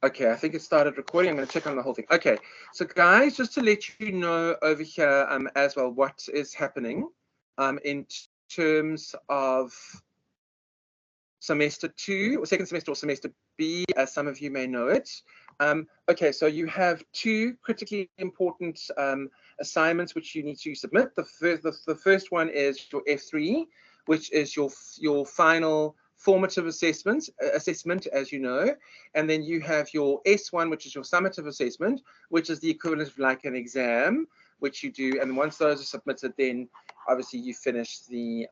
Okay, I think it started recording. I'm going to check on the whole thing. Okay, so guys, just to let you know over here as well what is happening in terms of semester 2 or second semester or semester B, as some of you may know it. Okay, so you have 2 critically important assignments which you need to submit. The first one is your F3, which is your final formative assessment, as you know, and then you have your S1, which is your summative assessment, which is the equivalent of like an exam, which you do, and once those are submitted, then obviously you finish the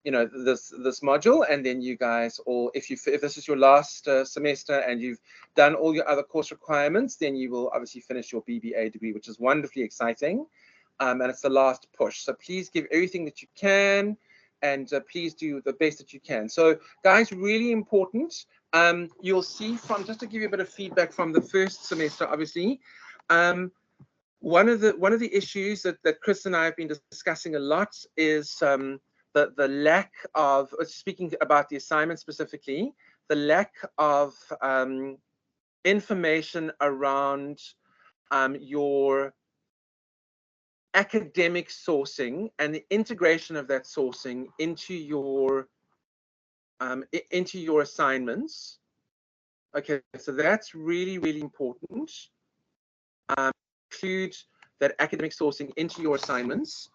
you know, this module, and then you guys, or if this is your last semester and you've done all your other course requirements, then you will obviously finish your BBA degree, which is wonderfully exciting, and it's the last push. So please give everything that you can, and please do the best that you can. So guys, really important. You'll see from, just to give you a bit of feedback from the first semester, obviously, one of the issues that Chris and I have been discussing a lot is the lack of, speaking about the assignment specifically, the lack of information around your academic sourcing and the integration of that sourcing into your assignments. Okay, so that's really, really important. Include that academic sourcing into your assignments.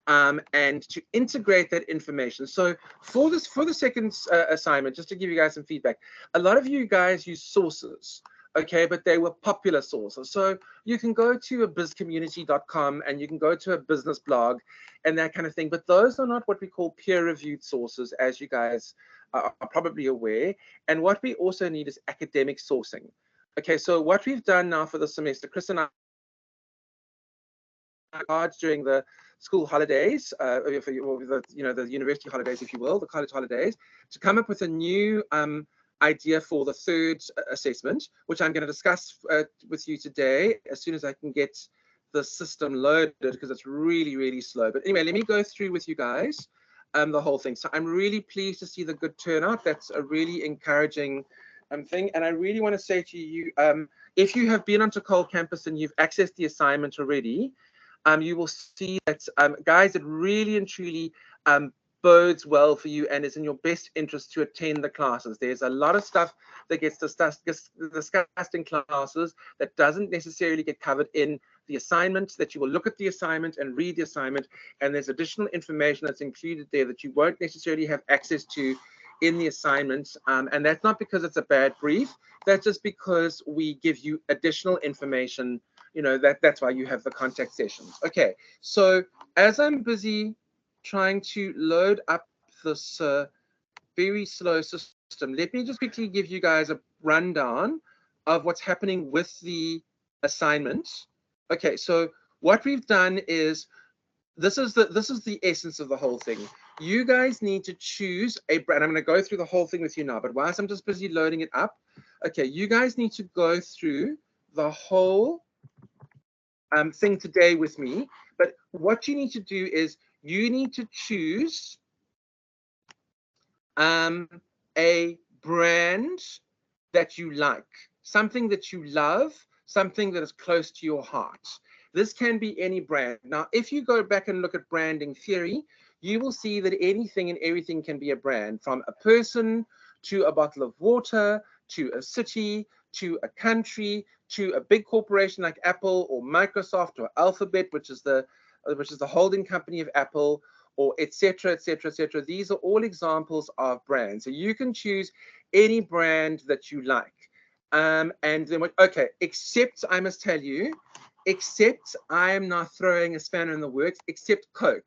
And to integrate that information. So for the second assignment, just to give you guys some feedback, a lot of you guys use sources, okay, but they were popular sources. So you can go to a bizcommunity.com and you can go to a business blog and that kind of thing, but those are not what we call peer-reviewed sources, as you guys are probably aware. And what we also need is academic sourcing. Okay, so what we've done now for the semester, Chris and I, during the school holidays, the university holidays, if you will, the college holidays, to come up with a new idea for the third assessment, which I'm going to discuss with you today as soon as I can get the system loaded, because it's really, really slow. But anyway, let me go through with you guys the whole thing. So I'm really pleased to see the good turnout. That's a really encouraging thing. And I really want to say to you, if you have been onto Cole Campus and you've accessed the assignment already, you will see that, guys, it really and truly bodes well for you and is in your best interest to attend the classes. There's a lot of stuff that gets discussed in classes that doesn't necessarily get covered in the assignment, that you will look at the assignment and read the assignment, and there's additional information that's included there that you won't necessarily have access to in the assignment. And that's not because it's a bad brief, that's just because we give you additional information. You know, that's why you have the contact sessions. Okay, so as I'm busy trying to load up this very slow system, let me just quickly give you guys a rundown of what's happening with the assignment. Okay, so what we've done is, this is the essence of the whole thing. You guys need to choose a brand. I'm going to go through the whole thing with you now, but whilst I'm just busy loading it up, okay, you guys need to go through the whole thing today with me. But what you need to do is you need to choose a brand that you like, something that you love, something that is close to your heart. This can be any brand. Now, if you go back and look at branding theory, you will see that anything and everything can be a brand, from a person to a bottle of water, to a city, to a country, to a big corporation like Apple or Microsoft or Alphabet, which is the holding company of Apple, or etc., etc., etc. These are all examples of brands. So you can choose any brand that you like. And then, okay, except, I must tell you, except I am now throwing a spanner in the works, except Coke.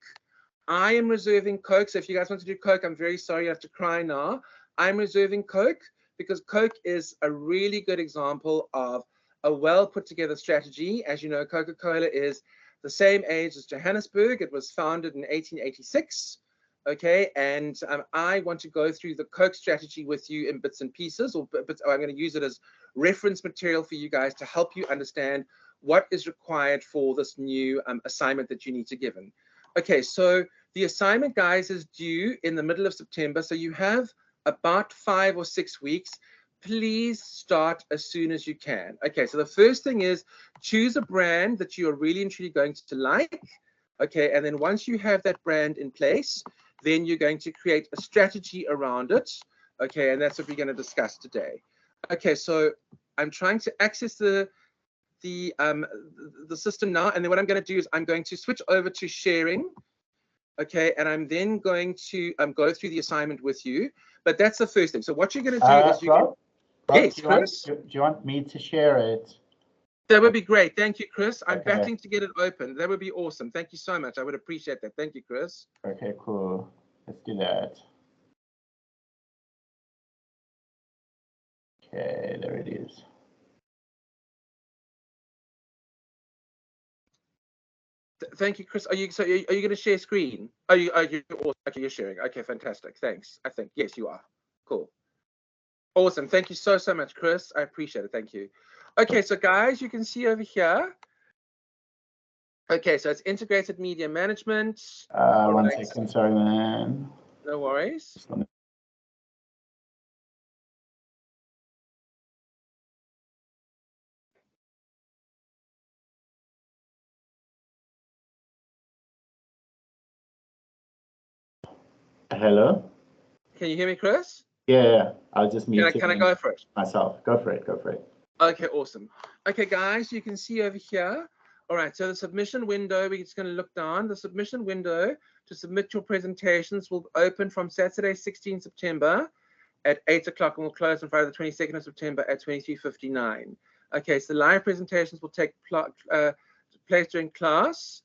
I am reserving Coke. So if you guys want to do Coke, I'm very sorry, you have to cry now. I'm reserving Coke because Coke is a really good example of a well put together strategy. As you know, Coca-Cola is the same age as Johannesburg. It was founded in 1886. Okay, and I want to go through the Coke strategy with you in bits and pieces, or I'm going to use it as reference material for you guys to help you understand what is required for this new assignment that you need to give in. Okay, so the assignment, guys, is due in the middle of September. So you have about 5 or 6 weeks. please start as soon as you can. Okay, so the first thing is choose a brand that you are really and truly going to like. Okay, and then once you have that brand in place, then you're going to create a strategy around it. Okay, and that's what we're going to discuss today. Okay, so I'm trying to access the system now, and then what I'm going to do is I'm going to switch over to sharing. Okay, and I'm then going to go through the assignment with you. But that's the first thing. So what you're going to do is Rob, yes, Chris. do you want me to share it? That would be great. Thank you, Chris. I'm Okay. battling to get it open. That would be awesome. Thank you so much. I would appreciate that. Thank you, Chris. Okay, cool. Let's do that. Okay, there it is. Thank you, Chris. Are you going to share screen? Are you okay, you're sharing. Okay, fantastic. Thanks. I think yes, you are. Cool. Awesome. Thank you so much, Chris. I appreciate it. Thank you. Okay, so guys, you can see over here. Okay, so it's integrated media management. 1 second, sorry, man. No worries. Hello? Can you hear me, Chris? Yeah, I'll just mute Can I go for it? myself. Go for it, go for it. Okay, awesome. Okay, guys, you can see over here. All right, so the submission window, we're just going to look down. The submission window to submit your presentations will open from Saturday, 16 September at 8 o'clock and will close on Friday, the 22nd of September at 23:59. Okay, so live presentations will take place during class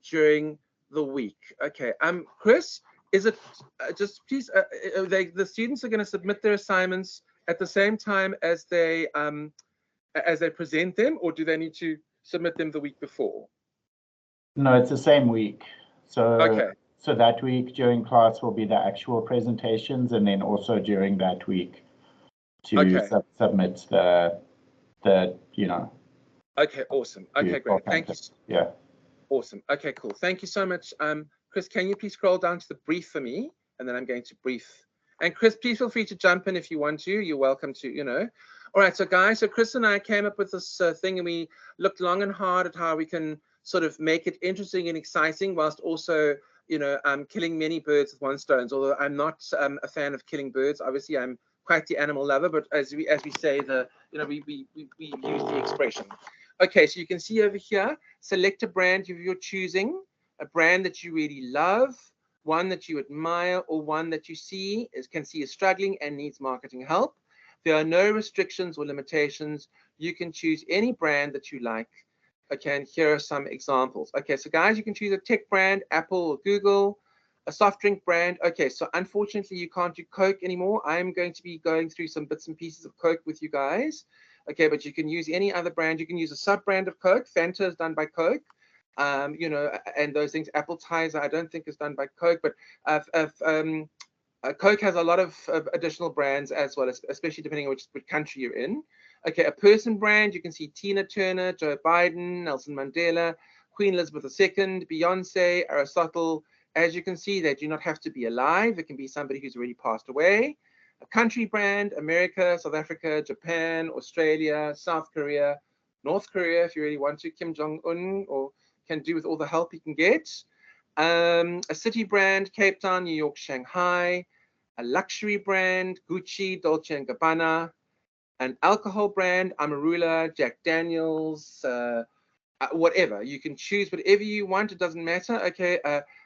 during the week. Okay, Chris, is it just please, the students are going to submit their assignments at the same time as they present them, or do they need to submit them the week before? No, it's the same week. So okay. So that week during class will be the actual presentations, and then also during that week to submit the Okay, awesome. Okay, great. Thank you. Yeah. Awesome. Okay, cool. Thank you so much. Chris, can you please scroll down to the brief for me? And then I'm going to brief. And Chris, please feel free to jump in if you want to. You're welcome to, All right, so guys, so Chris and I came up with this thing, and we looked long and hard at how we can sort of make it interesting and exciting whilst also, killing many birds with one stone. Although I'm not a fan of killing birds. Obviously, I'm quite the animal lover, but as we say, we use the expression. Okay, so you can see over here, select a brand if you're choosing, a brand that you really love, one that you admire, or one that you can see is struggling and needs marketing help. There are no restrictions or limitations. You can choose any brand that you like. Okay, and here are some examples. Okay, so guys, you can choose a tech brand, Apple or Google, a soft drink brand. Okay, so unfortunately, you can't do Coke anymore. I'm going to be going through some bits and pieces of Coke with you guys. Okay, but you can use any other brand. You can use a sub-brand of Coke. Fanta is done by Coke. And those things. Appetizer, I don't think is done by Coke, but Coke has a lot of additional brands as well, especially depending on which country you're in. Okay, a person brand, you can see Tina Turner, Joe Biden, Nelson Mandela, Queen Elizabeth II, Beyonce, Aristotle. As you can see, they do not have to be alive. It can be somebody who's already passed away. A country brand, America, South Africa, Japan, Australia, South Korea, North Korea, if you really want to, Kim Jong-un, or can do with all the help he can get. A city brand, Cape Town, New York, Shanghai. A luxury brand, Gucci, Dolce & Gabbana. An alcohol brand, Amarula, Jack Daniels, whatever. You can choose whatever you want. It doesn't matter. Okay,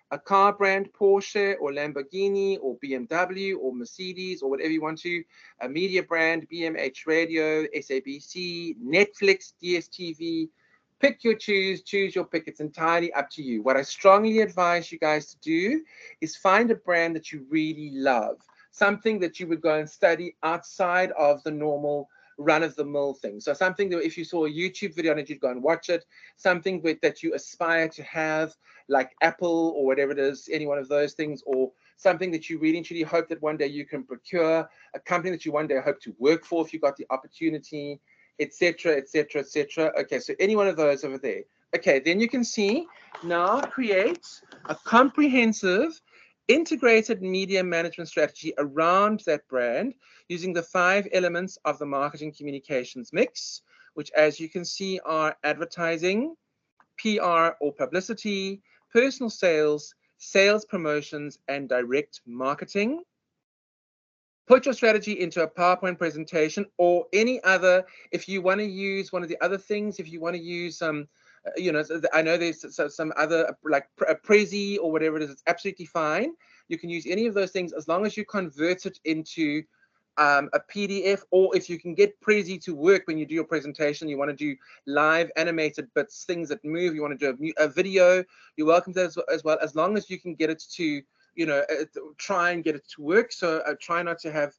a car brand, Porsche or Lamborghini or BMW or Mercedes or whatever you want to. A media brand, BMH Radio, SABC, Netflix, DSTV. Pick your choose your pick. It's entirely up to you. What I strongly advise you guys to do is find a brand that you really love. Something that you would go and study outside of the normal run-of-the-mill thing. So something that if you saw a YouTube video on it, you'd go and watch it. Something that you aspire to have, like Apple or whatever it is, any one of those things, or something that you really truly hope that one day you can procure, a company that you one day hope to work for if you got the opportunity, etc., etc., etc. Okay, so any one of those over there. Okay, then you can see now create a comprehensive integrated media management strategy around that brand using the 5 elements of the marketing communications mix, which, as you can see, are advertising, PR or publicity, personal sales, sales promotions, and direct marketing. Put your strategy into a PowerPoint presentation or any other. If you want to use one of the other things, if you want to use you know, I know there's some other like a Prezi or whatever it is, it's absolutely fine. You can use any of those things as long as you convert it into a PDF, or if you can get Prezi to work when you do your presentation, you want to do live animated bits, things that move, you want to do a video, you're welcome to that as well, as long as you can get it to, you know, try and get it to work. So try not to have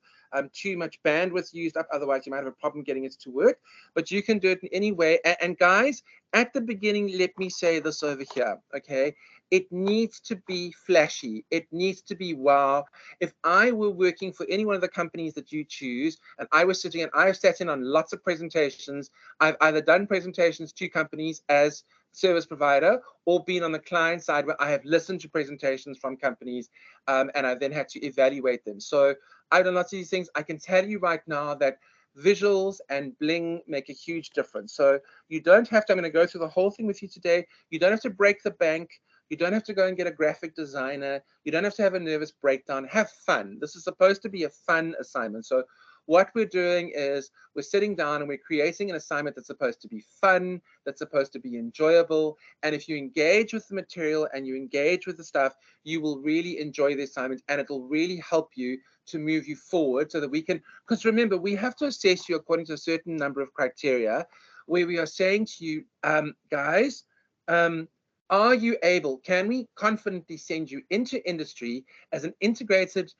too much bandwidth used up, otherwise you might have a problem getting it to work, but you can do it in any way. And guys, at the beginning, let me say this over here, okay? It needs to be flashy. It needs to be wow. If I were working for any one of the companies that you choose, and I was sitting and I've sat in on lots of presentations, I've either done presentations to companies as service provider or been on the client side where I have listened to presentations from companies and I've then had to evaluate them. So I've done lots of these things. I can tell you right now that visuals and bling make a huge difference. So you don't have to, I'm going to go through the whole thing with you today. You don't have to break the bank. You don't have to go and get a graphic designer. You don't have to have a nervous breakdown. Have fun. This is supposed to be a fun assignment. So what we're doing is we're sitting down and we're creating an assignment that's supposed to be fun, that's supposed to be enjoyable. And if you engage with the material and you engage with the stuff, you will really enjoy the assignment and it'll really help you to move you forward so that we can, because remember, we have to assess you according to a certain number of criteria where we are saying to you, guys, are you able, can we confidently send you into industry as an integrated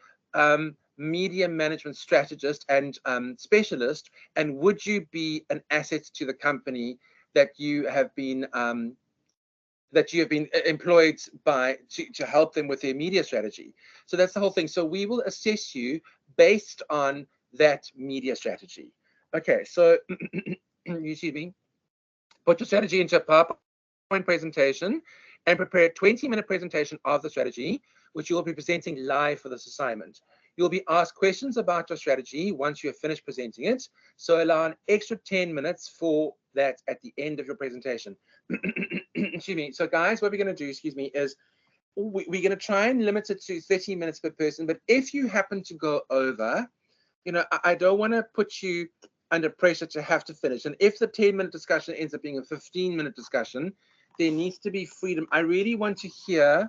media management strategist and specialist, and would you be an asset to the company that you have been employed by to help them with their media strategy? So that's the whole thing. So we will assess you based on that media strategy. Okay, so you see me, put your strategy into a PowerPoint presentation and prepare a 20-minute presentation of the strategy, which you will be presenting live for this assignment. You'll be asked questions about your strategy once you have finished presenting it. So allow an extra 10 minutes for that at the end of your presentation. Excuse me. So guys, what we're going to do, excuse me, is we're going to try and limit it to 30 minutes per person. But if you happen to go over, you know, I don't want to put you under pressure to have to finish. And if the 10-minute discussion ends up being a 15-minute discussion, there needs to be freedom. I really want to hear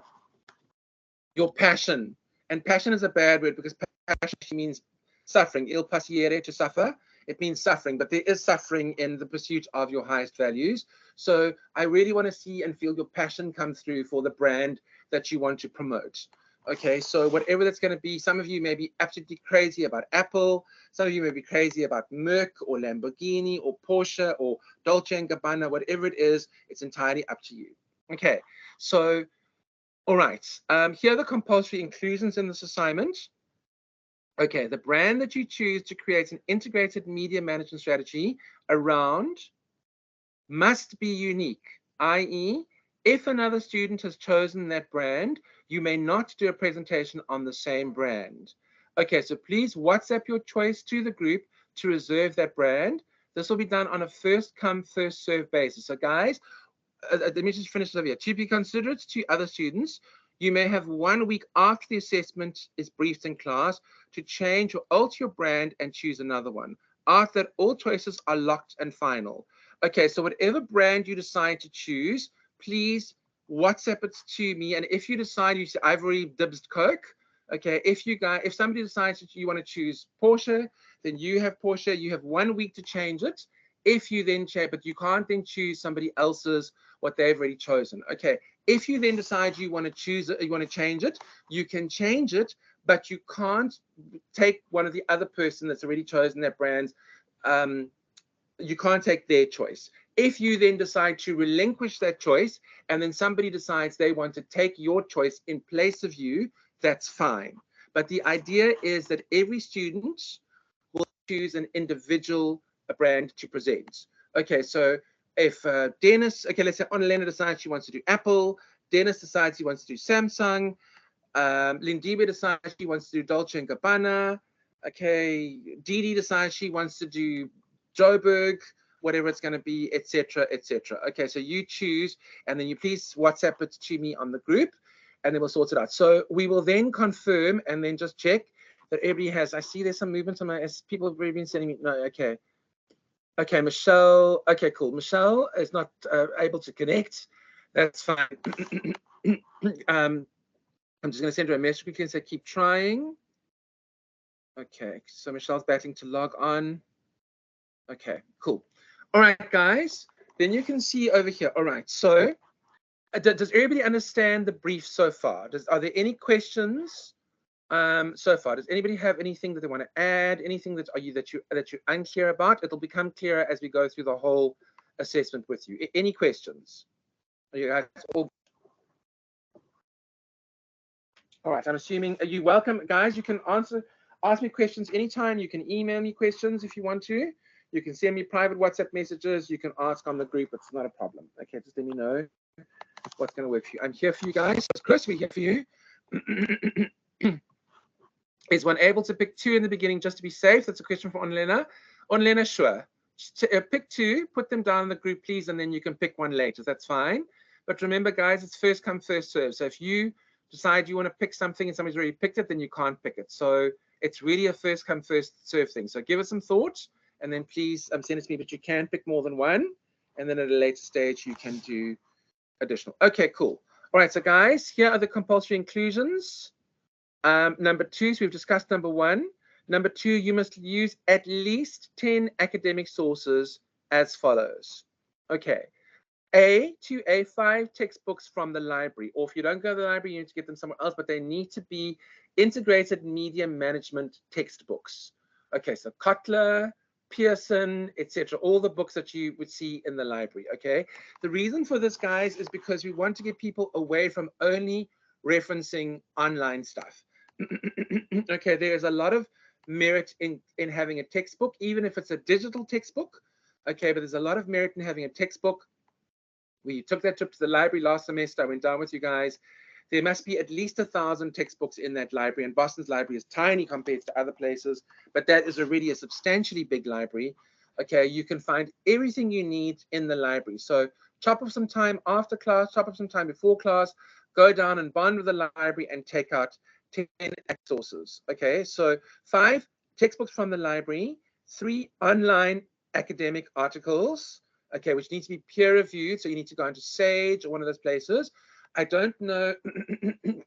your passion. And passion is a bad word because passion means suffering. Il pasiere, to suffer. It means suffering, but there is suffering in the pursuit of your highest values. So I really want to see and feel your passion come through for the brand that you want to promote. Okay, so whatever that's going to be, some of you may be absolutely crazy about Apple. Some of you may be crazy about Merck or Lamborghini or Porsche or Dolce & Gabbana, whatever it is, it's entirely up to you. Okay, so, all right. Here are the compulsory inclusions in this assignment. Okay, the brand that you choose to create an integrated media management strategy around must be unique, i.e., if another student has chosen that brand, you may not do a presentation on the same brand. Okay, so please WhatsApp your choice to the group to reserve that brand. This will be done on a first come, first serve basis. So guys, let me just finish over here. To be considerate to other students, you may have 1 week after the assessment is briefed in class to change or alter your brand and choose another one. After that, all choices are locked and final. Okay, so whatever brand you decide to choose, please WhatsApp it to me. And if you decide, you say, I've already dibsed Coke. Okay, if somebody decides that you want to choose Porsche, then you have Porsche. You have 1 week to change it. If you then change, but you can't then choose somebody else's what they've already chosen. Okay, if you then decide you want to choose it, you want to change it, you can change it, but you can't take one of the other person that's already chosen that brand. You can't take their choice. If you then decide to relinquish that choice and then somebody decides they want to take your choice in place of you, that's fine. But the idea is that every student will choose an individual brand to present. Okay, so if Dennis, okay, let's say Annalena decides she wants to do Apple, Dennis decides he wants to do Samsung, Lindiwe decides she wants to do Dolce & Gabbana. Okay, Dee decides she wants to do Joburg, whatever it's going to be, etc., etc. Okay, so you choose, and then you please WhatsApp it to me on the group, and then we'll sort it out. So we will then confirm and then just check that everybody has. I see there's some movement on my. People have already been sending me. No, okay. Okay, Michelle. Okay, cool. Michelle is not able to connect. That's fine. I'm just going to send her a message quickly and say keep trying. Okay, so Michelle's battling to log on. Okay, cool. All right, guys. Then you can see over here. All right, so does everybody understand the brief so far? Are there any questions so far? Does anybody have anything that they want to add? Anything that you're unclear about? It'll become clearer as we go through the whole assessment with you. Any questions? Are you guys all? All right, I'm assuming you're welcome, guys. You can ask me questions anytime. You can email me questions if you want to. You can send me private WhatsApp messages. You can ask on the group. It's not a problem. Okay, just let me know what's going to work for you. I'm here for you guys. Chris, we're here for you. Is one able to pick 2 in the beginning just to be safe? That's a question for Onlena. Onlena, sure. Pick 2, put them down in the group, please, and then you can pick 1 later. That's fine. But remember, guys, it's first come, first serve. So if you decide you want to pick something and somebody's already picked it, then you can't pick it. So it's really a first come, first serve thing. So give it some thought, and then please send it to me. But you can pick more than 1, and then at a later stage you can do additional. Okay, cool. All right, so guys, here are the compulsory inclusions. Number 2, so we've discussed number 1. Number 2, you must use at least 10 academic sources as follows. Okay. A to A5 textbooks from the library, or if you don't go to the library, you need to get them somewhere else, but they need to be integrated media management textbooks. Okay, so Kotler, Pearson, etc., all the books that you would see in the library. Okay, the reason for this, guys, is because we want to get people away from only referencing online stuff. Okay, there's a lot of merit in having a textbook, even if it's a digital textbook. Okay, but there's a lot of merit in having a textbook. We took that trip to the library last semester. I went down with you guys. There must be at least 1,000 textbooks in that library, and Boston's library is tiny compared to other places, but that is already a substantially big library. Okay, you can find everything you need in the library. So chop off some time after class, chop off some time before class, go down and bond with the library and take out 10 sources. Okay, so 5 textbooks from the library, 3 online academic articles, okay, which need to be peer reviewed. So you need to go into Sage or one of those places. I don't know,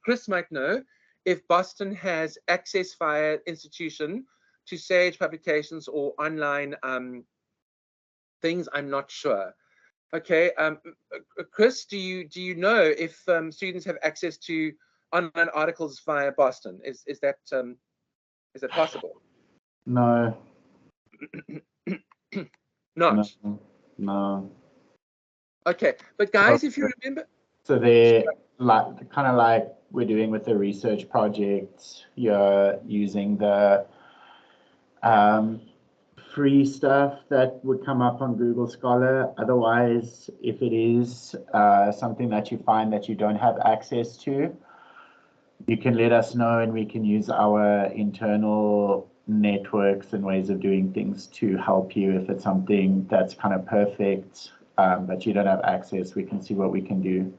Chris might know, if Boston has access via institution to Sage publications or online things. I'm not sure. Okay, Chris, do you know if students have access to online articles via Boston? Is that possible? No. Not. No. Okay, but guys, if you remember, so they're like kind of like we're doing with the research project. You're using the free stuff that would come up on Google Scholar. Otherwise, if it is something that you find that you don't have access to, you can let us know and we can use our internal networks and ways of doing things to help you. If it's something that's kind of perfect, but you don't have access, we can see what we can do.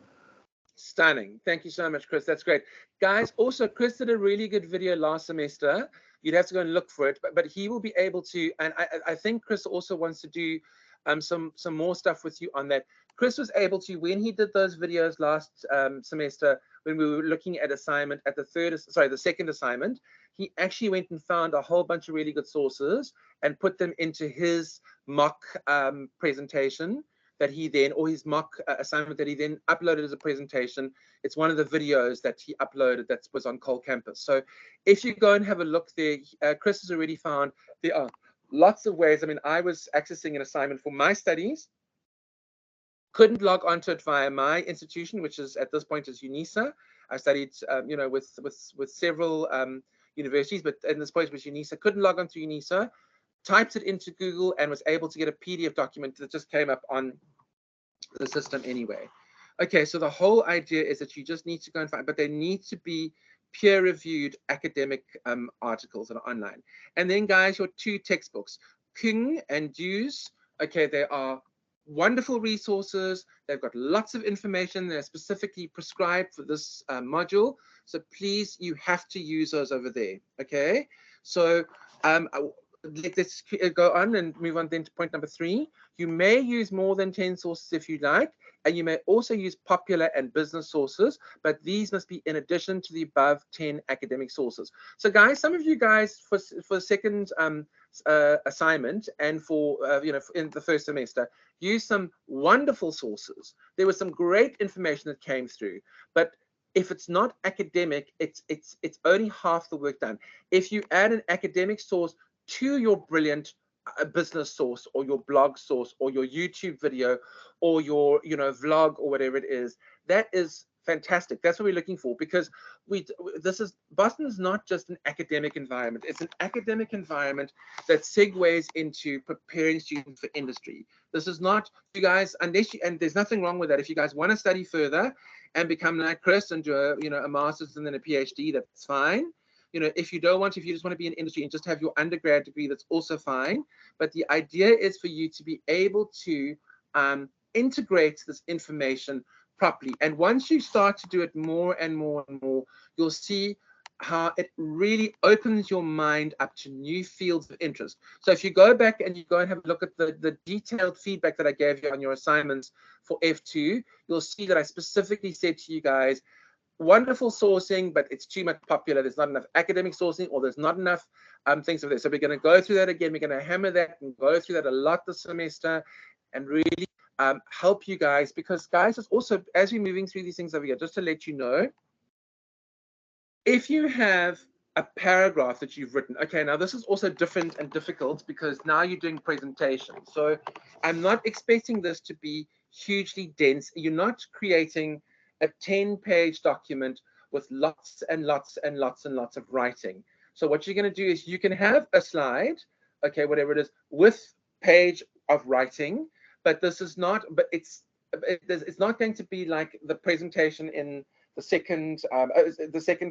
Stunning. Thank you so much, Chris. That's great. Guys, also, Chris did a really good video last semester. You'd have to go and look for it, but he will be able to, and I think Chris also wants to do some more stuff with you on that. Chris was able to, when he did those videos last semester, when we were looking at assignment at the second assignment, he actually went and found a whole bunch of really good sources and put them into his mock presentation that he then, or his mock assignment that he then uploaded as a presentation. It's one of the videos that he uploaded that was on Cole Campus. So if you go and have a look there, Chris has already found there are lots of ways. I mean, I was accessing an assignment for my studies, couldn't log onto it via my institution, which is at this point is UNISA. I studied, with several universities, but at this point was UNISA. Couldn't log onto UNISA. Typed it into Google and was able to get a PDF document that just came up on the system anyway. Okay, so the whole idea is that you just need to go and find, but they need to be peer-reviewed academic articles that are online. And then, guys, your 2 textbooks, King and Dewes. Okay, they are wonderful resources. They've got lots of information. They're specifically prescribed for this module. So please, you have to use those over there. Okay, so let's go on and move on then to point number 3. You may use more than 10 sources if you like, and you may also use popular and business sources, but these must be in addition to the above 10 academic sources. So guys, some of you guys for second assignment and for in the first semester, use some wonderful sources. There was some great information that came through, but if it's not academic, it's only half the work done. If you add an academic source to your brilliant business source or your blog source or your YouTube video or your vlog or whatever it is, that is fantastic. That's what we're looking for, because Boston is not just an academic environment. It's an academic environment that segues into preparing students for industry. This is not, you guys, unless you, and there's nothing wrong with that. If you guys want to study further and become like Chris and do a master's and then a PhD, that's fine. If you don't want to, if you just want to be in industry and just have your undergrad degree, that's also fine. But the idea is for you to be able to integrate this information properly. And once you start to do it more and more and more, you'll see how it really opens your mind up to new fields of interest. So if you go back and you go and have a look at the detailed feedback that I gave you on your assignments for F2, you'll see that I specifically said to you guys, wonderful sourcing, but it's too much popular. There's not enough academic sourcing, or there's not enough things over there. So we're going to go through that again. We're going to hammer that and go through that a lot this semester and really help you guys, because guys, it's also, as we're moving through these things over here, just to let you know, if you have a paragraph that you've written, okay, now this is also different and difficult because now you're doing presentations. So I'm not expecting this to be hugely dense. You're not creating a 10-page document with lots and lots and lots and lots of writing. So what you're going to do is you can have a slide, okay, whatever it is, with page of writing, but this is not, but it's not going to be like the presentation in the second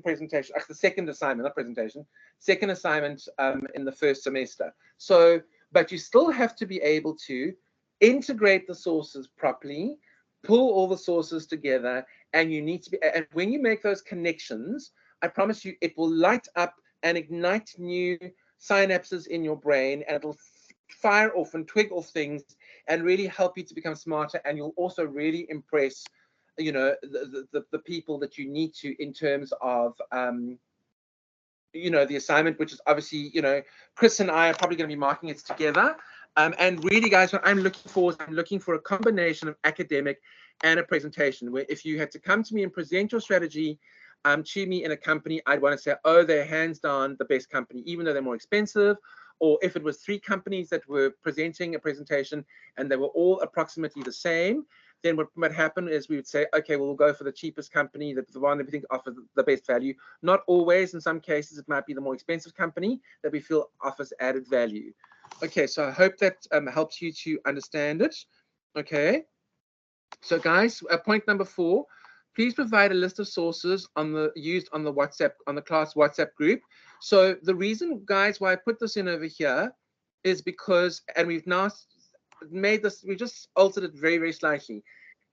presentation, the second assignment, not presentation, second assignment in the first semester. So, but you still have to be able to integrate the sources properly, pull all the sources together, and you need to be, and when you make those connections, I promise you, it will light up and ignite new synapses in your brain, and it'll fire off and twig off things and really help you to become smarter. And you'll also really impress the people that you need to, in terms of the assignment, which is obviously, Chris and I are probably going to be marking it together. And really, guys, what I'm looking for a combination of academic and a presentation, where if you had to come to me and present your strategy to me in a company, I'd want to say, oh, they're hands down the best company, even though they're more expensive. Or if it was 3 companies that were presenting a presentation and they were all approximately the same, then what might happen is we would say, okay, well, we'll go for the cheapest company, the one that we think offers the best value. Not always. In some cases, it might be the more expensive company that we feel offers added value. Okay, so I hope that helps you to understand it. Okay, so guys, point number 4, please provide a list of sources used on the class WhatsApp group. So the reason, guys, why I put this in over here is because, and we've now made this, we just altered it very, very slightly.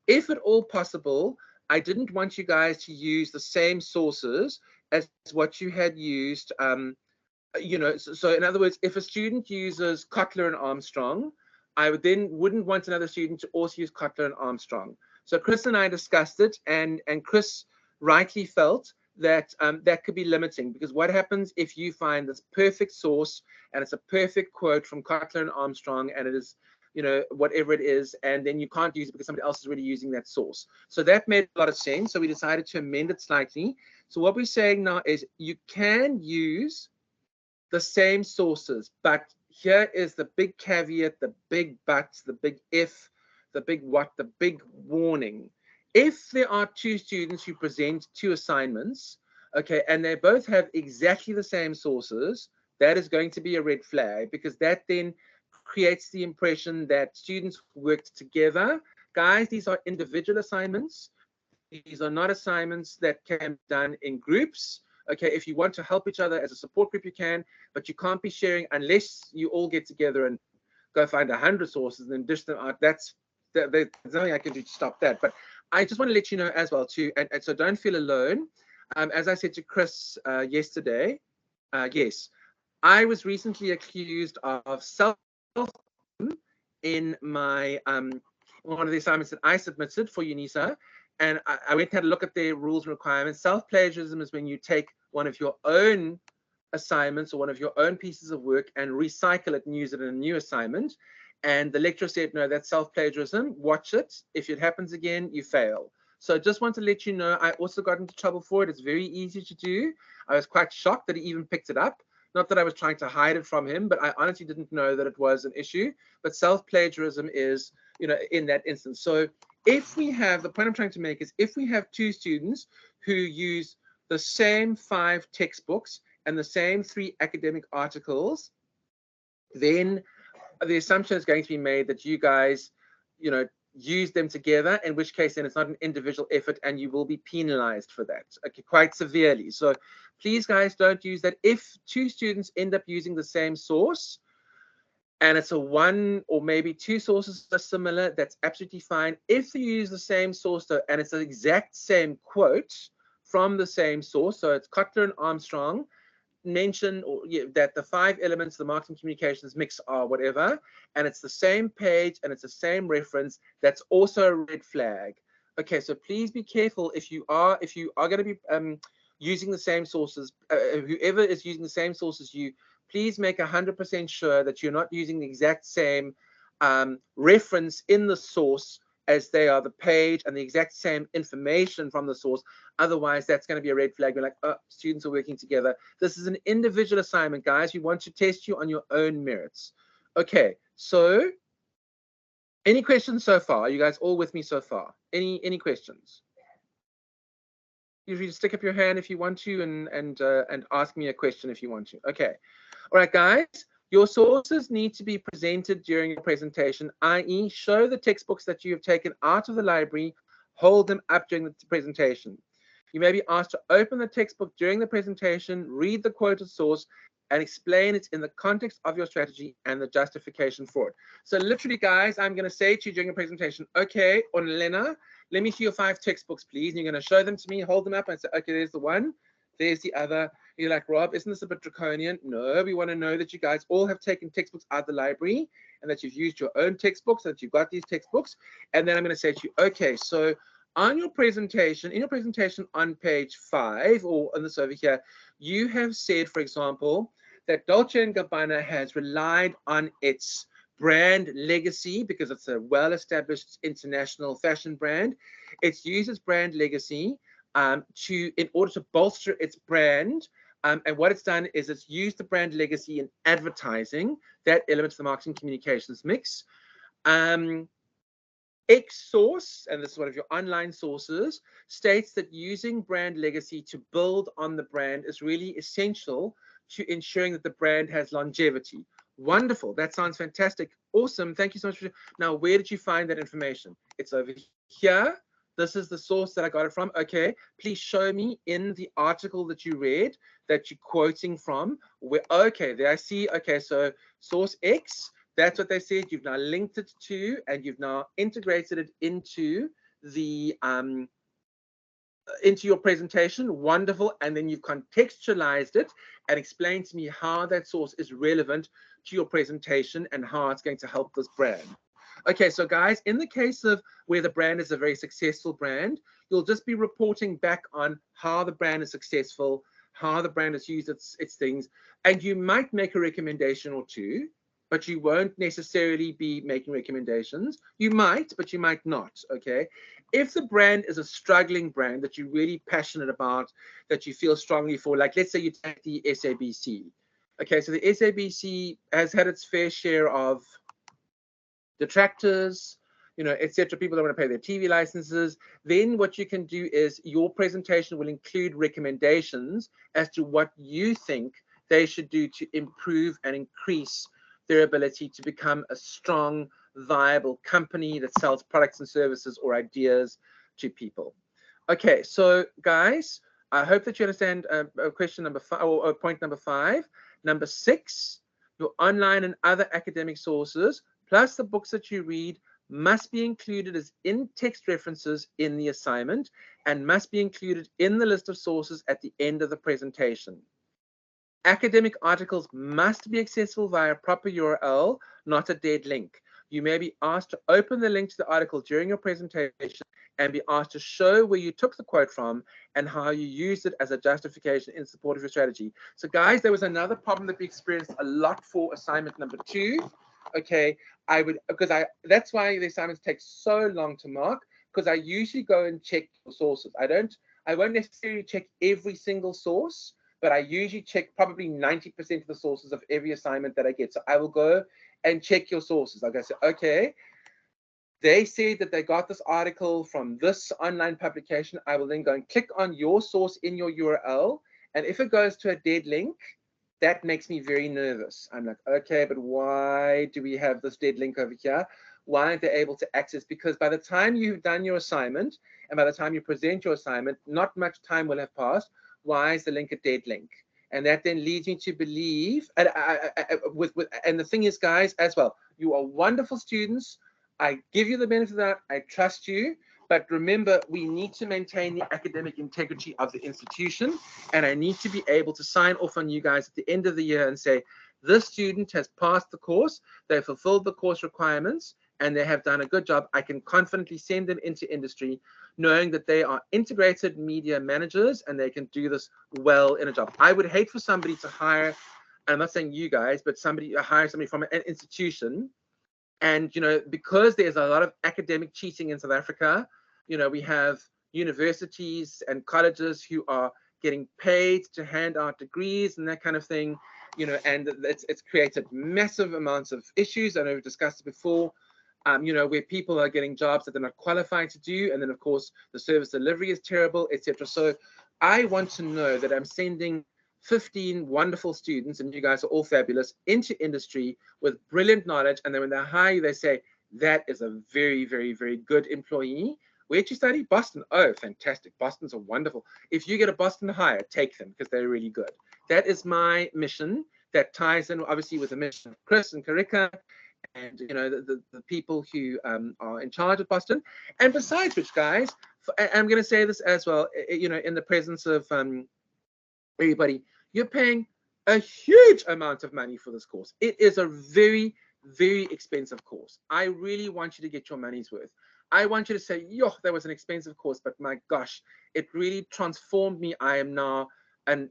If at all possible, I didn't want you guys to use the same sources as what you had used. So in other words, if a student uses Kotler and Armstrong, I wouldn't want another student to also use Kotler and Armstrong. So Chris and I discussed it, and Chris rightly felt that that could be limiting, because what happens if you find this perfect source and it's a perfect quote from Kotler and Armstrong, and it is, whatever it is, and then you can't use it because somebody else is already using that source. So that made a lot of sense. So we decided to amend it slightly. So what we're saying now is you can use the same sources, but here is the big caveat, the big but, the big if, the big what, the big warning. If there are 2 students who present 2 assignments, okay, and they both have exactly the same sources, that is going to be a red flag, because that then creates the impression that students worked together. Guys, these are individual assignments. These are not assignments that can be done in groups. Okay, if you want to help each other as a support group, you can, but you can't be sharing unless you all get together and go find 100 sources and then dish them out. There's nothing I can do to stop that. But I just want to let you know as well too, and so don't feel alone. As I said to Chris yesterday, yes, I was recently accused of self in my one of the assignments that I submitted for UNISA, and I went and had a look at their rules and requirements. Self-plagiarism is when you take one of your own assignments or one of your own pieces of work and recycle it and use it in a new assignment. And the lecturer said, no, that's self-plagiarism. Watch it. If it happens again, you fail. So just want to let you know, I also got into trouble for it. It's very easy to do. I was quite shocked that he even picked it up. Not that I was trying to hide it from him, but I honestly didn't know that it was an issue. But self-plagiarism is, you know, in that instance. So if we have, the point I'm trying to make is if we have two students who use the same 5 textbooks and the same 3 academic articles, then the assumption is going to be made that you guys, you know, use them together, in which case then it's not an individual effort and you will be penalized for that, okay, quite severely. So please guys, don't use that. If 2 students end up using the same source and it's a 1 or maybe 2 sources are similar, that's absolutely fine. If you use the same source though, and it's the exact same quote from the same source, so it's Kotler and Armstrong, mention that the 5 elements of the marketing communications mix are whatever, and it's the same page and it's the same reference, that's also a red flag. Okay, so please be careful if you are going to be using the same sources, whoever is using the same sources, you please make 100% sure that you're not using the exact same reference in the source as they are the page and the exact same information from the source. Otherwise, that's going to be a red flag. We're like, oh, students are working together. This is an individual assignment, guys. We want to test you on your own merits. Okay, so any questions so far? Are you guys all with me so far? Any questions? You can stick up your hand if you want to and ask me a question if you want to. Okay. All right, guys. Your sources need to be presented during your presentation, i.e. show the textbooks that you have taken out of the library, hold them up during the presentation. You may be asked to open the textbook during the presentation, read the quoted source, and explain it in the context of your strategy and the justification for it. So literally, guys, I'm going to say to you during the presentation, okay, Onlena, let me see your 5 textbooks, please. And you're going to show them to me, hold them up, and say, okay, there's the one, there's the other. You're like, Rob, isn't this a bit draconian? No, we want to know that you guys all have taken textbooks out of the library and that you've used your own textbooks, that you've got these textbooks. And then I'm going to say to you, okay, so on your presentation, in your presentation on page 5 or on this over here, you have said, for example, that Dolce & Gabbana has relied on its brand legacy because it's a well-established international fashion brand. It's used its brand legacy in order to bolster its brand. And what it's done is it's used the brand legacy in advertising, that element of the marketing communications mix. X source, and this is one of your online sources, states that using brand legacy to build on the brand is really essential to ensuring that the brand has longevity. Wonderful. That sounds fantastic. Awesome. Thank you so much. Now, where did you find that information? It's over here. This is the source that I got it from. Okay, please show me in the article that you read that you're quoting from. Where, okay, there I see. Okay, so source X, that's what they said. You've now linked it to, and you've now integrated it into the into your presentation. Wonderful. And then you've contextualized it and explained to me how that source is relevant to your presentation and how it's going to help this brand. Okay, so guys, in the case of where the brand is a very successful brand, you'll just be reporting back on how the brand is successful, how the brand has used its things, and you might make a recommendation or 2, but you won't necessarily be making recommendations. You might, but you might not, okay? If the brand is a struggling brand that you're really passionate about, that you feel strongly for, like let's say you take the SABC. Okay, so the SABC has had its fair share of detractors, you know, etc. People don't want to pay their TV licenses. Then what you can do is your presentation will include recommendations as to what you think they should do to improve and increase their ability to become a strong, viable company that sells products and services or ideas to people. Okay, so guys, I hope that you understand question number 5 or point number 5. Number 6, your online and other academic sources, plus the books that you read, must be included as in-text references in the assignment and must be included in the list of sources at the end of the presentation. Academic articles must be accessible via a proper URL, not a dead link. You may be asked to open the link to the article during your presentation and be asked to show where you took the quote from and how you used it as a justification in support of your strategy. So guys, there was another problem that we experienced a lot for assignment number 2. Okay, that's why the assignments take so long to mark, because I usually go and check the sources. I won't necessarily check every single source, but I usually check probably 90% of the sources of every assignment that I get. So I will go and check your sources. Like I said, okay, they said that they got this article from this online publication. I will then go and click on your source in your URL. And if it goes to a dead link, that makes me very nervous. I'm like, okay, but why do we have this dead link over here? Why aren't they able to access? Because by the time you've done your assignment and by the time you present your assignment, not much time will have passed. Why is the link a dead link? And that then leads me to believe, and the thing is, guys, as well, you are wonderful students. I give you the benefit of that. I trust you. But remember, we need to maintain the academic integrity of the institution. And I need to be able to sign off on you guys at the end of the year and say, this student has passed the course, they fulfilled the course requirements, and they have done a good job. I can confidently send them into industry, knowing that they are integrated media managers and they can do this well in a job. I would hate for somebody to hire, and I'm not saying you guys, but hire somebody from an institution. And, because there's a lot of academic cheating in South Africa, we have universities and colleges who are getting paid to hand out degrees and that kind of thing, and it's created massive amounts of issues. I know we've discussed it before, where people are getting jobs that they're not qualified to do. And then, of course, the service delivery is terrible, etc. So I want to know that I'm sending 15 wonderful students, and you guys are all fabulous, into industry with brilliant knowledge. And then when they hire you, they say, that is a very, very, very good employee. Where'd you study? Boston. Oh, fantastic. Boston's are wonderful. If you get a Boston hire, take them because they're really good. That is my mission. That ties in, obviously, with the mission of Chris and Karika and, the people who are in charge of Boston. And besides which, guys, I'm going to say this as well, in the presence of everybody, you're paying a huge amount of money for this course. It is a very, very expensive course. I really want you to get your money's worth. I want you to say, yo, that was an expensive course, but my gosh, it really transformed me. I am now, and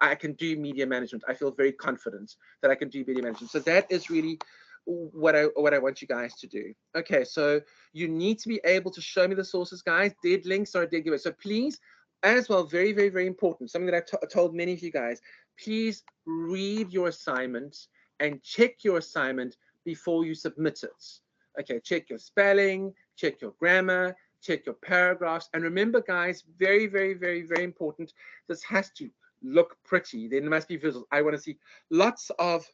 I can do media management. I feel very confident that I can do media management. So that is really what I want you guys to do. Okay, so you need to be able to show me the sources, guys. Dead links are a dead giveaway. So please, as well, very, very, very important, something that I told many of you guys, please read your assignment and check your assignment before you submit it. Okay, check your spelling, check your grammar, check your paragraphs. And remember, guys, very, very, very, very important, this has to look pretty. There must be visuals. I want to see lots of,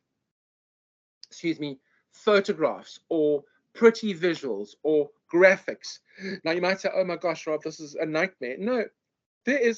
photographs or pretty visuals or graphics. Now, you might say, oh my gosh, Rob, this is a nightmare. No, there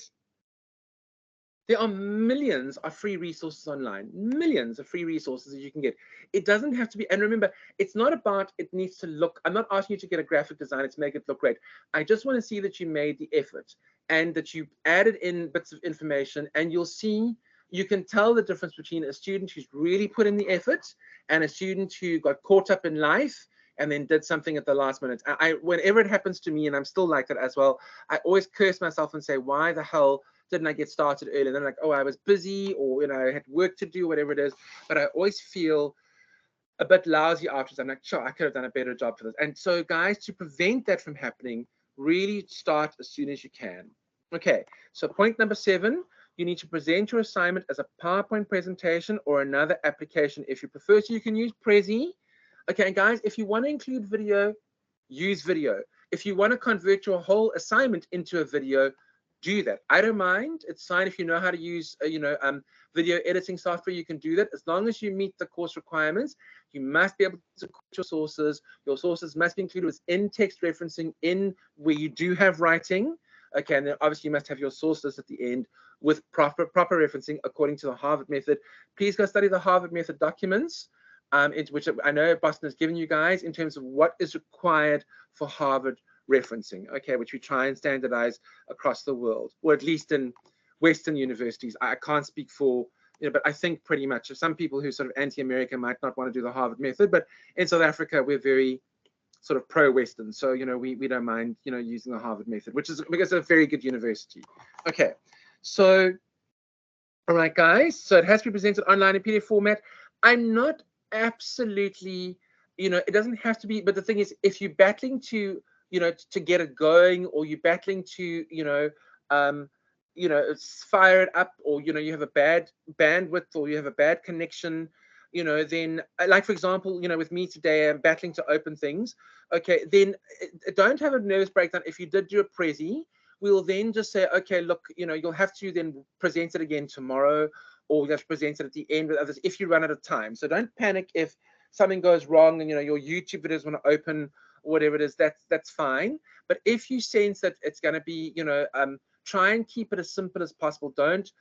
are millions of free resources online, millions of free resources that you can get. It doesn't have to be, and remember, it's not about it needs to look, I'm not asking you to get a graphic designer to make it look great. I just want to see that you made the effort and that you added in bits of information, and you'll see, you can tell the difference between a student who's really put in the effort and a student who got caught up in life and then did something at the last minute. Whenever it happens to me, and I'm still like that as well, I always curse myself and say, why the hell didn't I get started early? And then I'm like, oh, I was busy, or I had work to do, whatever it is. But I always feel a bit lousy afterwards. I'm like, sure, I could have done a better job for this. And so, guys, to prevent that from happening, really start as soon as you can. Okay, so point number 7, you need to present your assignment as a PowerPoint presentation or another application. If you prefer to, you can use Prezi. Okay, guys, if you want to include video, use video. If you want to convert your whole assignment into a video, do that. I don't mind. It's fine if you know how to use, video editing software. You can do that as long as you meet the course requirements. You must be able to quote your sources. Your sources must be included with in-text referencing in where you do have writing. Okay, and then obviously you must have your source list at the end with proper referencing according to the Harvard method. Please go study the Harvard method documents, which I know Boston has given you guys in terms of what is required for Harvard referencing, okay, which we try and standardize across the world, or at least in Western universities. I can't speak for, but I think pretty much some people who sort of anti-American might not want to do the Harvard method, but in South Africa, we're very sort of pro-Western. So, we don't mind, using the Harvard method, which is because it's a very good university. Okay, so, all right, guys, so it has to be presented online in PDF format. I'm not absolutely, it doesn't have to be, but the thing is, if you're battling to, to get it going, or you're battling to, fire it up, or, you have a bad bandwidth, or you have a bad connection, then like, for example, with me today, I'm battling to open things. Okay, then don't have a nervous breakdown. If you did do a Prezi, we'll then just say, okay, look, you'll have to then present it again tomorrow, or you have to present it at the end with others if you run out of time. So don't panic if something goes wrong and, your YouTube videos want to open, or whatever it is, that's fine. But if you sense that it's going to be, try and keep it as simple as possible. Don't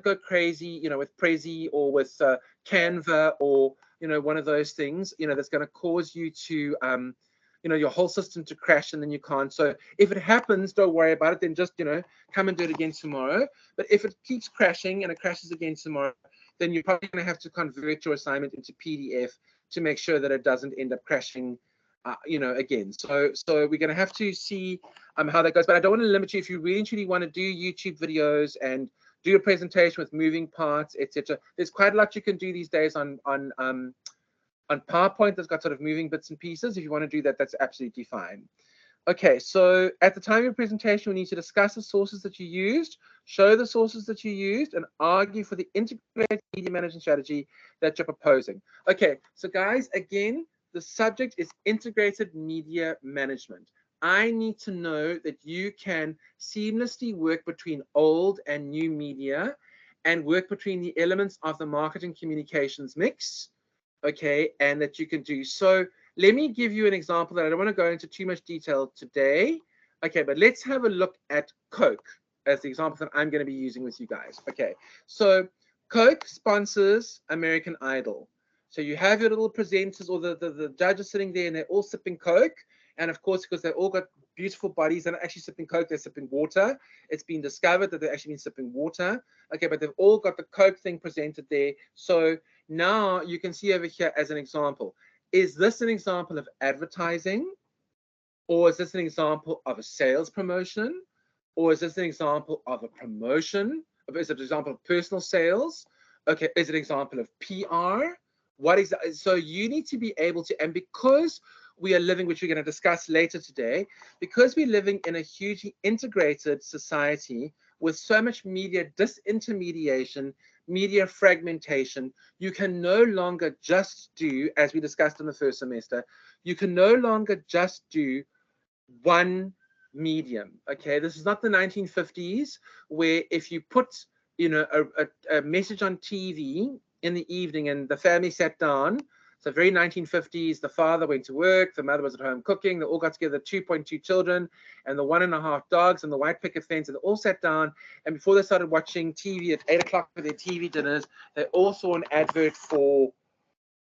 go crazy, with Prezi or with Canva, or, one of those things, that's going to cause you to, your whole system to crash, and then you can't. So if it happens, don't worry about it. Then just, come and do it again tomorrow. But if it keeps crashing and it crashes again tomorrow, then you're probably going to have to convert your assignment into PDF to make sure that it doesn't end up crashing, again. So we're going to have to see how that goes. But I don't want to limit you. If you really and truly want to do YouTube videos and do a presentation with moving parts, etc., there's quite a lot you can do these days on PowerPoint that's got sort of moving bits and pieces. If you want to do that, that's absolutely fine. Okay, so at the time of your presentation, we need to discuss the sources that you used, show the sources that you used, and argue for the integrated media management strategy that you're proposing. Okay, so guys, again, the subject is integrated media management. I need to know that you can seamlessly work between old and new media and work between the elements of the marketing communications mix, okay, and that you can do. So let me give you an example that I don't want to go into too much detail today. Okay, but let's have a look at Coke as the example that I'm going to be using with you guys. Okay, so Coke sponsors American Idol. So you have your little presenters, or the judges sitting there, and they're all sipping Coke. And of course, because they've all got beautiful bodies, they're not actually sipping Coke, they're sipping water. It's been discovered that they've actually been sipping water. Okay, but they've all got the Coke thing presented there. So now you can see over here as an example. Is this an example of advertising? Or is this an example of a sales promotion? Or is this an example of a promotion? Is it an example of personal sales? Okay, is it an example of PR? What is that? So you need to be able to, and because we are living, which we're going to discuss later today, because we're living in a hugely integrated society with so much media disintermediation, media fragmentation, you can no longer just do, as we discussed in the first semester, you can no longer just do one medium. Okay, this is not the 1950s where if you put, a message on TV in the evening and the family sat down. So very 1950s, the father went to work, the mother was at home cooking, they all got together, 2.2 children, and the 1.5 dogs, and the white picket fence, and they all sat down, and before they started watching TV at 8 o'clock for their TV dinners, they all saw an advert for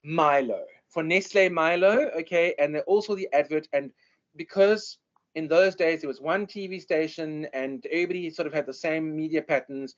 Milo, for Nestle Milo, okay, and they all saw the advert, and because in those days there was one TV station, and everybody sort of had the same media patterns,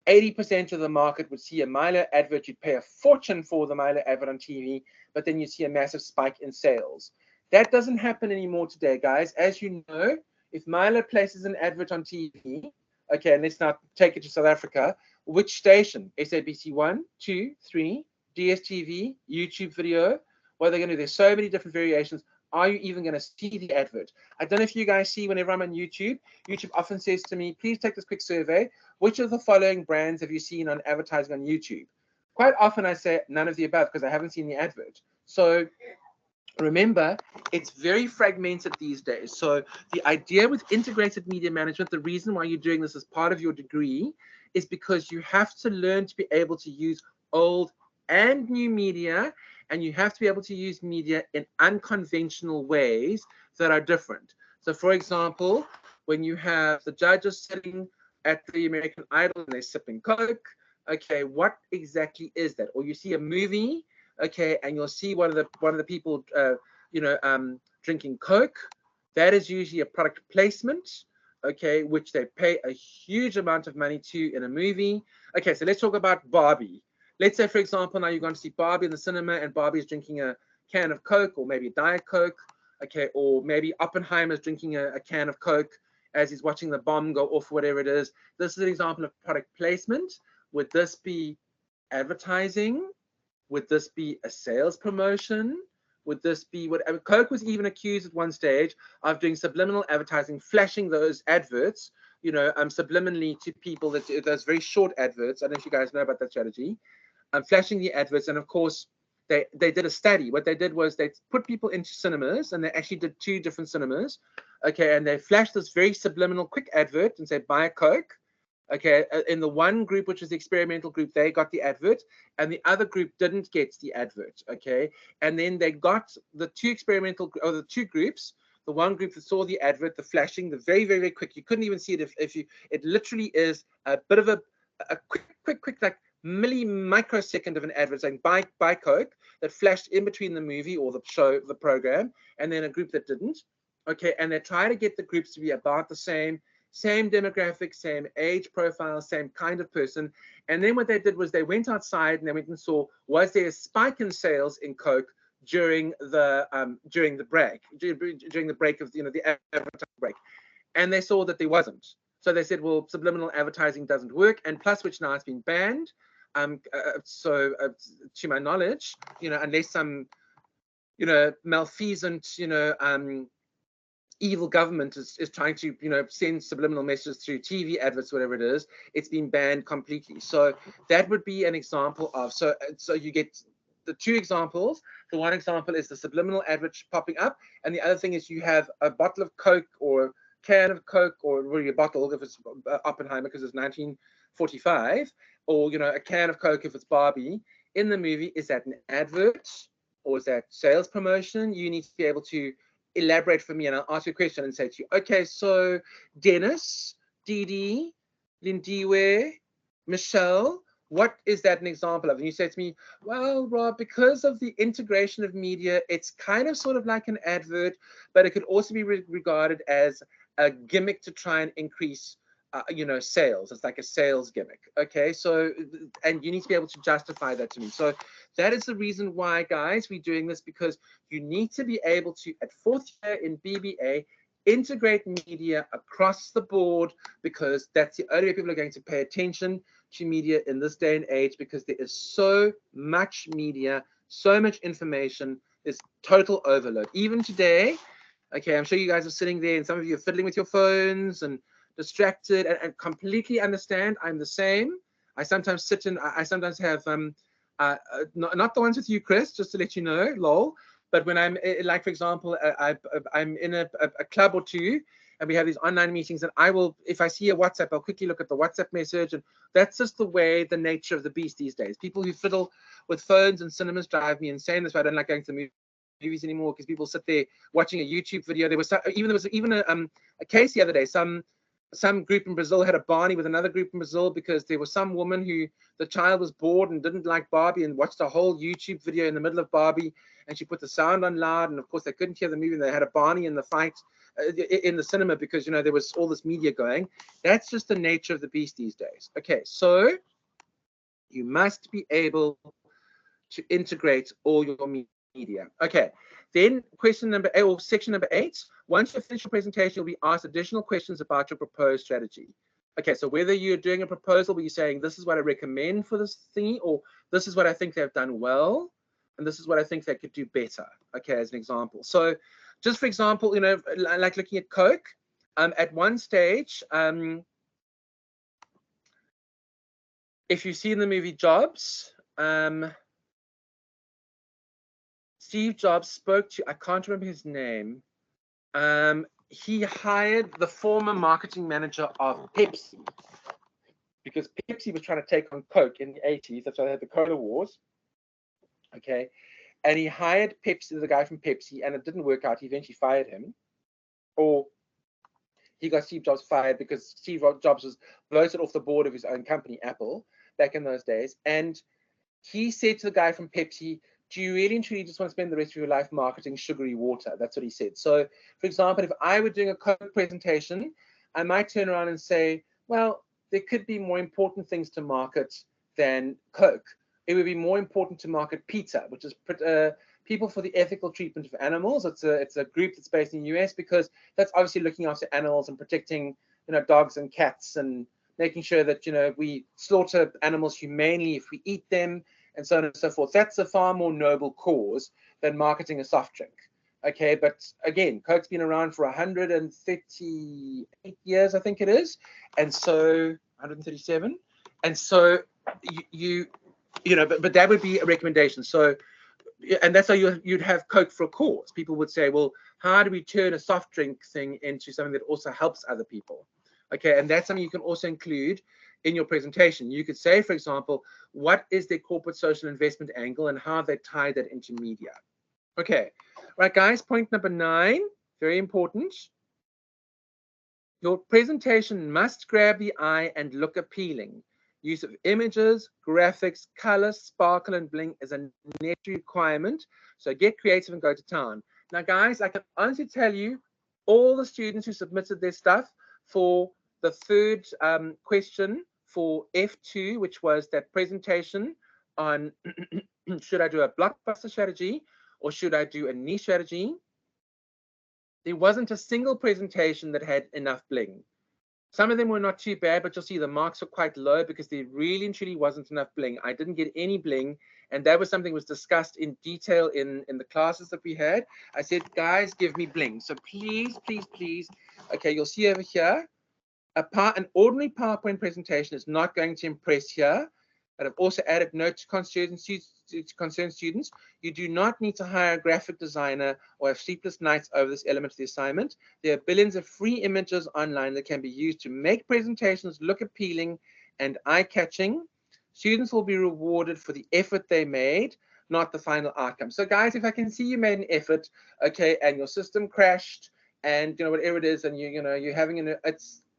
80% of the market would see a Milo advert. You'd pay a fortune for the Milo advert on TV, but then you see a massive spike in sales. That doesn't happen anymore today, guys. As you know, if Milo places an advert on TV, okay, and let's now take it to South Africa, which station? SABC 1, 2, 3, DSTV, YouTube video. What are they going to do? There's so many different variations. Are you even going to see the advert? I don't know if you guys see whenever I'm on YouTube, YouTube often says to me, please take this quick survey. Which of the following brands have you seen on advertising on YouTube? Quite often I say none of the above because I haven't seen the advert. So remember, it's very fragmented these days. So the idea with integrated media management, the reason why you're doing this as part of your degree is because you have to learn to be able to use old and new media, and you have to be able to use media in unconventional ways that are different. So for example, when you have the judges sitting at the American Idol and they're sipping Coke. Okay, what exactly is that? Or you see a movie, okay, and you'll see one of the people, drinking Coke. That is usually a product placement, okay, which they pay a huge amount of money to in a movie. Okay, so let's talk about Barbie. Let's say, for example, now you're going to see Barbie in the cinema, and Barbie's drinking a can of Coke, or maybe a Diet Coke, okay, or maybe Oppenheimer's drinking a can of Coke as he's watching the bomb go off, whatever it is. This is an example of product placement. Would this be advertising? Would this be a sales promotion? Would this be what Coke was even accused at one stage of doing subliminal advertising, flashing those adverts, subliminally to people, those very short adverts. I don't know if you guys know about that strategy. Flashing the adverts, and of course they did a study. What they did was they put people into cinemas, and they actually did 2 different cinemas, okay, and they flashed this very subliminal quick advert and said, buy a Coke. Okay, in the one group, which was the experimental group, they got the advert, and the other group didn't get the advert. Okay, and then they got the 2 experimental, or the 2 groups. The one group that saw the advert, the flashing, the very, very, very quick. You couldn't even see it if you. It literally is a bit of a quick, like microsecond of an advert saying buy Coke, that flashed in between the movie or the show, the program, and then a group that didn't. Okay, and they try to get the groups to be about the same demographic, same age profile, same kind of person. And then what they did was they went outside and they went and saw, was there a spike in sales in Coke during the break of the advertising break? And they saw that there wasn't. So they said, well, subliminal advertising doesn't work, and plus which now it's been banned. To my knowledge, unless some malfeasant evil government is trying to send subliminal messages through TV adverts, whatever it is, it's been banned completely. So that would be an example of, so you get the 2 examples. The one example is the subliminal advert popping up, and the other thing is you have a bottle of Coke or can of Coke, or really a bottle if it's Oppenheimer because it's 1945, or a can of Coke if it's Barbie in the movie. Is that an advert or is that sales promotion? You need to be able to elaborate for me, and I'll ask you a question and say to you, okay, so Dennis, Dee, Lindiwe, Michelle, what is that an example of? And you say to me, well, Rob, because of the integration of media, it's kind of sort of like an advert, but it could also be regarded as a gimmick to try and increase sales. It's like a sales gimmick. Okay, so, and you need to be able to justify that to me. So that is the reason why, guys, we're doing this, because you need to be able to, at 4th year in BBA, integrate media across the board, because that's the only way people are going to pay attention to media in this day and age, because there is so much media, so much information. There's total overload. Even today, okay, I'm sure you guys are sitting there and some of you are fiddling with your phones and distracted, and completely understand. I'm the same. I sometimes sit and I sometimes have not the ones with you, Chris, just to let you know, lol. But when I'm like, for example, I'm in a club or 2, and we have these online meetings, and I will, if I see a WhatsApp, I'll quickly look at the WhatsApp message, and that's just the way, the nature of the beast these days. People who fiddle with phones and cinemas drive me insane. That's why I don't like going to the movies anymore, because people sit there watching a YouTube video. There was even a case the other day. Some group in Brazil had a Barney with another group in Brazil, because there was some woman who, the child was bored and didn't like Barbie, and watched a whole YouTube video in the middle of Barbie, and she put the sound on loud, and of course they couldn't hear the movie, and they had a Barney in the fight in the cinema, because there was all this media going. That's just the nature of the beast these days. Okay, so you must be able to integrate all your media. Okay, then question number 8, or section number 8. Once you finish your presentation, you'll be asked additional questions about your proposed strategy. Okay, so whether you're doing a proposal where you're saying, this is what I recommend for this thingy, or this is what I think they've done well, and this is what I think they could do better. Okay, as an example. So just for example, like looking at Coke, at one stage, if you see in the movie Jobs, Steve Jobs spoke to, I can't remember his name. He hired the former marketing manager of Pepsi, because Pepsi was trying to take on Coke in the 80s. That's why they had the Cola Wars. Okay, and he hired Pepsi, the guy from Pepsi, and it didn't work out. He eventually fired him, or he got Steve Jobs fired because Steve Jobs was bloated off the board of his own company, Apple, back in those days. And he said to the guy from Pepsi, do you really and truly just want to spend the rest of your life marketing sugary water? That's what he said. So, for example, if I were doing a Coke presentation, I might turn around and say, well, there could be more important things to market than Coke. It would be more important to market PETA, which is People for the Ethical Treatment of Animals. It's a group that's based in the US, because that's obviously looking after animals and protecting, dogs and cats, and making sure that, we slaughter animals humanely if we eat them, and so on and so forth. That's a far more noble cause than marketing a soft drink. Okay, but again, Coke's been around for 138 years, I think it is, and so 137, and so but that would be a recommendation. So, and that's how you'd have Coke for a cause. People would say, well, how do we turn a soft drink thing into something that also helps other people? Okay, and that's something you can also include in your presentation. You could say, for example, what is their corporate social investment angle and how they tie that into media? Okay, right, guys, point number 9, very important. Your presentation must grab the eye and look appealing. Use of images, graphics, color, sparkle, and bling is a necessary requirement. So get creative and go to town. Now, guys, I can honestly tell you, all the students who submitted their stuff for the third question for F2, which was that presentation on should I do a blockbuster strategy or should I do a niche strategy, there wasn't a single presentation that had enough bling. Some of them were not too bad, but you'll see the marks were quite low because there really and truly wasn't enough bling. I didn't get any bling, and that was something that was discussed in detail in the classes that we had. I said, guys, give me bling. So please, please, please. Okay, you'll see over here, an ordinary PowerPoint presentation is not going to impress here. But I've also added note to concerned students. You do not need to hire a graphic designer or have sleepless nights over this element of the assignment. There are billions of free images online that can be used to make presentations look appealing and eye-catching. Students will be rewarded for the effort they made, not the final outcome. So guys, if I can see you made an effort, okay, and your system crashed, and whatever it is, and you're having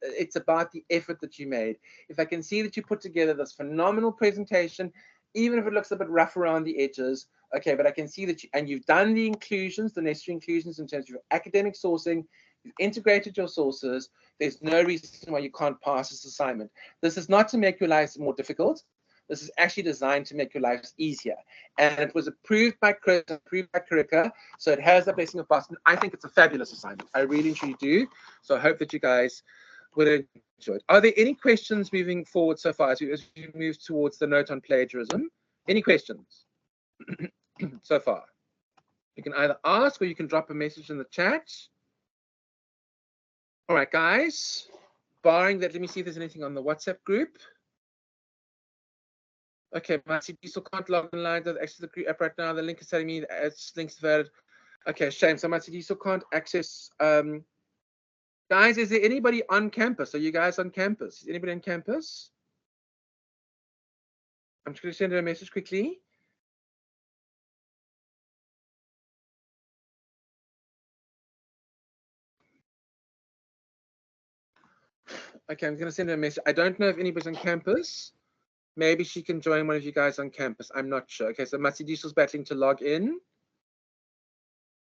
it's about the effort that you made. If I can see that you put together this phenomenal presentation, even if it looks a bit rough around the edges, okay, but I can see that you've done the inclusions, the necessary inclusions in terms of your academic sourcing, you've integrated your sources, there's no reason why you can't pass this assignment. This is not to make your lives more difficult. This is actually designed to make your lives easier. And it was approved by Chris, approved by Karika, so it has the blessing of Boston. I think it's a fabulous assignment. I really, truly do. So I hope that you guys would enjoy it. Are there any questions moving forward so far as we move towards the note on plagiarism? Any questions so far? You can either ask or you can drop a message in the chat. All right, guys. Barring that, let me see if there's anything on the WhatsApp group. Okay, my CD still can't log online to access the group app right now. The link is telling me that it's links valid. Okay, shame. So my CD still can't access. Guys, is there anybody on campus? Are you guys on campus? Is anybody on campus? I'm just going to send her a message quickly. Okay, I'm going to send her a message. I don't know if anybody's on campus. Maybe she can join one of you guys on campus. I'm not sure. Okay, so Matsidiso's battling to log in.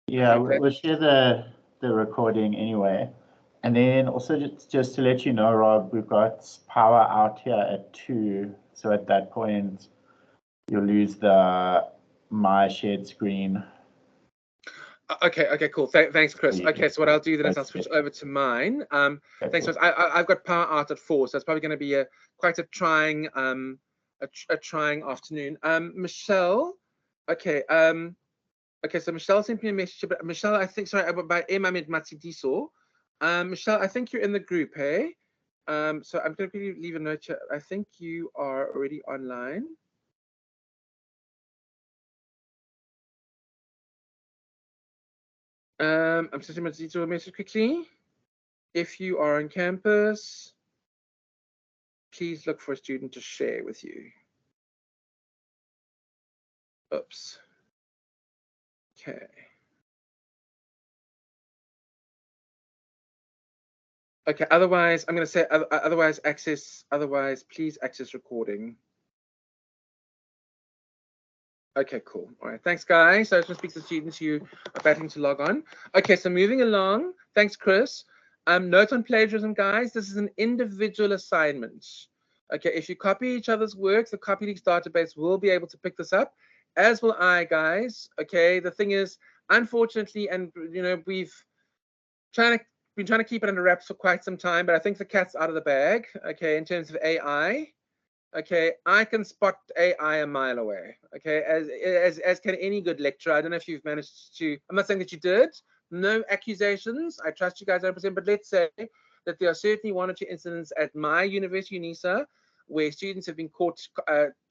Yeah, we'll share the recording anyway. And then also just to let you know, Rob, we've got power out here at 2. So at that point, you'll lose my shared screen. Okay, cool. Thanks, Chris. Okay, so what I'll do then is I'll switch over to mine. Thanks, Chris. I've got power out at 4, so it's probably going to be quite a trying afternoon. Michelle, okay. Okay, so Michelle sent me a message, but Michelle, I think, sorry, about IMM Matsidiso. Michelle, I think you're in the group, hey? So I'm going to leave a note here. I think you are already online. I'm sending Matsidiso a message quickly. If you are on campus, please look for a student to share with you. Oops. Okay. Okay, otherwise, I'm going to say otherwise please access recording. Okay, cool. All right, thanks, guys. So I just want to speak to the students who are batting to log on. Okay, so moving along. Thanks, Chris. Note on plagiarism, guys. This is an individual assignment. Okay, if you copy each other's works, the CopyLeaks database will be able to pick this up, as will I, guys. Okay, the thing is, unfortunately, and you know, we've been trying to keep it under wraps for quite some time, but I think the cat's out of the bag. Okay, in terms of AI. Okay, I can spot AI a mile away. Okay, as can any good lecturer. I don't know if you've managed to. I'm not saying that you did. No accusations. I trust you guys 100%. But let's say that there are certainly 1 or 2 incidents at my university, UNISA, where students have been caught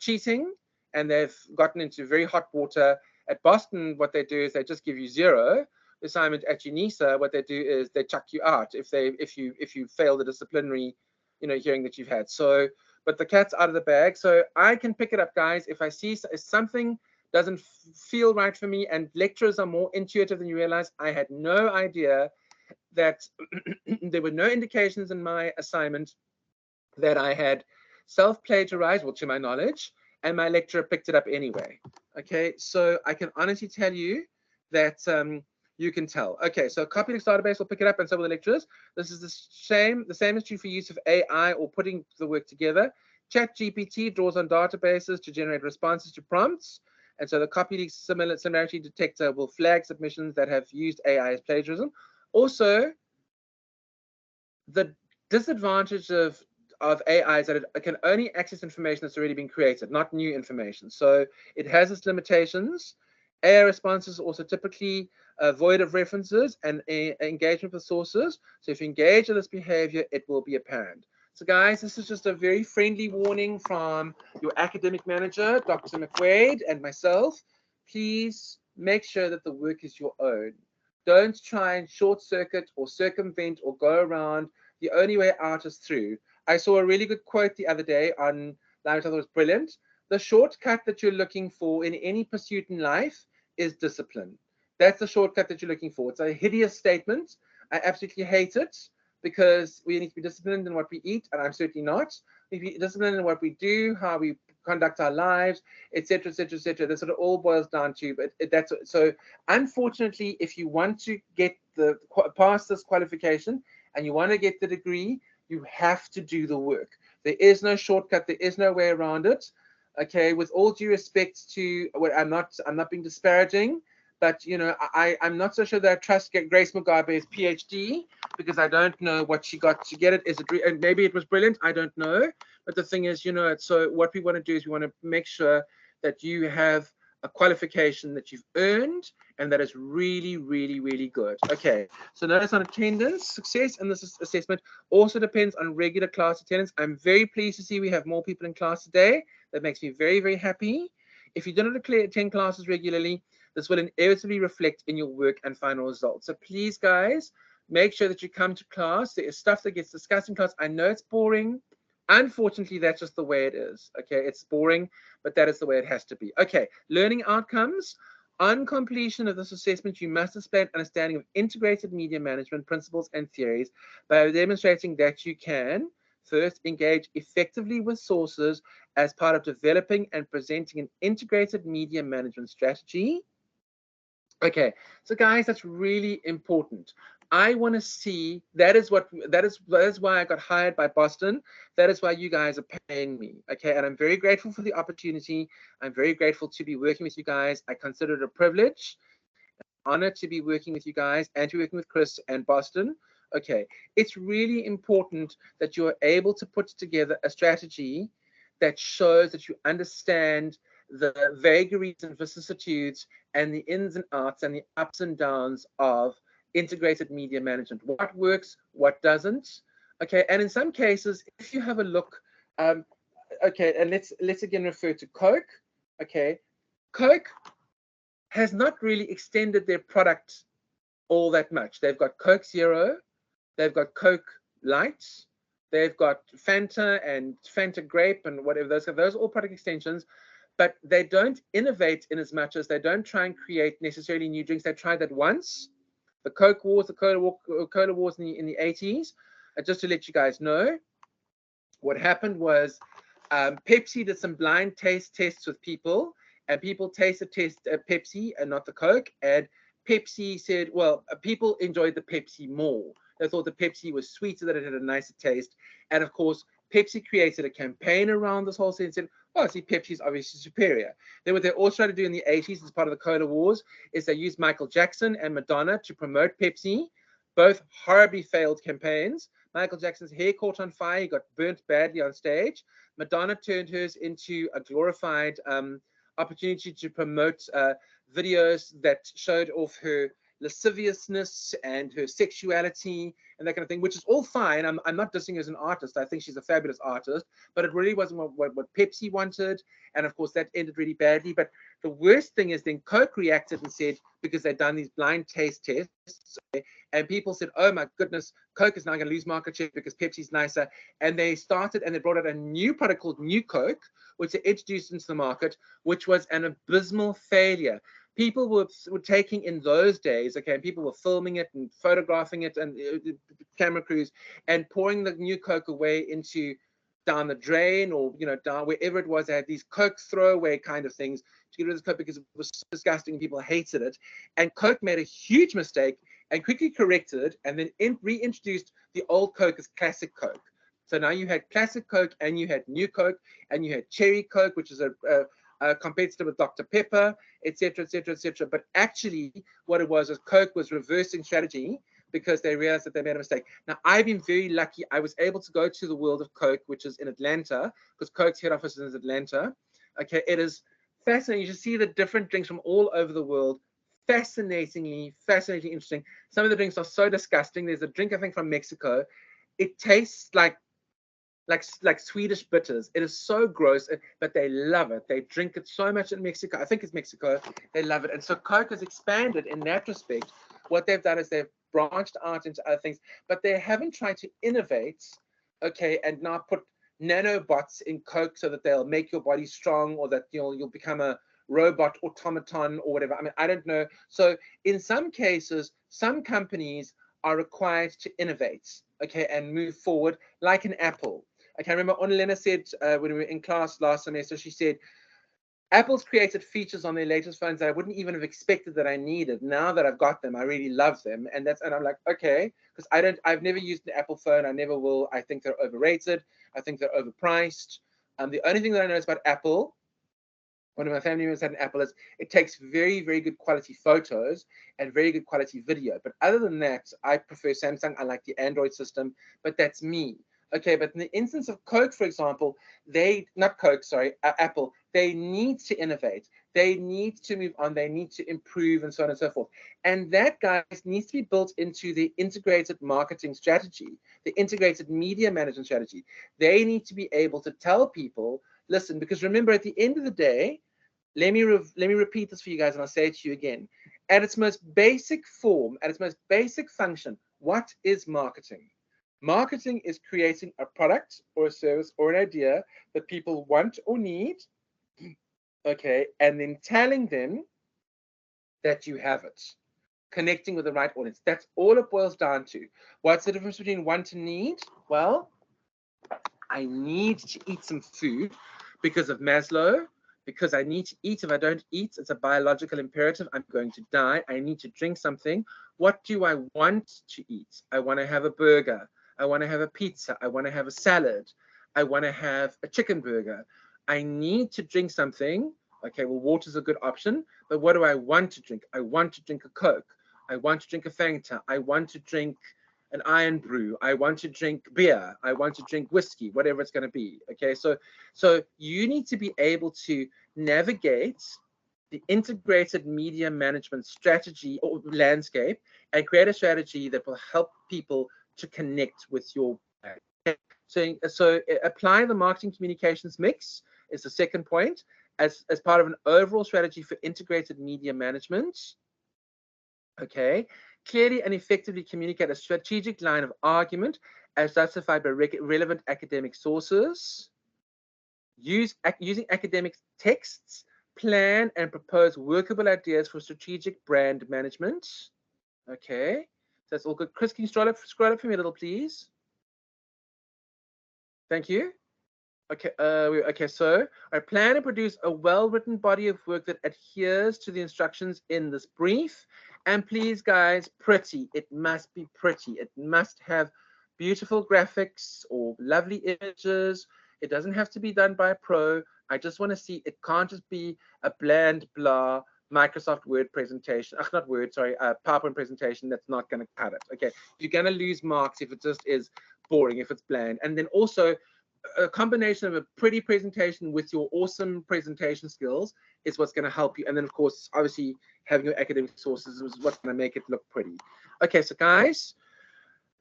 cheating and they've gotten into very hot water. At Boston, what they do is they just give you 0 assignment. At UNISA, what they do is they chuck you out if you fail the disciplinary, hearing that you've had. So. But the cat's out of the bag, so I can pick it up, guys. If I see if something doesn't feel right for me, and lecturers are more intuitive than you realize, I had no idea that there were no indications in my assignment that I had self-plagiarized, well, to my knowledge, and my lecturer picked it up anyway. Okay, so I can honestly tell you that you can tell. Okay, so CopyLeaks database will pick it up, and so will the lecturers. This is the same is true for use of AI or putting the work together. ChatGPT draws on databases to generate responses to prompts, and so the CopyLeaks similarity detector will flag submissions that have used AI as plagiarism. Also, the disadvantage of AI is that it can only access information that's already been created, not new information. So it has its limitations. AI responses are also typically void of references and engagement with sources. So if you engage in this behavior, it will be apparent. So guys, this is just a very friendly warning from your academic manager, Dr. McQuaid, and myself. Please make sure that the work is your own. Don't try and short circuit or circumvent or go around. The only way out is through. I saw a really good quote the other day on which I thought was brilliant. The shortcut that you're looking for in any pursuit in life is discipline. That's the shortcut that you're looking for. It's a hideous statement. I absolutely hate it because we need to be disciplined in what we eat, and I'm certainly not. We need to be disciplined in what we do, how we conduct our lives, etc., etc., etc. That's what it all boils down to. But that's so. Unfortunately, if you want to get pass this qualification and you want to get the degree, you have to do the work. There is no shortcut. There is no way around it. Okay, with all due respect to what I'm not being disparaging, but I'm not so sure that I trust Grace Mugabe's PhD because I don't know what she got to get it. Is it and maybe it was brilliant? I don't know. But the thing is, so what we want to do is we want to make sure that you have a qualification that you've earned and that is really, really, really good. Okay, so notice on attendance, success in this assessment also depends on regular class attendance. I'm very pleased to see we have more people in class today. That makes me very, very happy. If you do not attend classes regularly, this will inevitably reflect in your work and final results. So please, guys, make sure that you come to class. There is stuff that gets discussed in class. I know it's boring. Unfortunately, that's just the way it is. Okay, it's boring, but that is the way it has to be. Okay, learning outcomes. On completion of this assessment, you must display an understanding of integrated media management principles and theories by demonstrating that you can first engage effectively with sources as part of developing and presenting an integrated media management strategy. Okay, so guys, that's really important. I want to see that is why I got hired by Boston. That is why you guys are paying me. Okay, and I'm very grateful for the opportunity. I'm very grateful to be working with you guys. I consider it a privilege, an honor to be working with you guys and to be working with Chris and Boston. Okay, it's really important that you are able to put together a strategy that shows that you understand the vagaries and vicissitudes and the ins and outs and the ups and downs of integrated media management. What works, what doesn't. Okay, and in some cases, if you have a look, okay, and let's again refer to Coke. Okay, Coke has not really extended their product all that much. They've got Coke Zero, they've got Coke Light, they've got Fanta and Fanta Grape and whatever. Those are all product extensions, but they don't innovate in as much as they don't try and create necessarily new drinks. They tried that once, the Coke Wars, the Cola Wars in the 80s. just to let you guys know, what happened was Pepsi did some blind taste tests with people, and people tasted Pepsi and not the Coke. And Pepsi said, well, people enjoyed the Pepsi more. They thought the Pepsi was sweeter, that it had a nicer taste. And of course, Pepsi created a campaign around this whole thing and said, oh, see, Pepsi's obviously superior. Then what they also tried to do in the 80s as part of the Cola Wars is they used Michael Jackson and Madonna to promote Pepsi, both horribly failed campaigns. Michael Jackson's hair caught on fire. He got burnt badly on stage. Madonna turned hers into a glorified opportunity to promote videos that showed off her lasciviousness and her sexuality and that kind of thing, which is all fine. I'm not dissing her as an artist. I think she's a fabulous artist, but it really wasn't what Pepsi wanted. And of course, that ended really badly. But the worst thing is then Coke reacted and said, because they'd done these blind taste tests, and people said, oh my goodness, Coke is now going to lose market share because Pepsi's nicer. And they started and they brought out a new product called New Coke, which they introduced into the market, which was an abysmal failure. People were taking in those days, okay, and people were filming it and photographing it and camera crews and pouring the New Coke away into down the drain or, you know, down wherever it was. They had these Coke throwaway kind of things to get rid of the Coke because it was disgusting and people hated it. And Coke made a huge mistake and quickly corrected it and then reintroduced the old Coke as classic Coke. So now you had classic Coke and you had New Coke and you had Cherry Coke, which is a competitor with Dr. Pepper, etc., etc., etc. But actually, what it was Coke was reversing strategy because they realized that they made a mistake. Now, I've been very lucky. I was able to go to the World of Coke, which is in Atlanta, because Coke's head office is in Atlanta. Okay, it is fascinating. You should see the different drinks from all over the world. Fascinatingly interesting. Some of the drinks are so disgusting. There's a drink, I think, from Mexico. It tastes like Swedish bitters. It is so gross, but they love it. They drink it so much in Mexico. I think it's Mexico. They love it. And so Coke has expanded in that respect. What they've done is they've branched out into other things, but they haven't tried to innovate, okay, and now put nanobots in Coke so that they'll make your body strong or that you'll become a robot automaton or whatever. I mean, I don't know. So in some cases, some companies are required to innovate, okay, and move forward like an Apple. I can remember Onelena said when we were in class last semester, she said, Apple's created features on their latest phones that I wouldn't even have expected that I needed. Now that I've got them, I really love them. And I'm like, okay, because I've never used an Apple phone. I never will. I think they're overrated. I think they're overpriced. The only thing that I know about Apple, one of my family members had an Apple, is it takes very, very good quality photos and very good quality video. But other than that, I prefer Samsung. I like the Android system, but that's me. Okay, but in the instance of Coke, for example, Apple, they need to innovate. They need to move on. They need to improve and so on and so forth. And that, guys, needs to be built into the integrated marketing strategy, the integrated media management strategy. They need to be able to tell people, listen, because remember, at the end of the day, let me repeat this for you guys, and I'll say it to you again. At its most basic form, at its most basic function, what is marketing? Marketing is creating a product or a service or an idea that people want or need, okay, and then telling them that you have it, connecting with the right audience. That's all it boils down to. What's the difference between want and need? Well, I need to eat some food because of Maslow, because I need to eat. If I don't eat, it's a biological imperative. I'm going to die. I need to drink something. What do I want to eat? I want to have a burger. I want to have a pizza. I want to have a salad. I want to have a chicken burger. I need to drink something. Okay, well, water's a good option, but what do I want to drink? I want to drink a Coke. I want to drink a Fanta. I want to drink an iron brew. I want to drink beer. I want to drink whiskey, whatever it's going to be. Okay, so you need to be able to navigate the integrated media management strategy or landscape and create a strategy that will help people to connect with your brand. So apply the marketing communications mix is the second point as part of an overall strategy for integrated media management. Okay, clearly and effectively communicate a strategic line of argument as justified by relevant academic sources. Using academic texts, plan and propose workable ideas for strategic brand management. Okay, so that's all good. Chris, can you scroll up for me a little, please? Thank you. Okay, okay, so I plan to produce a well-written body of work that adheres to the instructions in this brief. And please, guys, pretty. It must be pretty. It must have beautiful graphics or lovely images. It doesn't have to be done by a pro. I just want to see, it can't just be a bland, blah, Microsoft Word presentation. Not Word, sorry, PowerPoint presentation that's not going to cut it. Okay, you're going to lose marks if it just is boring, if it's bland. And then also, a combination of a pretty presentation with your awesome presentation skills is what's going to help you. And then, of course, obviously, having your academic sources is what's going to make it look pretty. Okay, so guys,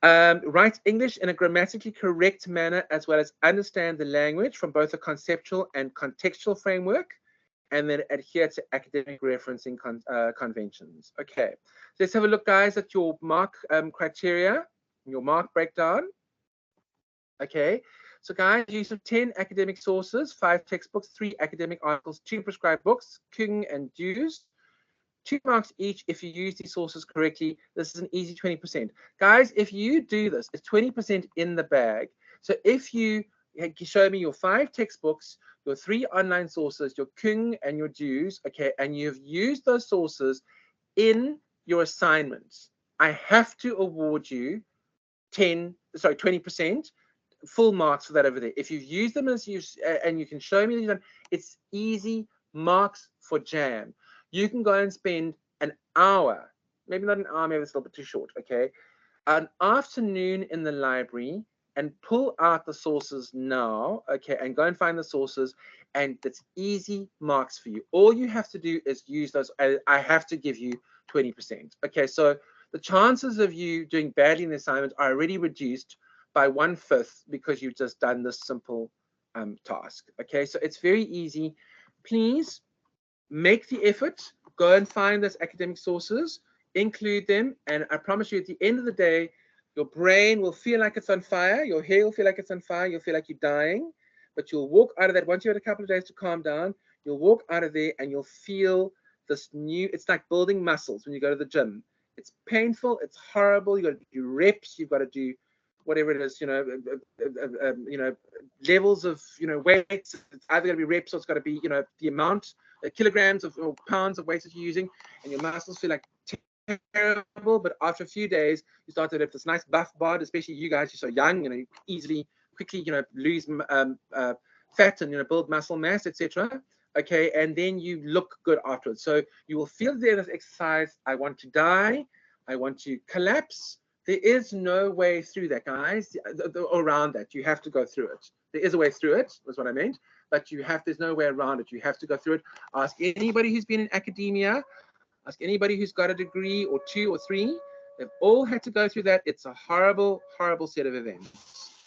write English in a grammatically correct manner, as well as understand the language from both a conceptual and contextual framework, and then adhere to academic referencing conventions. Okay, so let's have a look, guys, at your mark criteria, your mark breakdown. Okay, so guys, use of 10 academic sources, 5 textbooks, 3 academic articles, 2 prescribed books, King and dues, 2 marks each if you use these sources correctly. This is an easy 20%. Guys, if you do this, it's 20% in the bag. So if you show me your 5 textbooks, your 3 online sources, your King and your dues, okay, and you've used those sources in your assignments, I have to award you 20% full marks for that over there. If you've used them as and you can show me that it's easy marks for jam. You can go and spend an hour, maybe not an hour, maybe it's a little bit too short, okay, an afternoon in the library and pull out the sources now, okay, and go and find the sources, and it's easy marks for you. All you have to do is use those. I have to give you 20%. Okay, so the chances of you doing badly in the assignment are already reduced by 1/5 because you've just done this simple task. Okay, so it's very easy. Please make the effort, go and find those academic sources, include them, and I promise you at the end of the day, your brain will feel like it's on fire, your hair will feel like it's on fire, you'll feel like you're dying, but you'll walk out of that, once you had a couple of days to calm down, you'll walk out of there and you'll feel this new, it's like building muscles when you go to the gym. It's painful, it's horrible, you've got to do reps, you've got to do whatever it is, levels of, weights. It's either going to be reps or it's got to be, the amount, kilograms of or pounds of weight that you're using, and your muscles feel like terrible. But after a few days, you start to have this nice buff bod, especially you guys, you're so young, you easily, quickly, lose fat and, build muscle mass, etc. Okay, and then you look good afterwards. So you will feel the end of this exercise, I want to die, I want to collapse. There is no way through that, guys, around that. You have to go through it. There is a way through it, was what I meant, but there's no way around it. You have to go through it. Ask anybody who's been in academia, ask anybody who's got a degree or 2 or 3. They've all had to go through that. It's a horrible, horrible set of events.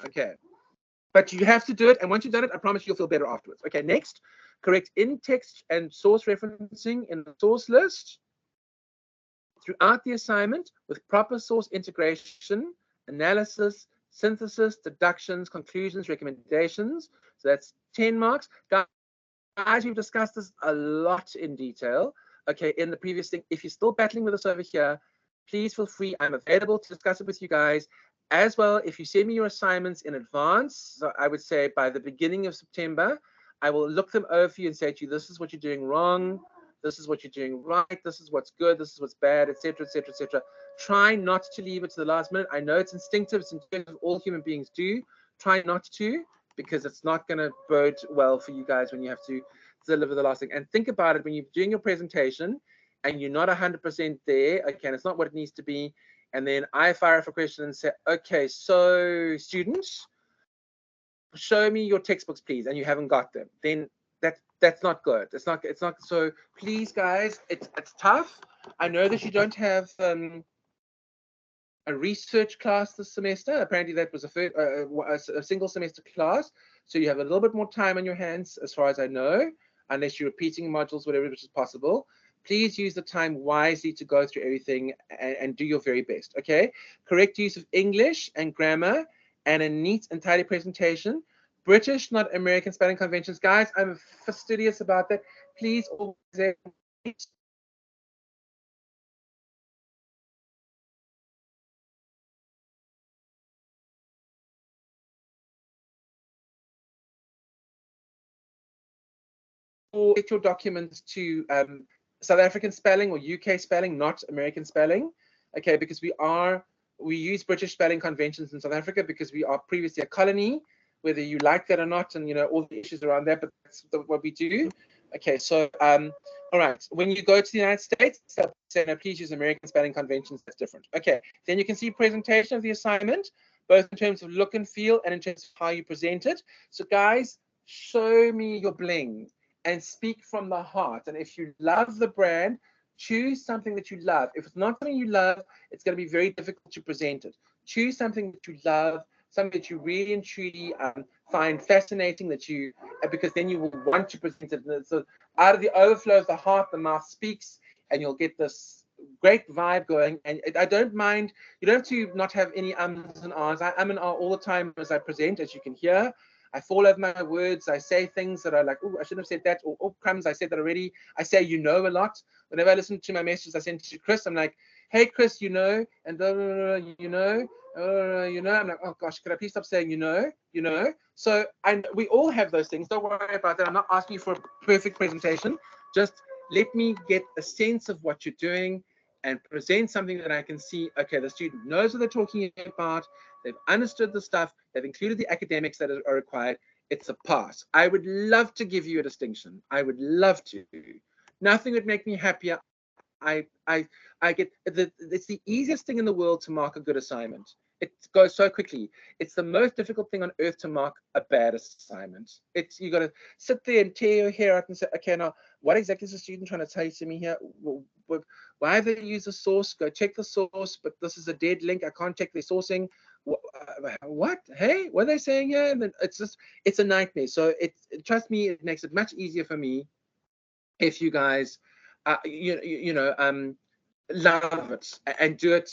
Okay, but you have to do it, and once you've done it, I promise you'll feel better afterwards. Okay, next, correct in-text and source referencing in the source list throughout the assignment with proper source integration, analysis, synthesis, deductions, conclusions, recommendations. So that's 10 marks. Guys, we've discussed this a lot in detail, okay, in the previous thing. If you're still battling with us over here, please feel free. I'm available to discuss it with you guys. As well, if you send me your assignments in advance, so I would say by the beginning of September, I will look them over for you and say to you, this is what you're doing wrong, this is what you're doing right, this is what's good, this is what's bad, etc., etc., etc. Try not to leave it to the last minute. I know it's instinctive, it's intuitive, all human beings do. Try not to, because it's not going to bode well for you guys when you have to deliver the last thing. And think about it when you're doing your presentation and you're not 100% there, okay, and it's not what it needs to be, and then I fire off a question and say, okay, so students, show me your textbooks, please, and you haven't got them, then that's not good. It's not. So please, guys, it's tough. I know that you don't have a research class this semester. Apparently, that was a single semester class, so you have a little bit more time on your hands, as far as I know, unless you're repeating modules, whatever, which is possible. Please use the time wisely to go through everything and do your very best. Okay, correct use of English and grammar, and a neat and tidy presentation. British, not American spelling conventions. Guys, I'm fastidious about that. Please always get your documents to South African spelling or UK spelling, not American spelling. Okay, because we use British spelling conventions in South Africa because we are previously a colony, whether you like that or not, and all the issues around that, but that's what we do. Okay, so all right, when you go to the United States, say no, please use American spelling conventions. That's different. Okay, then you can see presentation of the assignment, both in terms of look and feel and in terms of how you present it. So guys, show me your bling and speak from the heart. And if you love the brand, choose something that you love. If it's not something you love, it's going to be very difficult to present it. Choose something that you love, something that you really and truly find fascinating, because then you will want to present it. So out of the overflow of the heart, the mouth speaks, and you'll get this great vibe going. And I don't mind, you don't have to not have any ums and ahs. I and ah all the time as I present, as you can hear. I fall over my words. I say things that are like, oh, I shouldn't have said that, or oh, crumbs, I said that already. I say, a lot. Whenever I listen to my messages I send to Chris, I'm like, hey, Chris, and I'm like, oh gosh, could I please stop saying, So we all have those things. Don't worry about that. I'm not asking you for a perfect presentation. Just let me get a sense of what you're doing and present something that I can see, okay, the student knows what they're talking about, they've understood the stuff, they've included the academics that are required. It's a pass. I would love to give you a distinction. I would love to. Nothing would make me happier. I get it's the easiest thing in the world to mark a good assignment. It goes so quickly. It's the most difficult thing on earth to mark a bad assignment. You got to sit there and tear your hair out and say, okay, now what exactly is the student trying to tell to me here? Why have they used the source? Go check the source, but this is a dead link. I can't check their sourcing. What? Hey, what are they saying here? And then it's a nightmare. So trust me, it makes it much easier for me if you guys love it and do it.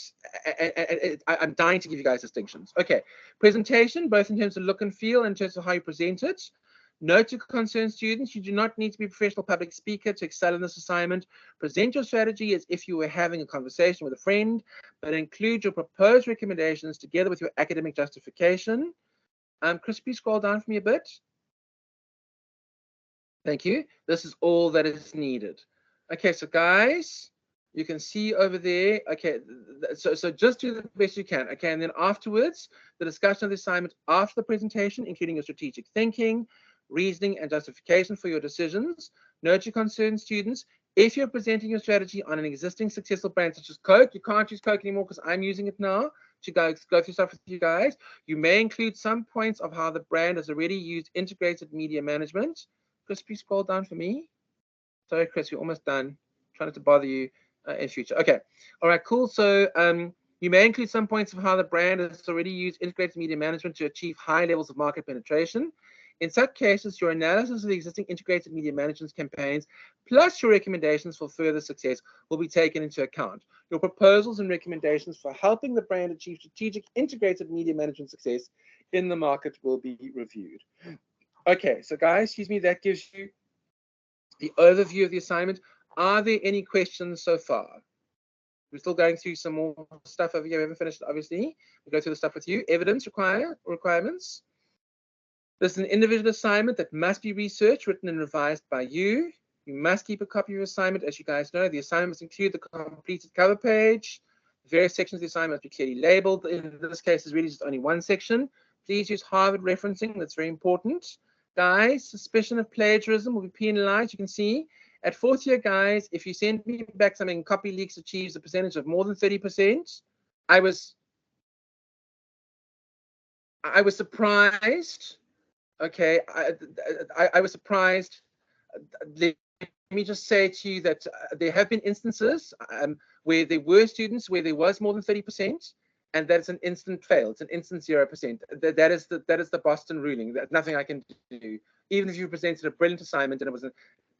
I'm dying to give you guys distinctions. Okay, presentation, both in terms of look and feel and in terms of how you present it. Note to concerned students, you do not need to be a professional public speaker to excel in this assignment. Present your strategy as if you were having a conversation with a friend, but include your proposed recommendations together with your academic justification. Chris, please scroll down for me a bit. Thank you. This is all that is needed. Okay, so guys, you can see over there. Okay, so just do the best you can. Okay, and then afterwards, the discussion of the assignment after the presentation, including your strategic thinking, reasoning, and justification for your decisions. Note to concerned students, if you're presenting your strategy on an existing successful brand such as Coke, you can't use Coke anymore because I'm using it now to go through stuff with you guys. You may include some points of how the brand has already used integrated media management. Chris, please scroll down for me. Sorry, Chris, we're almost done. Trying not to bother you in future. Okay. All right, cool. So you may include some points of how the brand has already used integrated media management to achieve high levels of market penetration. In such cases, your analysis of the existing integrated media management campaigns plus your recommendations for further success will be taken into account. Your proposals and recommendations for helping the brand achieve strategic integrated media management success in the market will be reviewed. Okay, so guys, excuse me, that gives you the overview of the assignment. Are there any questions so far? We're still going through some more stuff over here. We haven't finished, obviously. We'll go through the stuff with you. Evidence requirements. This is an individual assignment that must be researched, written, and revised by you. You must keep a copy of your assignment. As you guys know, the assignment must include the completed cover page. Various sections of the assignment must be clearly labeled. In this case, it's really just only one section. Please use Harvard referencing. That's very important. Guys, suspicion of plagiarism will be penalized. You can see at fourth year, guys, if you send me back something, copy leaks achieves a percentage of more than 30%. I was surprised. Okay, I was surprised. Let me just say to you that there have been instances where there were students where there was more than 30%. And that's an instant fail. It's an instant 0%. That is the Boston ruling. There's nothing I can do. Even if you presented a brilliant assignment and it was an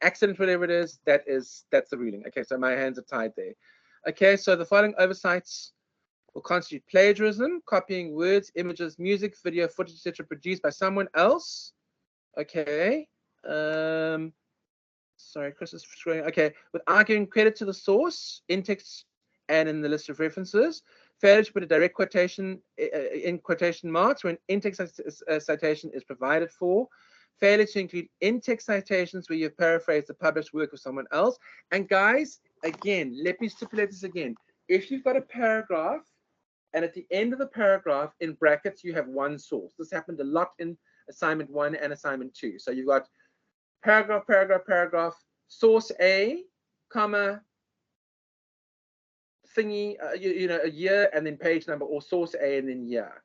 accident, whatever it is, that's the ruling. Okay, so my hands are tied there. Okay, so the following oversights will constitute plagiarism: copying words, images, music, video, footage, etc., produced by someone else. Okay. Sorry, Chris is scrolling. Okay, without giving credit to the source in text and in the list of references. Failure to put a direct quotation in quotation marks when in-text citation is provided for. Failure to include in-text citations where you've paraphrased the published work of someone else. And guys, again, let me stipulate this again. If you've got a paragraph and at the end of the paragraph in brackets, you have one source. This happened a lot in assignment 1 and assignment 2. So you've got paragraph, paragraph, paragraph, source A, comma, thingy, a year, and then page number, or source A and then year.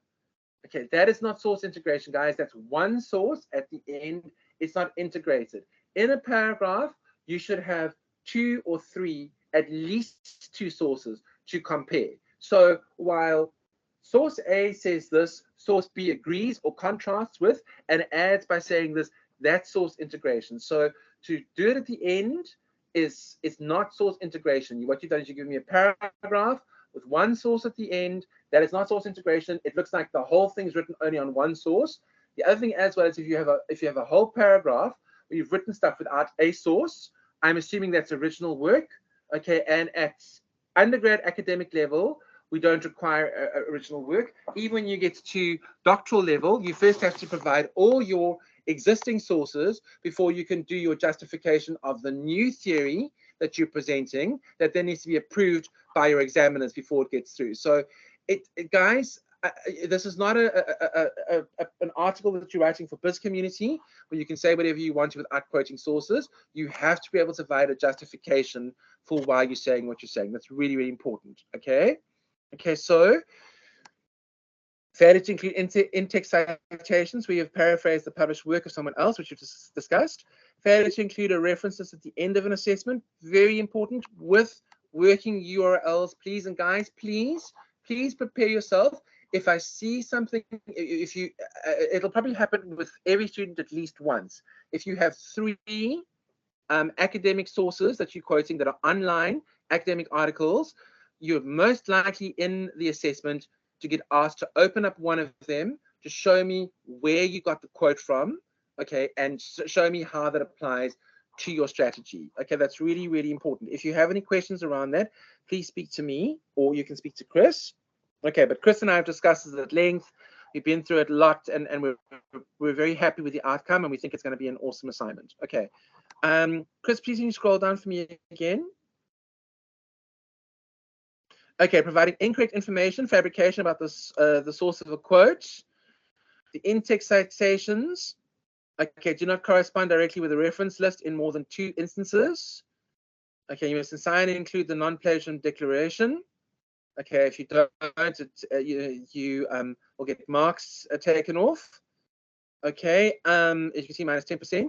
Okay, that is not source integration, guys. That's one source at the end. It's not integrated. In a paragraph, you should have 2 or 3, at least 2 sources to compare. So while source A says this, source B agrees or contrasts with and adds by saying this, that's source integration. So to do it at the end is not source integration. What you've done is you give me a paragraph with one source at the end. That is not source integration. It looks like the whole thing's written only on one source. The other thing as well is if you have a whole paragraph where you've written stuff without a source, I'm assuming that's original work. Okay, and at undergrad academic level, we don't require original work. Even when you get to doctoral level, you first have to provide all your existing sources before you can do your justification of the new theory that you're presenting, that then needs to be approved by your examiners before it gets through. So, guys, this is not an article that you're writing for biz community where you can say whatever you want without quoting sources. You have to be able to provide a justification for why you're saying what you're saying. That's really, really important. Okay. Okay, so failure to include in-text citations where you've paraphrased the published work of someone else, which we've discussed. Failure to include a references at the end of an assessment, very important, with working URLs, please. And guys, please prepare yourself. If I see something, it'll probably happen with every student at least once. If you have 3 academic sources that you're quoting that are online academic articles, you're most likely in the assessment to get asked to open up one of them to show me where you got the quote from, okay, and show me how that applies to your strategy. Okay, that's really, really important. If you have any questions around that, please speak to me, or you can speak to Chris. Okay, but Chris and I have discussed this at length. We've been through it a lot, and we're very happy with the outcome, and we think it's going to be an awesome assignment. Okay, Chris, please can you scroll down for me again? Okay, providing incorrect information, fabrication about this, the source of a quote, the in-text citations. Okay, do not correspond directly with a reference list in more than 2 instances. Okay, you must assign and include the non-plagiarism declaration. Okay, if you don't, you will get marks taken off. Okay, as you can see, minus 10%.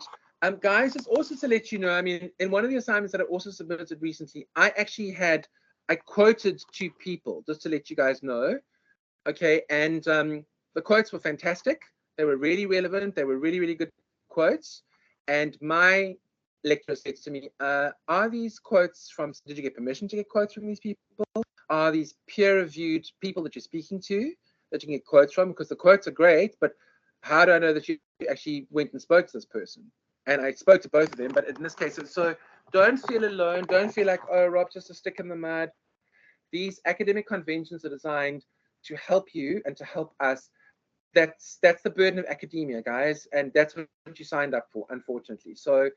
Guys, just also to let you know, I mean, in one of the assignments that I also submitted recently, I quoted 2 people, just to let you guys know. Okay, and the quotes were fantastic. They were really relevant. They were really, really good quotes. And my lecturer said to me, are these quotes from, did you get permission to get quotes from these people? Are these peer-reviewed people that you're speaking to that you can get quotes from? Because the quotes are great, but how do I know that you actually went and spoke to this person? And I spoke to both of them, but in this case, so don't feel alone. Don't feel like, oh, Rob, just a stick in the mud. These academic conventions are designed to help you and to help us. That's the burden of academia, guys, and that's what you signed up for, unfortunately. So,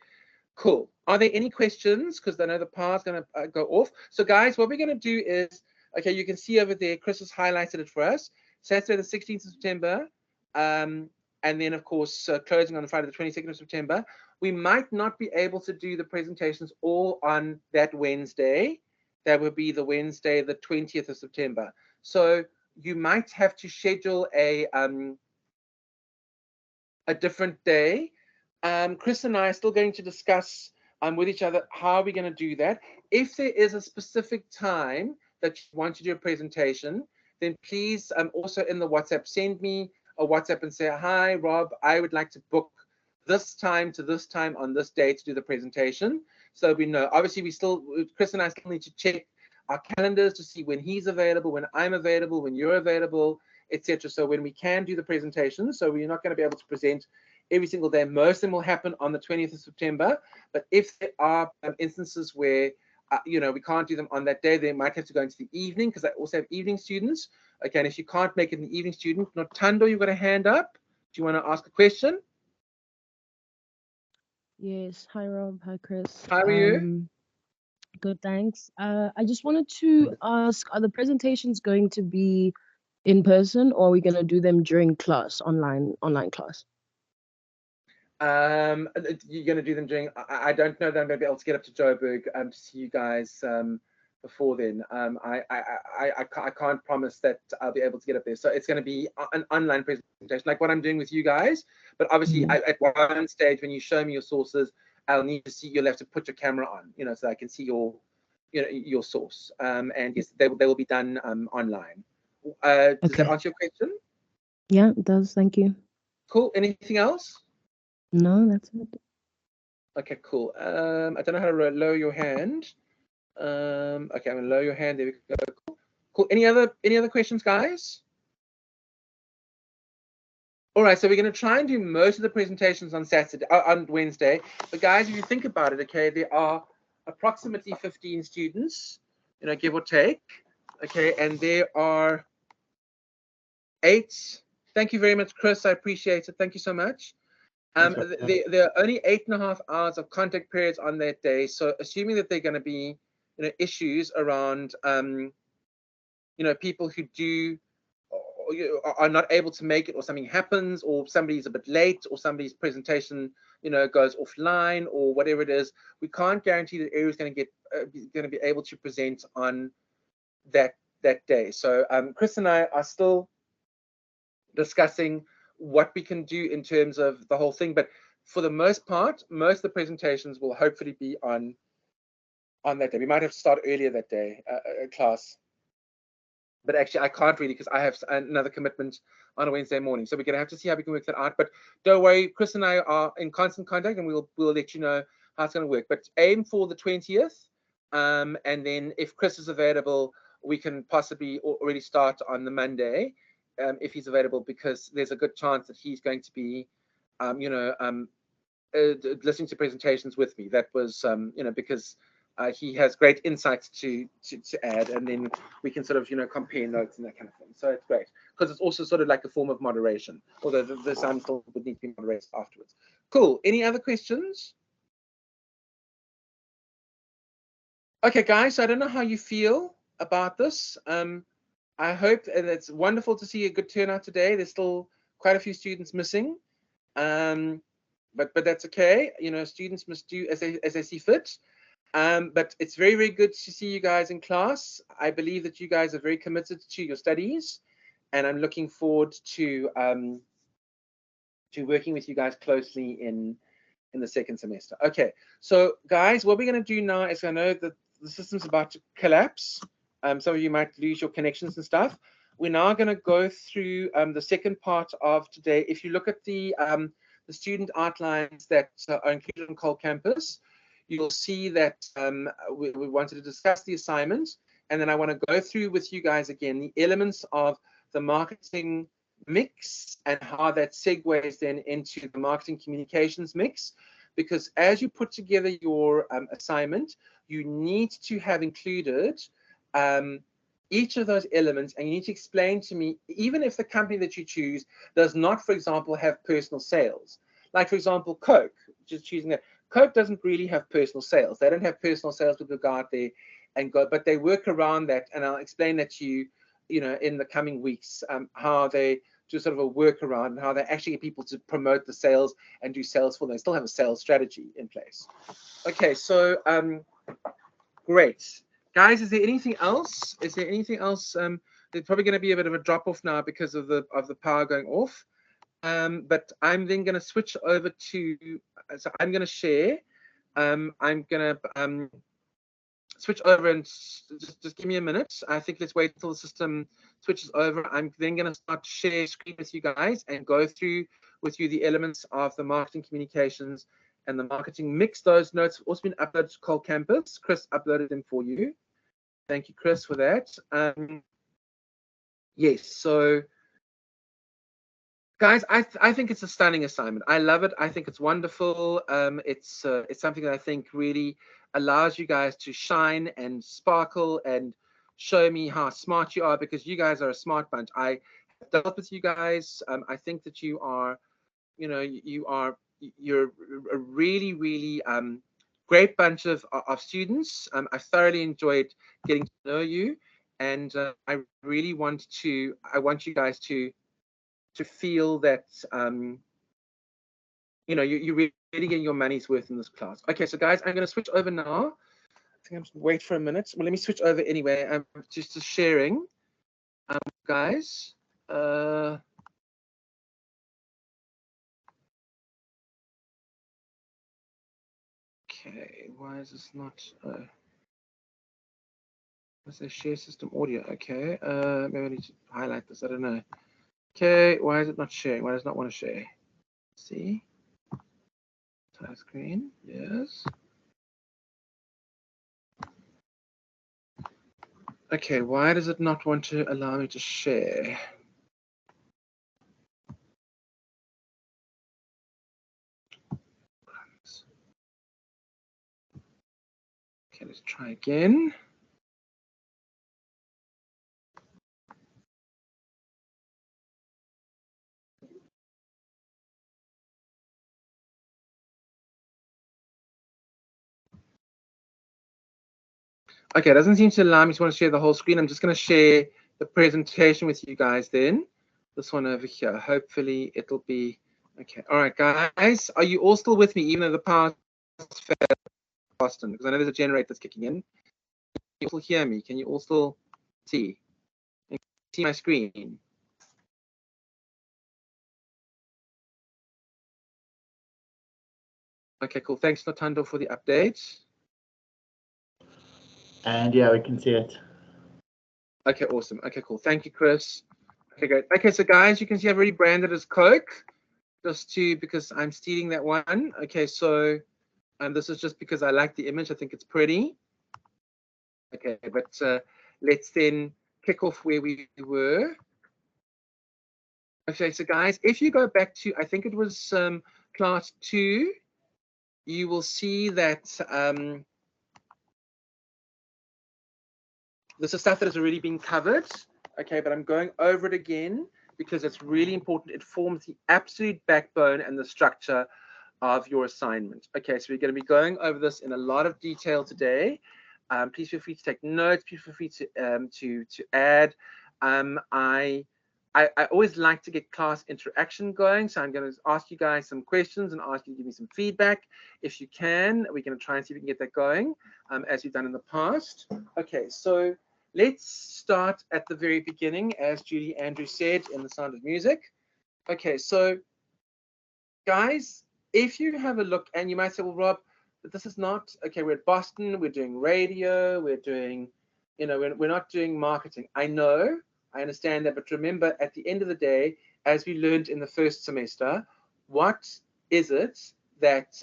cool. Are there any questions? Because I know the power's going to go off. So, guys, what we're going to do is, okay, you can see over there, Chris has highlighted it for us. Saturday, the 16th of September, and then, of course, closing on Friday, the 22nd of September. We might not be able to do the presentations all on that Wednesday. That would be the Wednesday, the 20th of September. So you might have to schedule a different day. Chris and I are still going to discuss with each other how we're going to do that. If there is a specific time that you want to do a presentation, then please also in the WhatsApp, send me a WhatsApp and say, hi, Rob, I would like to book this time to this time on this day to do the presentation. So we know, obviously Chris and I still need to check our calendars to see when he's available, when I'm available, when you're available, etc. So when we can do the presentation, so we're not going to be able to present every single day. Most of them will happen on the 20th of September. But if there are instances where, we can't do them on that day, they might have to go into the evening because I also have evening students. Okay, and if you can't make it an evening student, Notando, you've got a hand up. Do you want to ask a question? Yes. Hi, Rob. Hi, Chris. How are you? Good, thanks. I just wanted to ask, are the presentations going to be in person, or are we going to do them during class, online class? You're going to do them during. I don't know that I'm going to be able to get up to Joburg to see you guys before then. I can't promise that I'll be able to get up there. So it's going to be an online presentation, like what I'm doing with you guys. But obviously, Mhm. at one stage, when you show me your sources, I'll need to see. You'll have to put your camera on, so I can see your source. And yes, they will be done online. Does that Okay. answer your question? Yeah, it does. Thank you. Cool. Anything else? No, that's it. Okay, cool. I don't know how to lower your hand. Okay, I'm gonna lower your hand. There we go. Cool. Any other questions, guys? All right, so we're gonna try and do most of the presentations on on Wednesday. But guys, if you think about it, okay, there are approximately 15 students, give or take. Okay, and there are 8. Thank you very much, Chris. I appreciate it. Thank you so much. That's okay. There are only 8.5 hours of contact periods on that day. So assuming that they're going to be, issues around, people who do are not able to make it, or something happens, or somebody's a bit late, or somebody's presentation, goes offline, or whatever it is, we can't guarantee that everyone's going to be able to present on that day. So Chris and I are still discussing what we can do in terms of the whole thing, but for the most part, most of the presentations will hopefully be on that day. We might have to start earlier that day, class, but actually I can't really, because I have another commitment on a Wednesday morning. So we're gonna have to see how we can work that out. But don't worry, Chris and I are in constant contact, and we'll let you know how it's gonna work. But aim for the 20th, and then if Chris is available, we can possibly already start on the Monday, if he's available, because there's a good chance that he's going to be, listening to presentations with me. That was, because he has great insights to add, and then we can sort of, compare notes and that kind of thing. So it's great, because it's also sort of like a form of moderation, although the sound still would need to be moderated afterwards. Cool. Any other questions? Okay, guys, so I don't know how you feel about this. I hope, and it's wonderful to see a good turnout today. There's still quite a few students missing. But that's okay. Students must do as they see fit. But it's very, very good to see you guys in class. I believe that you guys are very committed to your studies, and I'm looking forward to working with you guys closely in the second semester. Okay, so guys, what we're going to do now is, I know that the system's about to collapse. Some of you might lose your connections and stuff. We're now going to go through the second part of today. If you look at the student outlines that are included on Cole Campus, you'll see that we wanted to discuss the assignment, and then I want to go through with you guys again the elements of the marketing mix and how that segues then into the marketing communications mix. Because as you put together your assignment, you need to have included each of those elements, and you need to explain to me, even if the company that you choose does not, for example, have personal sales. Like, for example, Coke, just choosing that. Coke doesn't really have personal sales. They don't have personal sales with regard there and go, but they work around that, and I'll explain that to you, in the coming weeks, how they do sort of a workaround, and how they actually get people to promote the sales and do sales for them. They still have a sales strategy in place. Okay, so great. Guys, is there anything else? Is there anything else? There's probably going to be a bit of a drop off now because of the power going off. But I'm then going to switch over to, so I'm going to share. I'm going to switch over, and just give me a minute. I think let's wait until the system switches over. I'm then going to start to share screen with you guys and go through with you the elements of the marketing communications and the marketing mix. Those notes have also been uploaded to Cole Campus. Chris uploaded them for you. Thank you, Chris, for that. Yes, so guys, I think it's a stunning assignment. I love it. I think it's wonderful. It's something that I think really allows you guys to shine and sparkle and show me how smart you are, because you guys are a smart bunch. I have dealt with you guys. I think that you are you're a really, really great bunch of students. I thoroughly enjoyed getting to know you, and I really want you guys to feel that you're really getting your money's worth in this class. Okay, so guys, I'm going to switch over now. I think I'm just wait for a minute. Well, let me switch over anyway. I'm just sharing, guys. Okay, why is this not? What's the share system audio? Okay, maybe I need to highlight this. I don't know. Okay, why is it not sharing? Why does it not want to share? See, entire screen. Yes. Okay, why does it not want to allow me to share? Okay, let's try again. Okay, it doesn't seem to allow me to want to share the whole screen. I'm just going to share the presentation with you guys then. This one over here. Hopefully it'll be okay. All right, guys, are you all still with me even though the power failed Boston? Because I know there's a generator that's kicking in. Can you all hear me? Can you all still see? Can you see my screen? Okay, cool. Thanks, Notando, for the update. And yeah, we can see it. Okay, awesome. Okay, cool. Thank you, Chris. Okay, great. Okay, so guys, you can see I've already branded as Coke, because I'm stealing that one. Okay, so this is just because I like the image. I think it's pretty. Okay, but let's then kick off where we were. Okay, so guys, if you go back to, I think it was class 2, you will see that this is stuff that has already been covered. Okay, but I'm going over it again because it's really important. It forms the absolute backbone and the structure of your assignment. Okay, so we're going to be going over this in a lot of detail today. Please feel free to take notes. Please feel free to add. I always like to get class interaction going, so I'm going to ask you guys some questions and ask you to give me some feedback if you can. We're going to try and see if we can get that going as we've done in the past. Okay, so let's start at the very beginning, as Judy Andrew said in The Sound of Music. Okay, so guys, if you have a look, and you might say, well, Rob, this is not, okay, we're at Boston, we're doing radio, we're doing, we're not doing marketing. I know, I understand that, but remember, at the end of the day, as we learned in the first semester, what is it that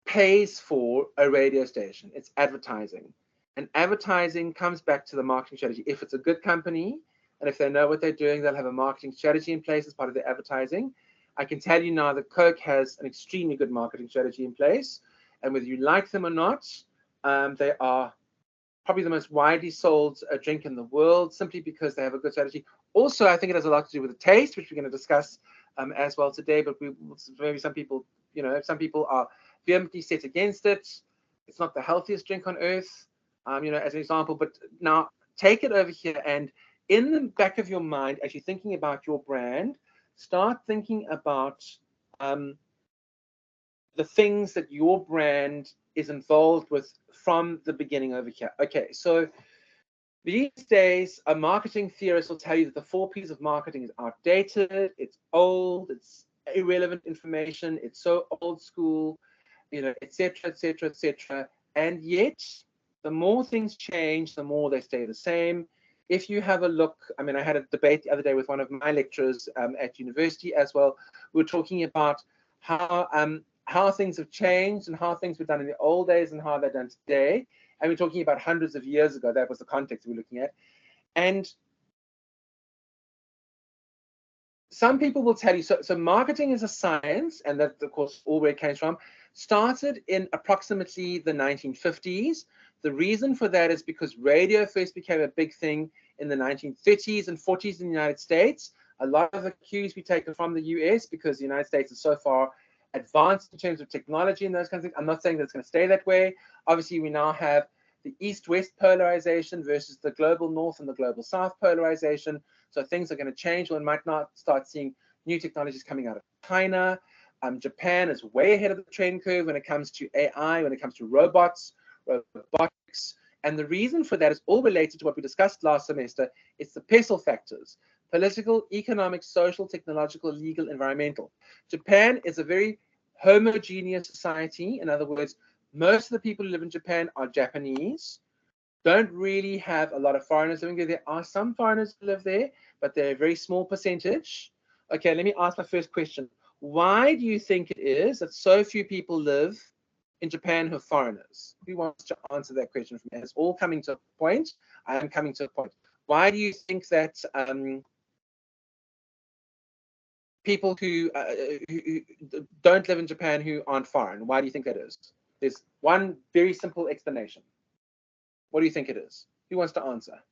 pays for a radio station? It's advertising. And advertising comes back to the marketing strategy. If it's a good company, and if they know what they're doing, they'll have a marketing strategy in place as part of their advertising. I can tell you now that Coke has an extremely good marketing strategy in place. And whether you like them or not, they are probably the most widely sold drink in the world simply because they have a good strategy. Also, I think it has a lot to do with the taste, which we're going to discuss as well today. But maybe some people, some people are vehemently set against it. It's not the healthiest drink on earth, as an example. But now take it over here, and in the back of your mind, as you're thinking about your brand, start thinking about the things that your brand is involved with from the beginning over here. Okay, so these days, a marketing theorist will tell you that the 4 P's of marketing is outdated, it's old, it's irrelevant information, it's so old school, etc., etc., etc. And yet, the more things change, the more they stay the same. If you have a look, I mean, I had a debate the other day with one of my lecturers at university as well. We were talking about how things have changed and how things were done in the old days and how they're done today. And we're talking about hundreds of years ago. That was the context we were looking at. And some people will tell you, so marketing is a science, and that, of course, all where it came from, started in approximately the 1950s. The reason for that is because radio first became a big thing in the 1930s and 40s in the United States. A lot of the cues we take are from the US because the United States is so far advanced in terms of technology and those kinds of things. I'm not saying that it's going to stay that way. Obviously, we now have the East-West polarization versus the global North and the global South polarization. So things are going to change. One might not start seeing new technologies coming out of China. Japan is way ahead of the trend curve when it comes to AI, when it comes to robotics. And the reason for that is all related to what we discussed last semester. It's the PESEL factors: political, economic, social, technological, legal, environmental. Japan is a very homogeneous society. In other words, most of the people who live in Japan are Japanese, don't really have a lot of foreigners living there. There are some foreigners who live there, but they're a very small percentage. Okay, let me ask my first question. Why do you think it is that so few people live in Japan who are foreigners? Who wants to answer that question for me? It's all coming to a point. I am coming to a point. Why do you think that people who don't live in Japan who aren't foreign, why do you think that is? There's one very simple explanation. What do you think it is? Who wants to answer?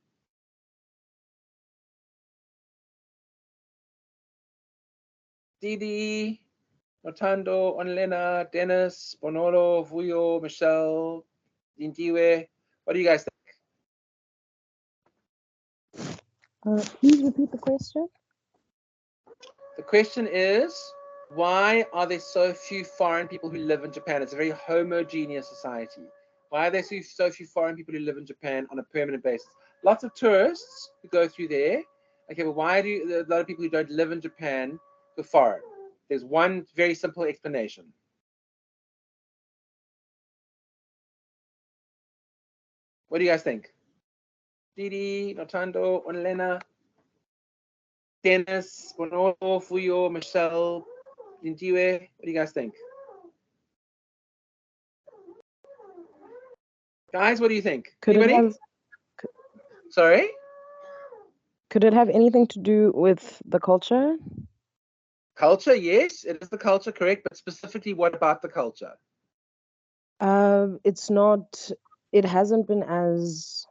Didi, Notando, Onlena, Dennis, Bonolo, Vuyo, Michelle, Dindiwe. What do you guys think? Please repeat the question. The question is, why are there so few foreign people who live in Japan? It's a very homogeneous society. Why are there so few foreign people who live in Japan on a permanent basis? Lots of tourists who go through there. Okay, but why do a lot of people who don't live in Japan go foreign? There's one very simple explanation. What do you guys think? Didi, Notando, Onlena, Dennis, Bonolo, Fuyo, Michelle, Lindiwe. What do you guys think? Guys, what do you think? Anybody? Sorry? Could it have anything to do with the culture? Culture, yes, it is the culture, correct. But specifically, what about the culture? It's not, it hasn't been as,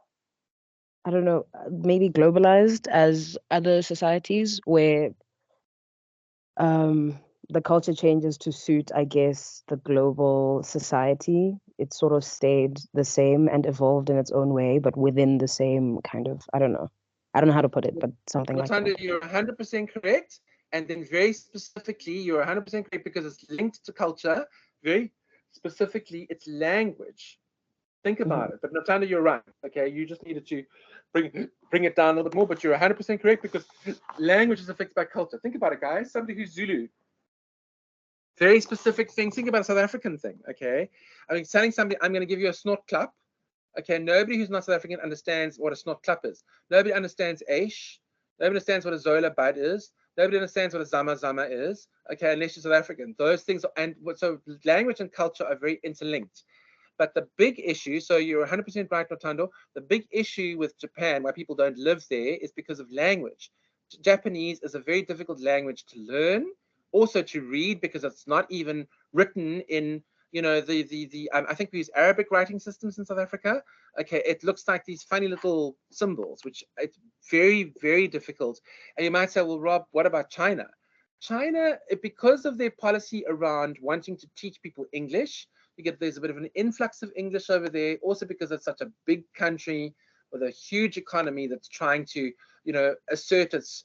I don't know, maybe globalized as other societies where the culture changes to suit, I guess, the global society. It sort of stayed the same and evolved in its own way, but within the same kind of, I don't know how to put it, but something like that. You're 100% correct. And then very specifically, you're 100% correct because it's linked to culture. Very specifically, it's language. Think about it. But Natanda, you're right. Okay, you just needed to bring it down a little bit more. But you're 100% correct because language is affected by culture. Think about it, guys. Somebody who's Zulu. Very specific things. Think about a South African thing. Okay, I mean, telling somebody, I'm going to give you a snort clap. Okay, nobody who's not South African understands what a snort clap is. Nobody understands Aish. Nobody understands what a Zola bud is. Nobody understands what a Zama Zama is. Okay, unless you're South African. Those things are, and so language and culture are very interlinked. But the big issue, so you're 100% right, Notando, the big issue with Japan, why people don't live there, is because of language. Japanese is a very difficult language to learn, also to read, because it's not even written in, you know, I think we use Arabic writing systems in South Africa. Okay, it looks like these funny little symbols, which it's very, very difficult. And you might say, well, Rob, what about China? China, because of their policy around wanting to teach people English, there's a bit of an influx of English over there, also because it's such a big country with a huge economy that's trying to, you know, assert its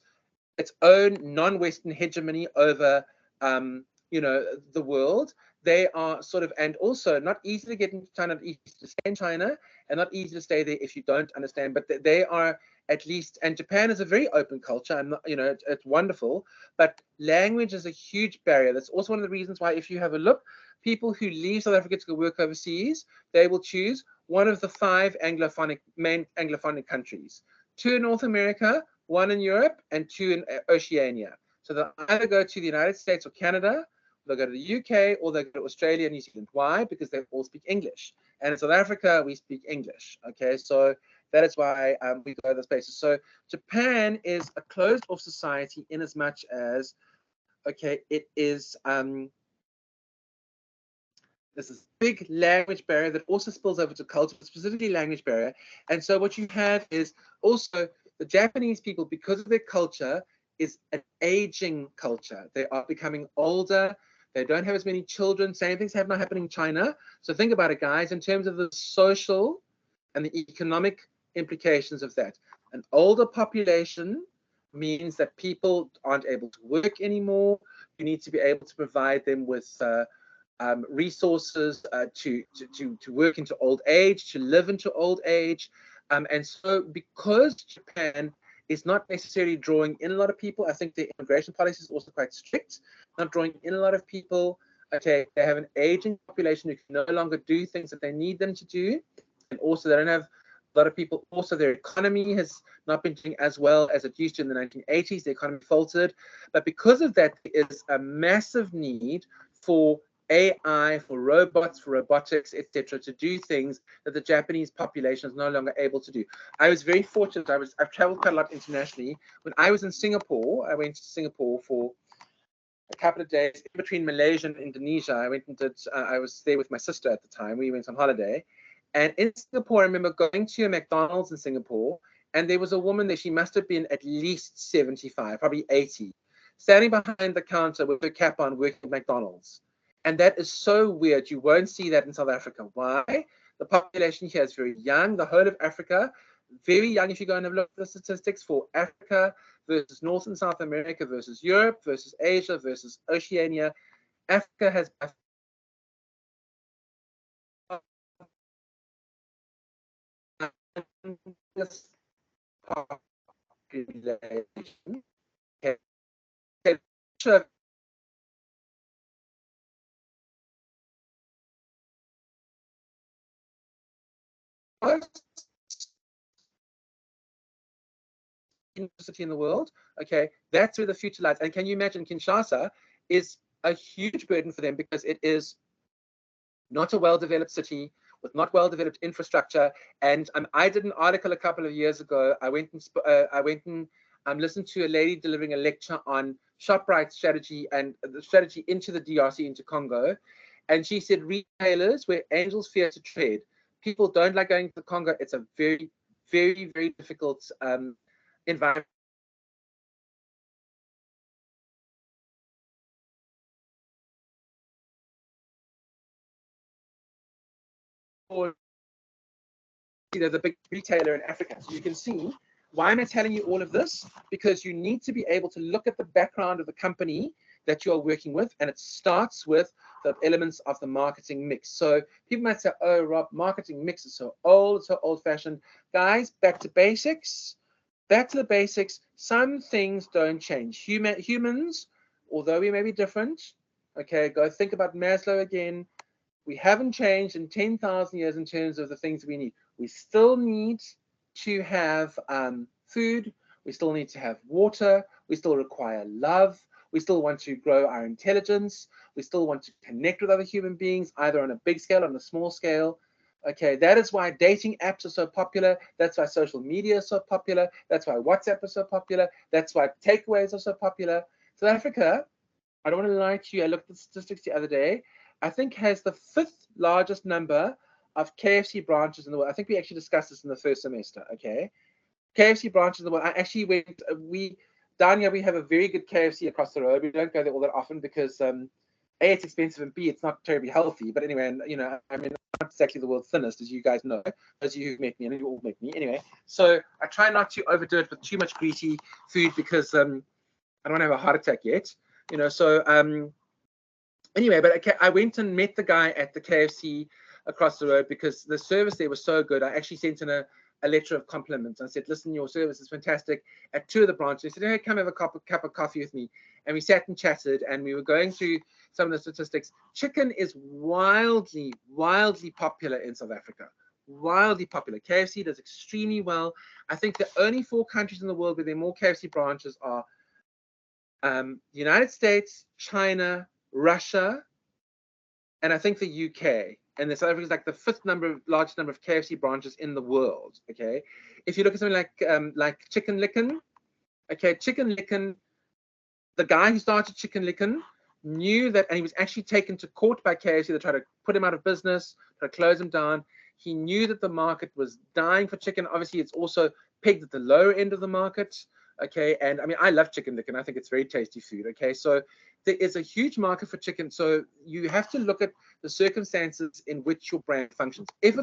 own non-Western hegemony over, you know, the world. They are sort of, and also not easy to get into China, not easy to stay in China, and not easy to stay there if you don't understand. But they are at least, and Japan is a very open culture, and you know, it's wonderful. But language is a huge barrier. That's also one of the reasons why, if you have a look, people who leave South Africa to go work overseas, they will choose one of the 5 main Anglophonic countries: 2 in North America, 1 in Europe, and 2 in Oceania. So they'll either go to the United States or Canada, they'll go to the UK, or they'll go to Australia and New Zealand. Why? Because they all speak English. And in South Africa, we speak English. Okay, so that is why we go to those places. So Japan is a closed-off society in as much as, okay, it is, there's this big language barrier that also spills over to culture, specifically language barrier. And so what you have is also the Japanese people, because of their culture, is an aging culture. They are becoming older. They don't have as many children. Same things have not happening in China. So think about it, guys, in terms of the social and the economic implications of that. An older population means that people aren't able to work anymore. You need to be able to provide them with resources to work into old age, to live into old age. And so because Japan is not necessarily drawing in a lot of people, I think the immigration policy is also quite strict, not drawing in a lot of people. Okay, they have an aging population who can no longer do things that they need them to do. And also they don't have a lot of people. Also, their economy has not been doing as well as it used to in the 1980s. The economy faltered. But because of that, there is a massive need for AI, for robots, for robotics, etc., to do things that the Japanese population is no longer able to do. I was very fortunate. I've traveled quite a lot internationally. When I was in Singapore, I went to Singapore for a couple of days in between Malaysia and Indonesia. I went and did. I was there with my sister at the time. We went on holiday, and in Singapore, I remember going to a McDonald's in Singapore, and there was a woman there. She must have been at least 75, probably 80, standing behind the counter with her cap on, working at McDonald's. And that is so weird. You won't see that in South Africa. Why? The population here is very young. The whole of Africa, very young. If you go and have a look at the statistics for Africa versus North and South America versus Europe versus Asia versus Oceania, Africa has population. University in the world. Okay, that's where the future lies. And can you imagine, Kinshasa is a huge burden for them because it is not a well-developed city with not well-developed infrastructure. And I did an article a couple of years ago. I went and listened to a lady delivering a lecture on ShopRite strategy and the strategy into the DRC, into Congo. And she said retailers where angels fear to tread. People don't like going to the Congo. It's a very, very, very difficult environment. Or the big retailer in Africa. So you can see, why am I telling you all of this? Because you need to be able to look at the background of the company that you are working with, and it starts with the elements of the marketing mix. So people might say, oh, Rob, marketing mix is so old, so old-fashioned. Guys, back to basics. Back to the basics. Some things don't change. Humans, although we may be different, okay, go think about Maslow again. We haven't changed in 10,000 years in terms of the things we need. We still need to have food. We still need to have water. We still require love. We still want to grow our intelligence. We still want to connect with other human beings, either on a big scale or on a small scale. Okay, that is why dating apps are so popular. That's why social media is so popular. That's why WhatsApp is so popular. That's why takeaways are so popular. South Africa, I don't want to lie to you, I looked at the statistics the other day, I think has the 5th largest number of KFC branches in the world. I think we actually discussed this in the first semester, okay? KFC branches in the world. I actually went, down here we have a very good KFC across the road. We don't go there all that often because A, it's expensive, and B, it's not terribly healthy. But anyway, and you know, I mean, I'm not exactly the world's thinnest, as you guys know, those of you who've met me, and you all met me. Anyway, so I try not to overdo it with too much greasy food because I don't want to have a heart attack yet. You know, so anyway, but I went and met the guy at the KFC across the road because the service there was so good. I actually sent in a letter of compliments. I said, listen, your service is fantastic. At 2 of the branches, he said, hey, come have a cup of coffee with me. And we sat and chatted, and we were going through some of the statistics. Chicken is wildly, wildly popular in South Africa. Wildly popular. KFC does extremely well. I think the only 4 countries in the world where there are more KFC branches are the United States, China, Russia, and I think the UK. And the South Africa is like the 5th largest number of KFC branches in the world. Okay, if you look at something like Chicken Licken, okay, Chicken Licken, the guy who started Chicken Licken knew that, and he was actually taken to court by KFC to try to put him out of business, try to close him down. He knew that the market was dying for chicken. Obviously, it's also pegged at the lower end of the market. Okay, and I mean, I love chicken lick, and I think it's very tasty food. Okay, so there is a huge market for chicken. So you have to look at the circumstances in which your brand functions. If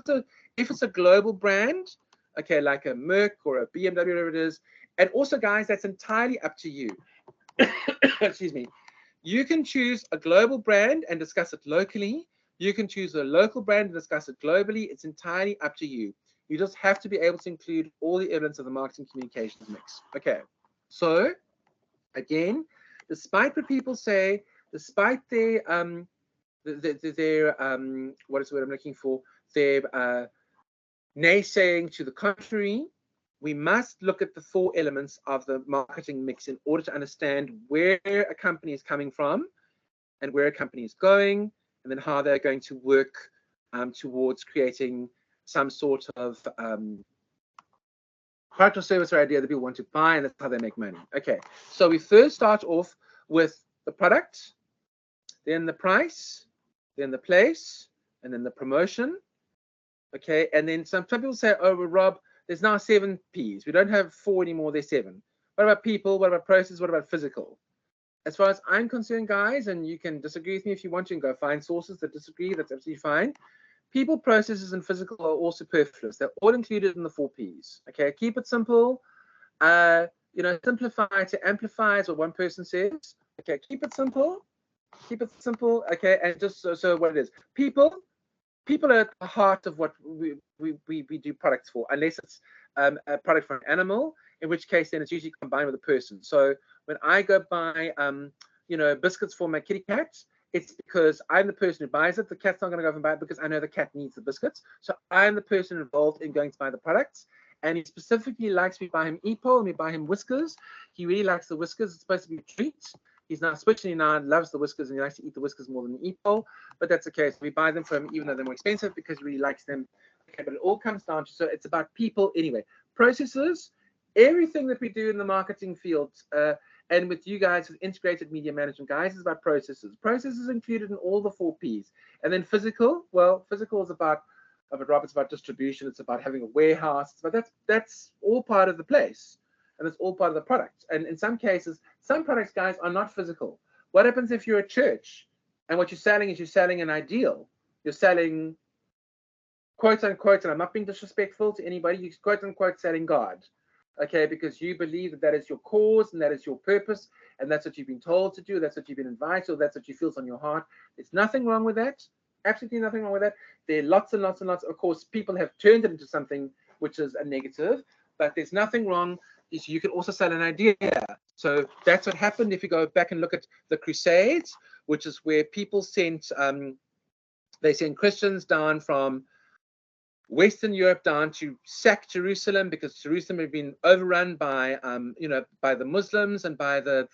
it's a global brand, okay, like a Merck or a BMW, whatever it is, and also, guys, that's entirely up to you. Excuse me. You can choose a global brand and discuss it locally. You can choose a local brand and discuss it globally. It's entirely up to you. You just have to be able to include all the evidence of the marketing communications mix. Okay, so again, despite what people say, despite their what is the word I'm looking for? Their naysaying to the contrary, we must look at the 4 elements of the marketing mix in order to understand where a company is coming from and where a company is going, and then how they're going to work towards creating some sort of product or service or idea that people want to buy, and that's how they make money. Okay, so we first start off with the product, then the price, then the place, and then the promotion. Okay, and then some people say, oh, well, Rob, there's now 7 P's. We don't have 4 anymore, there's 7. What about people? What about process? What about physical? As far as I'm concerned, guys, and you can disagree with me if you want to and go find sources that disagree, that's absolutely fine. People, processes, and physical are all superfluous. They're all included in the 4 P's. Okay, keep it simple. Simplify to amplify is what one person says. Okay, keep it simple. Keep it simple. Okay, and just so what it is. People are at the heart of what we do products for, unless it's a product for an animal, in which case then it's usually combined with a person. So when I go buy biscuits for my kitty cat, it's because I'm the person who buys it. The cat's not going to go and buy it because I know the cat needs the biscuits. So I'm the person involved in going to buy the products. And he specifically likes me buy him Epo and we buy him Whiskers. He really likes the Whiskers. It's supposed to be a treat. He's now switching now and loves the Whiskers, and he likes to eat the Whiskers more than the Epo. But that's okay. So we buy them from him even though they're more expensive because he really likes them. Okay, but it all comes down to, so it's about people anyway. Processes, everything that we do in the marketing field, and with you guys with integrated media management, guys, is about processes. Processes included in all the 4 P's. And then physical, well, physical is about it's about distribution, it's about having a warehouse, but that's all part of the place. And it's all part of the product. And in some cases, some products, guys, are not physical. What happens if you're a church and what you're selling is you're selling an ideal? You're selling, quote unquote, and I'm not being disrespectful to anybody, you're quote unquote selling God. Okay, because you believe that that is your cause and that is your purpose, and that's what you've been told to do, that's what you've been advised, or that's what you feel on your heart. There's nothing wrong with that. Absolutely nothing wrong with that. There are lots and lots and lots. Of course, people have turned it into something which is a negative, but there's nothing wrong. You can also sell an idea. So that's what happened. If you go back and look at the Crusades, which is where people sent Christians down from Western Europe down to sack Jerusalem because Jerusalem had been overrun by by the Muslims and by the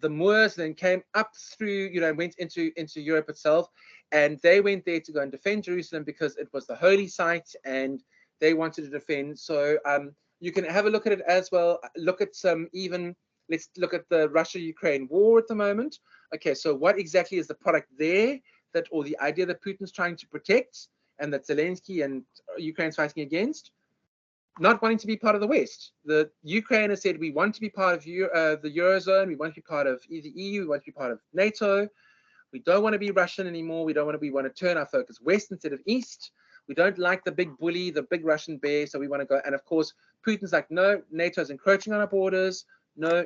Moors, and then came up through, went into Europe itself, and they went there to go and defend Jerusalem because it was the holy site and they wanted to defend. So you can have a look at it as well. Look at let's look at the Russia-Ukraine war at the moment. Okay, so what exactly is the product there or the idea that Putin's trying to protect and that Zelensky and Ukraine's fighting against? Not wanting to be part of the West. The Ukraine has said, we want to be part of the Eurozone, we want to be part of the EU, we want to be part of NATO. We don't want to be Russian anymore. We want to turn our focus west instead of east. We don't like the big bully, the big Russian bear, so we want to go. And of course, Putin's like, no, NATO's encroaching on our borders. No,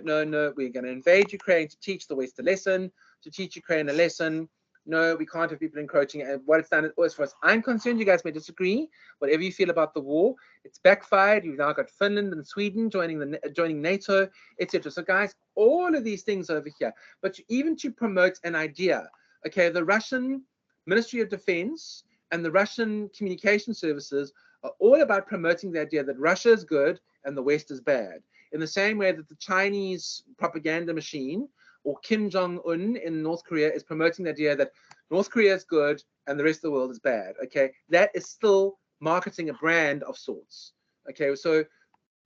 we're going to invade Ukraine to teach the West a lesson, to teach Ukraine a lesson. No, we can't have people encroaching. And what it's done, as far as I'm concerned, you guys may disagree. Whatever you feel about the war, it's backfired. You've now got Finland and Sweden joining NATO, etc. So, guys, all of these things over here. But even to promote an idea, okay, the Russian Ministry of Defense and the Russian communication services are all about promoting the idea that Russia is good and the West is bad. In the same way that the Chinese propaganda machine or Kim Jong-un in North Korea is promoting the idea that North Korea is good and the rest of the world is bad. Okay, that is still marketing a brand of sorts. Okay, so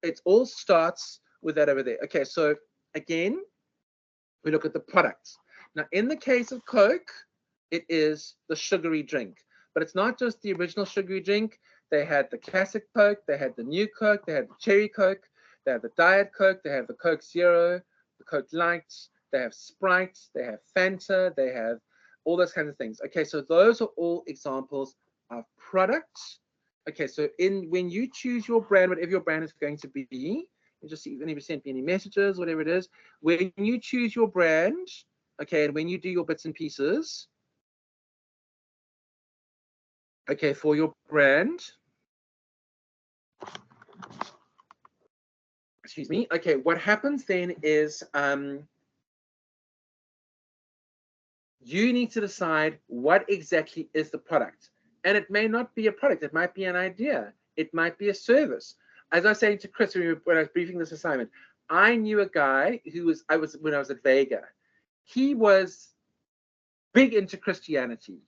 it all starts with that over there. Okay, so again, we look at the products. Now, in the case of Coke, it is the sugary drink, but it's not just the original sugary drink. They had the classic Coke, they had the new Coke, they had the cherry Coke, They have the Diet Coke, they have the Coke Zero, the Coke Light, they have Sprite, they have Fanta, they have all those kinds of things. Okay, so those are all examples of products. Okay, so when you choose your brand, whatever your brand is going to be, you just see if anybody sent me any messages, whatever it is. When you choose your brand, okay, and when you do your bits and pieces, okay, for your brand, excuse me, okay, what happens then is you need to decide what exactly is the product. And it may not be a product, it might be an idea, it might be a service. As I was saying to Chris when I was briefing this assignment, I knew a guy who when I was at Vega, he was big into Christianity.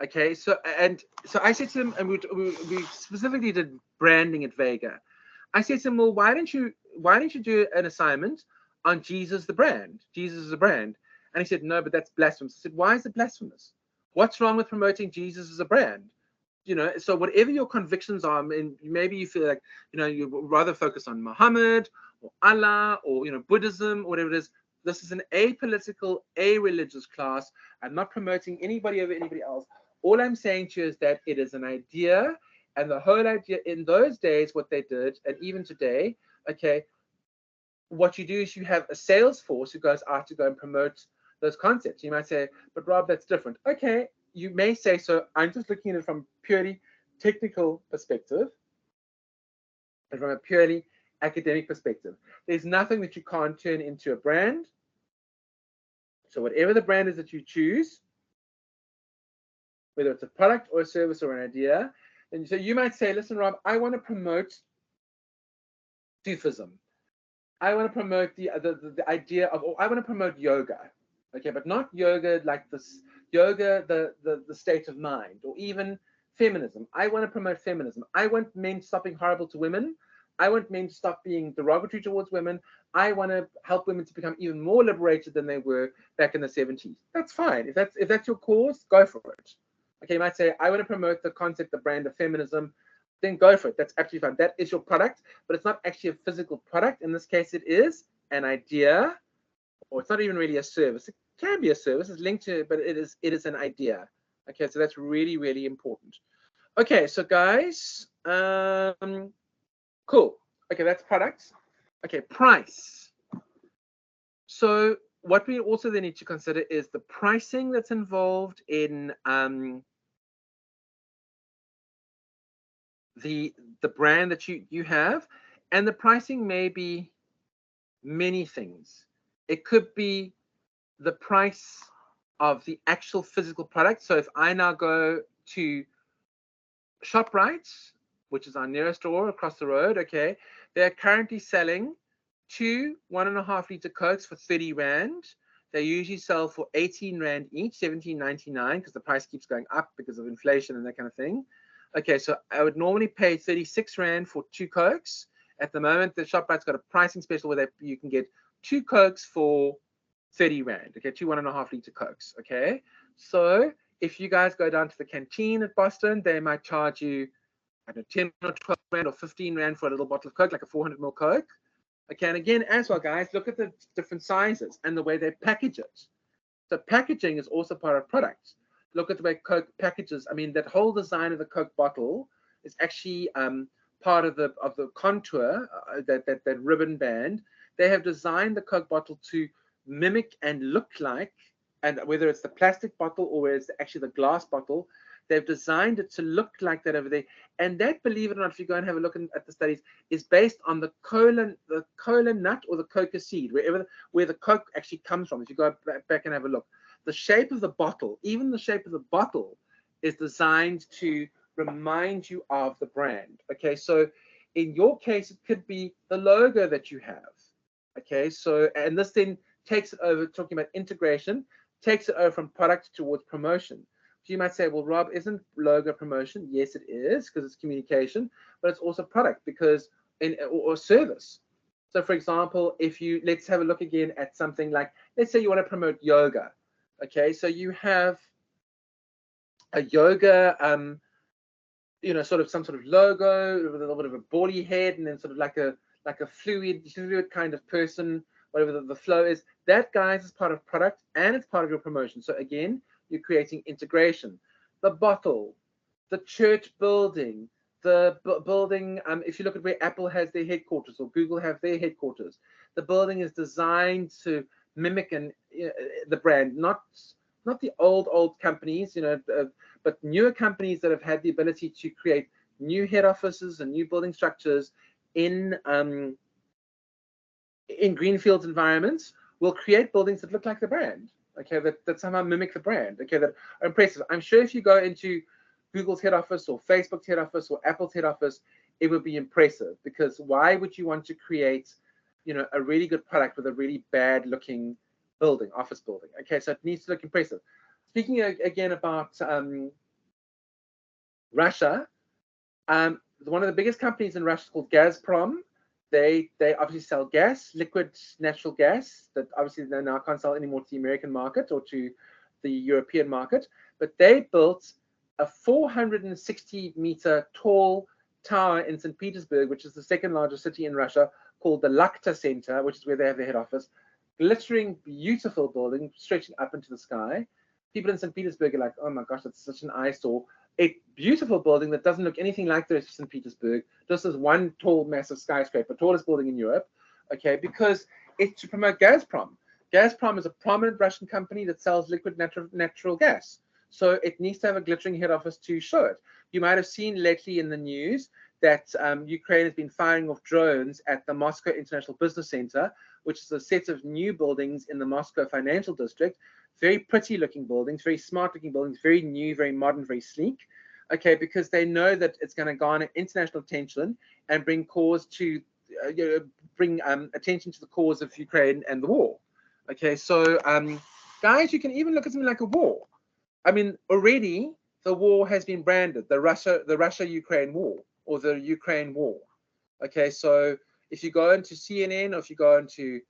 Okay, so I said to him, and we specifically did branding at Vega. I said to him, well, why don't you do an assignment on Jesus the brand? Jesus is a brand. And he said, no, but that's blasphemous. I said, why is it blasphemous? What's wrong with promoting Jesus as a brand? You know, so whatever your convictions are, and maybe you feel like, you know, you rather focus on Muhammad or Allah or, you know, Buddhism or whatever it is. This is an apolitical, a-religious class. I'm not promoting anybody over anybody else. All I'm saying to you is that it is an idea, and the whole idea in those days, what they did, and even today, okay, what you do is you have a sales force who goes out to go and promote those concepts. You might say, but Rob, that's different. Okay, you may say so. I'm just looking at it from purely technical perspective and from a purely academic perspective. There's nothing that you can't turn into a brand. So whatever the brand is that you choose, whether it's a product or a service or an idea, and so you might say, listen, Rob, I want to promote Sufism. I want to promote the idea of, or I want to promote yoga, okay, but not yoga like this yoga, the state of mind, or even feminism. I want to promote feminism. I want men stopping horrible to women. I want men to stop being derogatory towards women. I want to help women to become even more liberated than they were back in the 70s. That's fine. If that's your cause, go for it. Okay, you might say, I want to promote the concept, the brand of feminism. Then go for it. That's absolutely fine. That is your product, but it's not actually a physical product. In this case, it is an idea, or it's not even really a service. It can be a service. It's linked to it, but it is an idea. Okay, so that's really, really important. Okay, so guys, cool. Okay, that's products. Okay, price. So what we also then need to consider is the pricing that's involved in the brand that you have, and the pricing may be many things. It could be the price of the actual physical product. So if I now go to ShopRite, which is our nearest store across the road, okay, they're currently selling 2 1.5 liter Cokes for 30 Rand. They usually sell for 18 Rand each, 17.99, because the price keeps going up because of inflation and that kind of thing. Okay, so I would normally pay 36 Rand for 2 Cokes. At the moment, the ShopRite's got a pricing special where you can get 2 Cokes for 30 Rand. Okay, 2 1.5 liter Cokes. Okay, so if you guys go down to the canteen at Boston, they might charge you, I don't know, 10 or 12 Rand or 15 Rand for a little bottle of Coke, like a 400 ml Coke. Okay, and again, as well, guys, look at the different sizes and the way they package it. So packaging is also part of products. Look at the way Coke packages. I mean, that whole design of the Coke bottle is actually part of the contour, that ribbon band. They have designed the Coke bottle to mimic and look like, and whether it's the plastic bottle or whether it's actually the glass bottle, they've designed it to look like that over there. And that, believe it or not, if you go and have a look at the studies, is based on the cola nut or the coca seed, where the Coke actually comes from. If you go back and have a look, the shape of the bottle, even the shape of the bottle, is designed to remind you of the brand. Okay, so in your case, it could be the logo that you have. Okay, so, and this then takes it over, talking about integration, takes it over from product towards promotion. So you might say, well, Rob, isn't logo promotion? Yes, it is, because it's communication, but it's also product because or service. So for example, let's have a look again at something like, let's say you want to promote yoga. Okay, so you have a yoga, sort of some sort of logo with a little bit of a bally head, and then sort of like a like a fluid kind of person, whatever the flow is. That, guys, is part of product and it's part of your promotion. So again, you're creating integration. The bottle, the church building, the building, if you look at where Apple has their headquarters or Google have their headquarters, the building is designed to mimic the brand, not the old companies, but newer companies that have had the ability to create new head offices and new building structures in greenfields environments will create buildings that look like the brand, okay, that somehow mimic the brand, okay, that are impressive. I'm sure if you go into Google's head office or Facebook's head office or Apple's head office, it would be impressive, because why would you want to create, a really good product with a really bad looking office building? Okay, so it needs to look impressive. Speaking again about Russia, one of the biggest companies in Russia is called Gazprom. They obviously sell gas, liquid natural gas, that obviously they now can't sell anymore to the American market or to the European market. But they built a 460-meter tall tower in St. Petersburg, which is the second largest city in Russia, called the Lakta Center, which is where they have their head office. Glittering, beautiful building stretching up into the sky. People in St. Petersburg are like, oh my gosh, that's such an eyesore. A beautiful building that doesn't look anything like the rest of St. Petersburg, just as one tall, massive skyscraper, tallest building in Europe, okay, because it's to promote Gazprom. Gazprom is a prominent Russian company that sells liquid natural gas. So it needs to have a glittering head office to show it. You might have seen lately in the news that Ukraine has been firing off drones at the Moscow International Business Center, which is a set of new buildings in the Moscow financial district. Very pretty looking buildings, very smart looking buildings, very new, very modern, very sleek. Okay, because they know that it's going to garner international attention and bring attention to the cause of Ukraine and the war. Okay, so guys, you can even look at something like a war. I mean, already the war has been branded the Russia-Ukraine war or the Ukraine war. Okay, so if you go into CNN or if you go into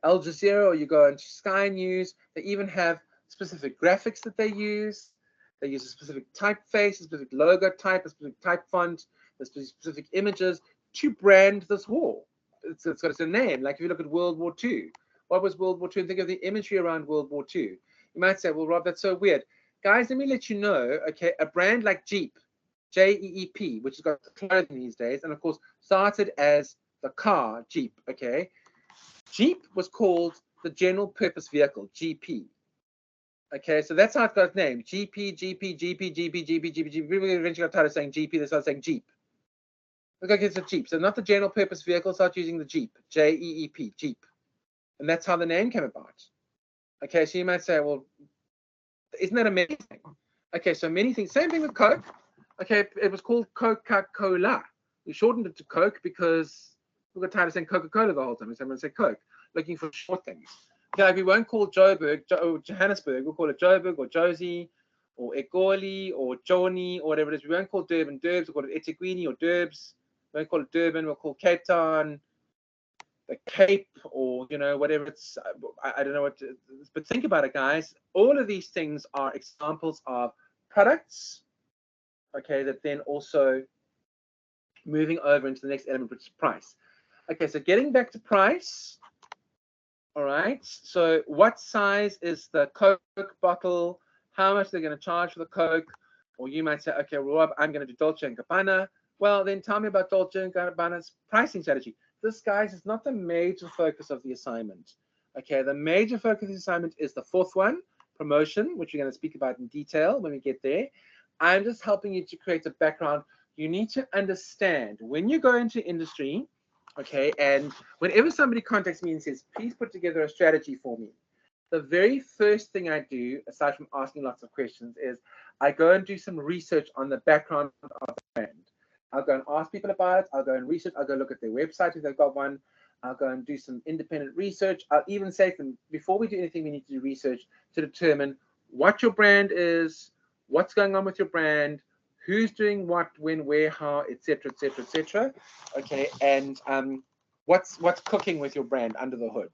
Al Jazeera or you go into Sky News, they even have specific graphics that they use. They use a specific typeface, a specific logo type, a specific type font, a specific images to brand this war. It's got its own name. Like if you look at World War II, what was World War II? And think of the imagery around World War II. You might say, well, Rob, that's so weird. Guys, let me let you know, okay, a brand like Jeep, Jeep, which has got clothing these days, and of course started as the car Jeep, okay? Jeep was called the General Purpose Vehicle, GP. Okay, so that's how it got its name. GP. People eventually got tired of saying GP, they started saying Jeep. Okay, it's a Jeep. So not the General Purpose Vehicle, start using the Jeep, Jeep, Jeep. And that's how the name came about. Okay, so you might say, well, isn't that amazing? Okay, so many things. Same thing with Coke. Okay, it was called Coca-Cola. We shortened it to Coke because we got tired of saying Coca-Cola the whole time. So I'm going to say Coke, looking for short things. Okay, like we won't call Johannesburg. We'll call it Joburg or Josie or Egoli or Joni or whatever it is. We won't call Durban Durbs. We'll call it eThekwini or Durbs. We won't call it Durban. We'll call Cape Town the Cape, or whatever it's. I don't know what to, but think about it, guys. All of these things are examples of products, okay, that then also moving over into the next element, which is price. Okay, so getting back to price. All right, so what size is the Coke bottle? How much they're going to charge for the Coke? Or you might say, okay, Rob, I'm going to do Dolce & Gabbana. Well, then tell me about Dolce & Gabbana's pricing strategy. This, guys, is not the major focus of the assignment. Okay, the major focus of the assignment is the fourth one, promotion, which we're going to speak about in detail when we get there. I'm just helping you to create a background. You need to understand when you go into industry, okay, and whenever somebody contacts me and says, please put together a strategy for me, the very first thing I do, aside from asking lots of questions, is I go and do some research on the background of the brand. I'll go and ask people about it. I'll go and research. I'll go look at their website if they've got one. I'll go and do some independent research. I'll even say to them, before we do anything, we need to do research to determine what your brand is, what's going on with your brand, who's doing what, when, where, how, etc., etc., etc. Okay, and what's cooking with your brand under the hood.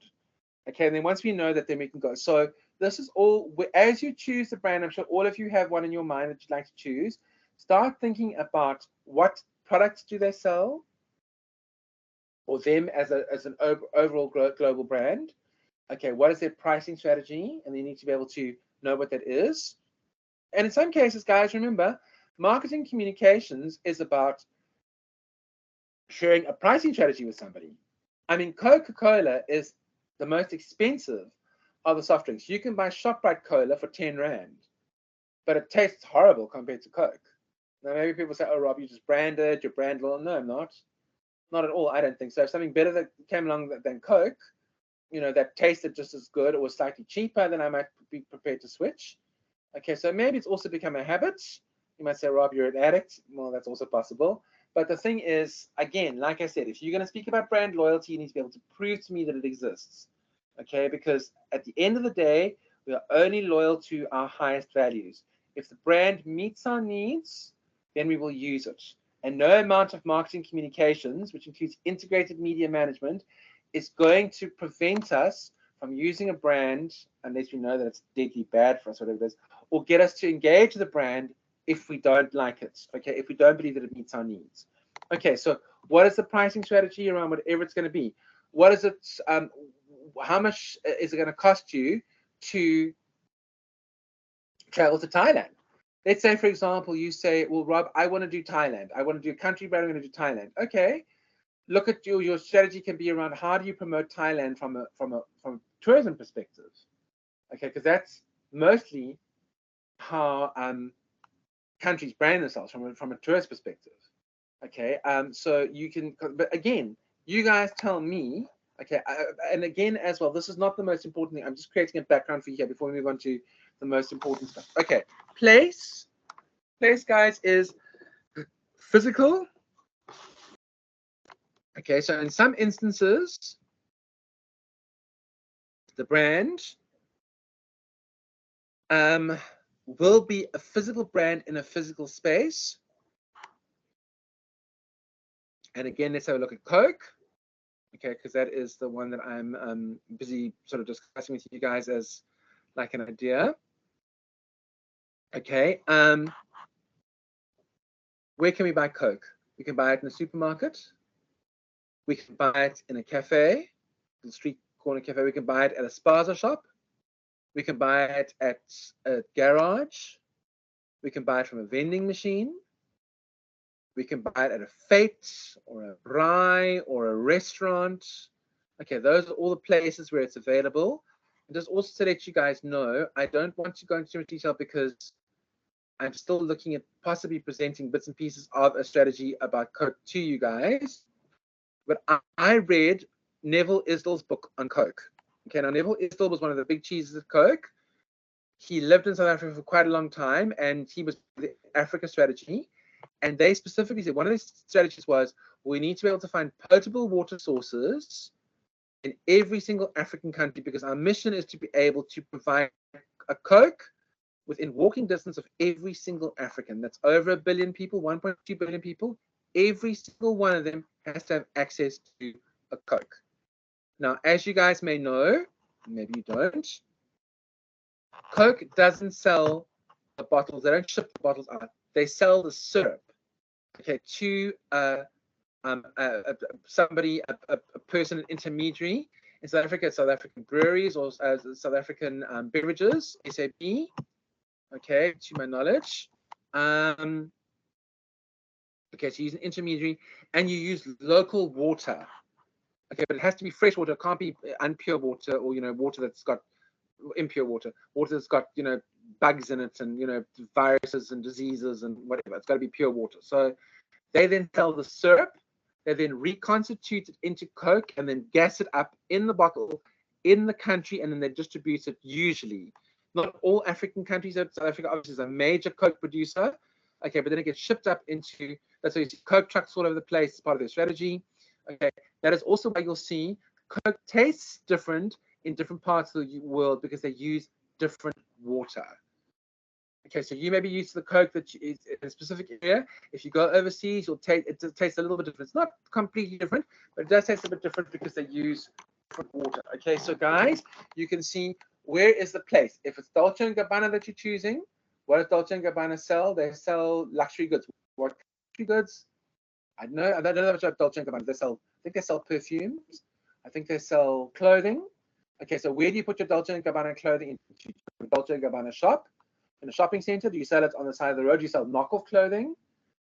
Okay, and then once we know that, then we can go. So this is all, as you choose the brand, I'm sure all of you have one in your mind that you'd like to choose. Start thinking about what products do they sell, or them as an overall global brand? Okay, what is their pricing strategy? And you need to be able to know what that is. And in some cases, guys, remember, marketing communications is about sharing a pricing strategy with somebody. I mean, Coca-Cola is the most expensive of the soft drinks. You can buy ShopRite Cola for 10 Rand, but it tastes horrible compared to Coke. Now, maybe people say, oh, Rob, you just branded, you're brand loyal. No, I'm not. Not at all. I don't think so. If something better that came along than Coke, that tasted just as good or was slightly cheaper, then I might be prepared to switch. Okay, so maybe it's also become a habit. You might say, Rob, you're an addict. Well, that's also possible. But the thing is, again, like I said, if you're going to speak about brand loyalty, you need to be able to prove to me that it exists. Okay, because at the end of the day, we are only loyal to our highest values. If the brand meets our needs, then we will use it. And no amount of marketing communications, which includes integrated media management, is going to prevent us from using a brand unless we know that it's deadly bad for us, whatever it is, or get us to engage the brand if we don't like it, okay, if we don't believe that it meets our needs. Okay, so what is the pricing strategy around whatever it's going to be? What is it, how much is it going to cost you to travel to Thailand? Let's say, for example, you say, well, Rob, I want to do Thailand. I want to do a country brand, I'm going to do Thailand. Okay, look at your strategy can be around how do you promote Thailand from a tourism perspective? Okay, because that's mostly how countries brand themselves from a tourist perspective. Okay, so you can, but again, you guys tell me. Okay, and again as well, this is not the most important thing. I'm just creating a background for you here before we move on to the most important stuff. Okay, place, guys, is physical. Okay, so in some instances, the brand will be a physical brand in a physical space. And again, let's have a look at Coke. Okay, because that is the one that I'm busy sort of discussing with you guys as like an idea. Okay, where can we buy Coke? We can buy it in a supermarket. We can buy it in a cafe, the street corner cafe. We can buy it at a spaza shop. We can buy it at a garage. We can buy it from a vending machine. We can buy it at a fete or a braai or a restaurant. Okay, those are all the places where it's available. And just also to let you guys know, I don't want to go into too much detail because I'm still looking at possibly presenting bits and pieces of a strategy about Coke to you guys. But I read Neville Isdall's book on Coke. Okay, now Neville Isdall was one of the big cheeses of Coke. He lived in South Africa for quite a long time, and he was the Africa strategy. And they specifically said one of their strategies was we need to be able to find potable water sources in every single African country because our mission is to be able to provide a Coke within walking distance of every single African. That's over 1 billion people, 1.2 billion people. Every single one of them has to have access to a Coke. Now, as you guys may know, maybe you don't, Coke doesn't sell the bottles. They don't ship the bottles out. They sell the syrup, okay, to somebody, a person, an intermediary in South Africa, South African breweries or South African beverages, SAB, okay, to my knowledge. Okay, so you use an intermediary and you use local water. Okay, but it has to be fresh water. It can't be unpure water or, water that's got impure water that's got, bugs in it and, viruses and diseases and whatever. It's got to be pure water. So they then sell the syrup. They then reconstitute it into Coke and then gas it up in the bottle in the country, and then they distribute it usually. Not all African countries. South Africa obviously is a major Coke producer. Okay, but then it gets shipped up into, that's why you see Coke trucks all over the place. It's part of their strategy. Okay, that is also why you'll see Coke tastes different in different parts of the world because they use different water. Okay, so you may be used to the Coke that is in a specific area. If you go overseas, it tastes a little bit different. It's not completely different, but it does taste a bit different because they use different water. Okay, so guys, you can see where is the place. If it's Dolce & Gabbana that you're choosing, what does Dolce & Gabbana sell? They sell luxury goods. What luxury goods? I don't know much about Dolce & Gabbana. I think they sell perfumes. I think they sell clothing. Okay, so where do you put your Dolce & Gabbana clothing? Into a Dolce & Gabbana shop, in a shopping center? Do you sell it on the side of the road? Do you sell knockoff clothing?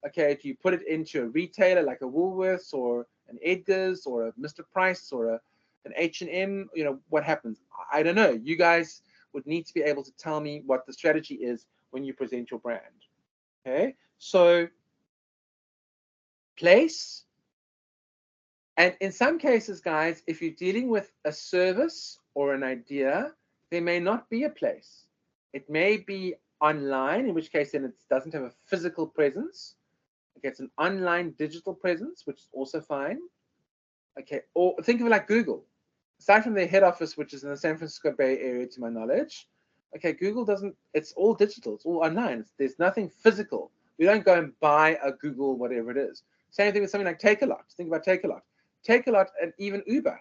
Okay, do you put it into a retailer like a Woolworths or an Edgar's or a Mr. Price or an H&M? You know, what happens? I don't know. You guys would need to be able to tell me what the strategy is when you present your brand. Okay, so place. And in some cases, guys, if you're dealing with a service or an idea, there may not be a place. It may be online, in which case then it doesn't have a physical presence. Okay, it's an online digital presence, which is also fine. Okay, or think of it like Google. Aside from their head office, which is in the San Francisco Bay Area, to my knowledge, okay, Google doesn't, it's all digital, it's all online. There's nothing physical. We don't go and buy a Google, whatever it is. Same thing with something like Take-A-Lot. Think about Take-A-Lot. Take-A-Lot and even Uber.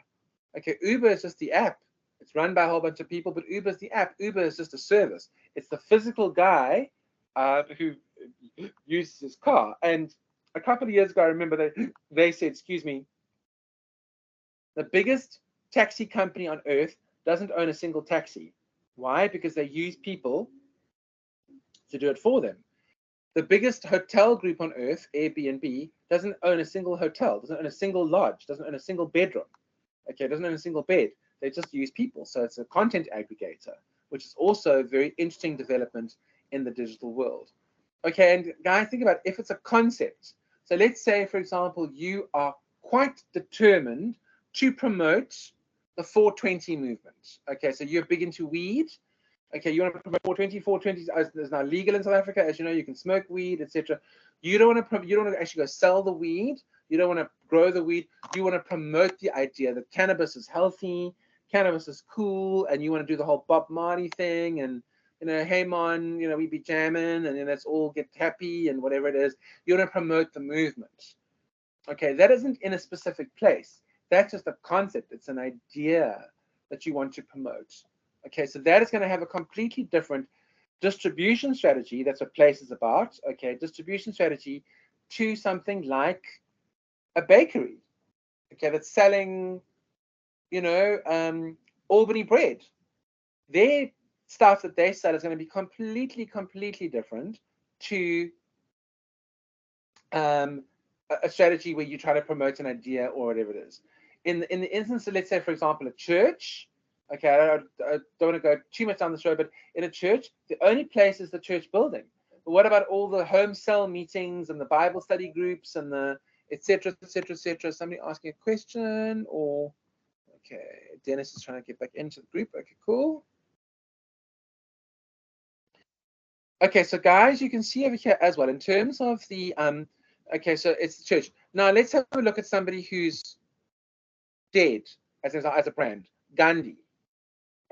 Okay, Uber is just the app. It's run by a whole bunch of people, but Uber is the app. Uber is just a service. It's the physical guy who uses his car. And a couple of years ago, I remember they said, excuse me, the biggest taxi company on earth doesn't own a single taxi. Why? Because they use people to do it for them. The biggest hotel group on earth, Airbnb, doesn't own a single hotel, doesn't own a single lodge, doesn't own a single bedroom. Okay, doesn't own a single bed. They just use people. So it's a content aggregator, which is also a very interesting development in the digital world. Okay, and guys, think about if it's a concept. So let's say, for example, you are quite determined to promote the 420 movement. Okay, so you're big into weed. Okay, you want to promote 420. 420 is now legal in South Africa. As you know, you can smoke weed, etc. You don't want to actually go sell the weed. You don't want to grow the weed. You want to promote the idea that cannabis is healthy, cannabis is cool, and you want to do the whole Bob Marley thing and, you know, hey man, you know, we be jamming and then let's all get happy and whatever it is. You want to promote the movement. Okay, that isn't in a specific place. That's just a concept. It's an idea that you want to promote. Okay, so that is going to have a completely different distribution strategy. That's what place is about. Okay, distribution strategy to something like a bakery. Okay, that's selling, you know, Albany bread. Their stuff that they sell is going to be completely different to a strategy where you try to promote an idea or whatever it is. In the instance of, let's say, for example, a church. Okay, I don't want to go too much down this road, but in a church, the only place is the church building. But what about all the home cell meetings and the Bible study groups and the etc. Somebody asking a question, or okay, Dennis is trying to get back into the group. Okay, cool. Okay, so guys, you can see over here as well in terms of the okay, so it's the church. Now let's have a look at somebody who's dead as a brand, Gandhi.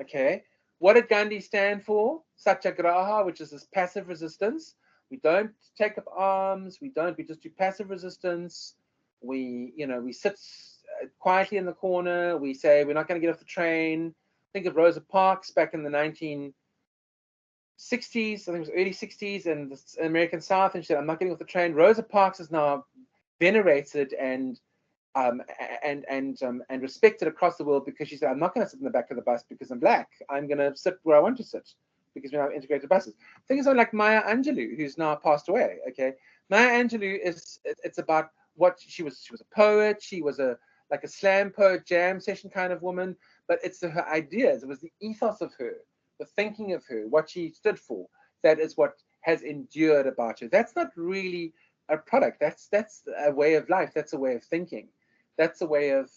Okay, what did Gandhi stand for? Satyagraha, which is this passive resistance. We don't take up arms. We just do passive resistance. We sit quietly in the corner. We say we're not going to get off the train. Think of Rosa Parks back in the 1960s. I think it was early 60s in the American South, and she said, "I'm not getting off the train." Rosa Parks is now venerated and respected across the world because she said, "I'm not going to sit in the back of the bus because I'm black. I'm going to sit where I want to sit because we have integrated buses." Think of something like Maya Angelou, who's now passed away. Okay, Maya Angelou it's about what she was. She was a poet. She was like a slam poet, jam session kind of woman. But it's her ideas. It was the ethos of her, the thinking of her, what she stood for. That is what has endured about her. That's not really a product. That's a way of life. That's a way of thinking. That's a way of,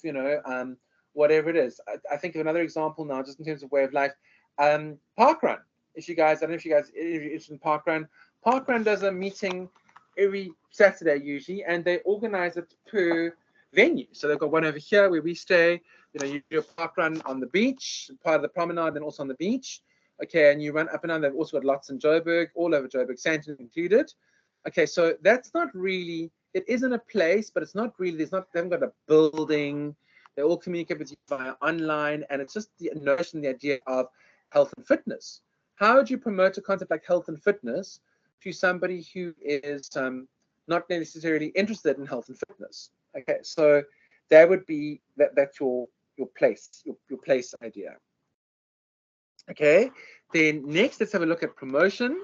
whatever it is. I think of another example now, just in terms of way of life. Parkrun. If you guys, I don't know if you guys are interested in Parkrun. Parkrun does a meeting every Saturday usually, and they organize it per venue. So they've got one over here where we stay. You do a parkrun on the beach, part of the promenade, and also on the beach. Okay, and you run up and down. They've also got lots in Joburg, all over Joburg, Sandton included. Okay, so that's not really. It isn't a place, but it's not really. They haven't got a building. They all communicate with you via online, and it's just the notion, the idea of health and fitness. How would you promote a concept like health and fitness to somebody who is not necessarily interested in health and fitness. Okay, so that would be that's your place, your place idea. Okay, then next let's have a look at promotion.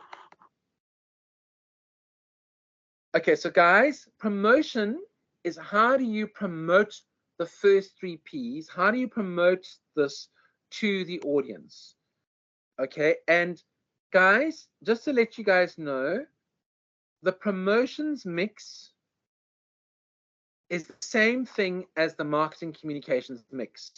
Okay, so guys, promotion is how do you promote the first 3 P's? How do you promote this to the audience? Okay, and guys, just to let you guys know, the promotions mix is the same thing as the marketing communications mix.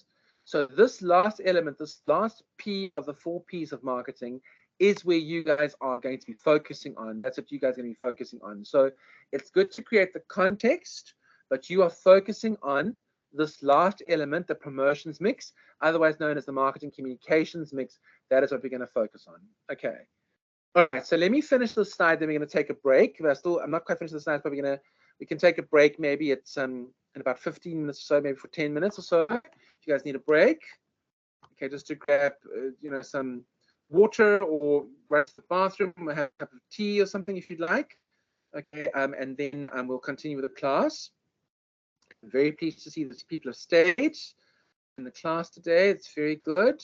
So this last element, this last P of the 4 P's of marketing is where you guys are going to be focusing on. That's what you guys are going to be focusing on. So it's good to create the context, but you are focusing on this last element, the promotions mix, otherwise known as the marketing communications mix. That is what we're going to focus on. Okay. All right. So let me finish this slide. Then we're going to take a break. I'm not quite finished the slides, but we can take a break. Maybe it's in about 15 minutes or so, maybe for 10 minutes or so. If you guys need a break, okay, just to grab some water or run to the bathroom or have a cup of tea or something if you'd like. Okay, and then we'll continue with the class. I'm very pleased to see that people have stayed in the class today. It's very good.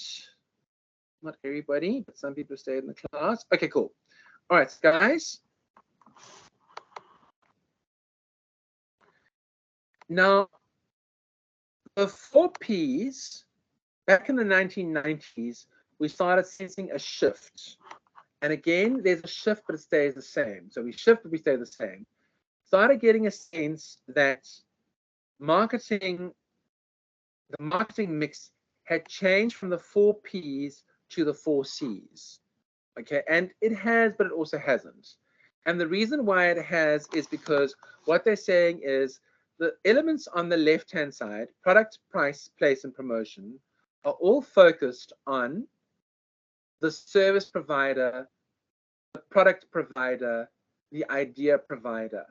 Not everybody, but some people have stayed in the class. Okay, cool. All right, guys. Now, the 4 Ps, back in the 1990s, we started sensing a shift. And again, there's a shift, but it stays the same. So we shift, but we stay the same. Started getting a sense that the marketing mix had changed from the 4 Ps to the 4 Cs. Okay, and it has, but it also hasn't. And the reason why it has is because what they're saying is the elements on the left-hand side, product, price, place, and promotion, are all focused on the service provider, the product provider, the idea provider.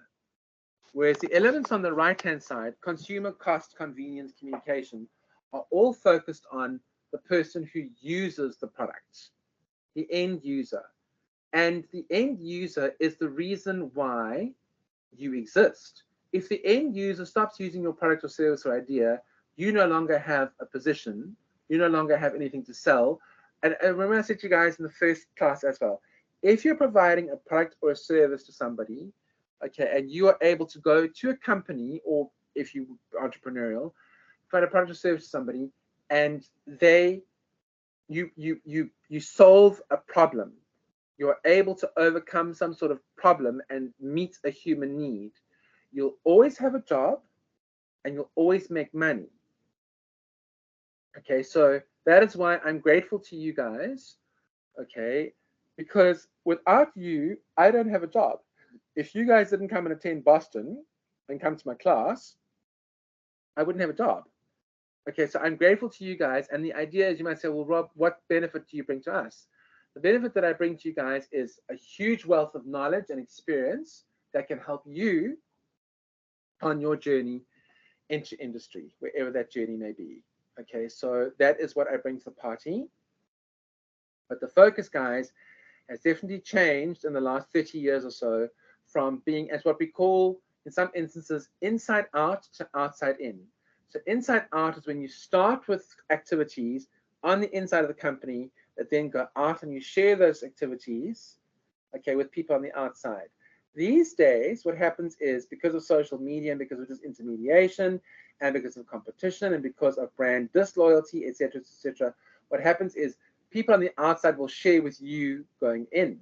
Whereas the elements on the right-hand side, consumer, cost, convenience, communication, are all focused on the person who uses the product, the end user. And the end user is the reason why you exist. If the end user stops using your product or service or idea, you no longer have a position, you no longer have anything to sell. And remember I said to you guys in the first class as well, if you're providing a product or a service to somebody, okay, and you are able to go to a company, or if you are entrepreneurial, provide a product or service to somebody, and you solve a problem, you're able to overcome some sort of problem and meet a human need, you'll always have a job and you'll always make money. Okay, so that is why I'm grateful to you guys, okay, because without you, I don't have a job. If you guys didn't come and attend Boston and come to my class, I wouldn't have a job. Okay, so I'm grateful to you guys. And the idea is, you might say, well, Rob, what benefit do you bring to us? The benefit that I bring to you guys is a huge wealth of knowledge and experience that can help you on your journey into industry, wherever that journey may be. Okay, so that is what I bring to the party. But the focus, guys, has definitely changed in the last 30 years or so from being as what we call, in some instances, inside out to outside in. So inside out is when you start with activities on the inside of the company that then go out and you share those activities, okay, with people on the outside. These days, what happens is, because of social media and because of disintermediation and because of competition and because of brand disloyalty, etc., what happens is people on the outside will share with you going in.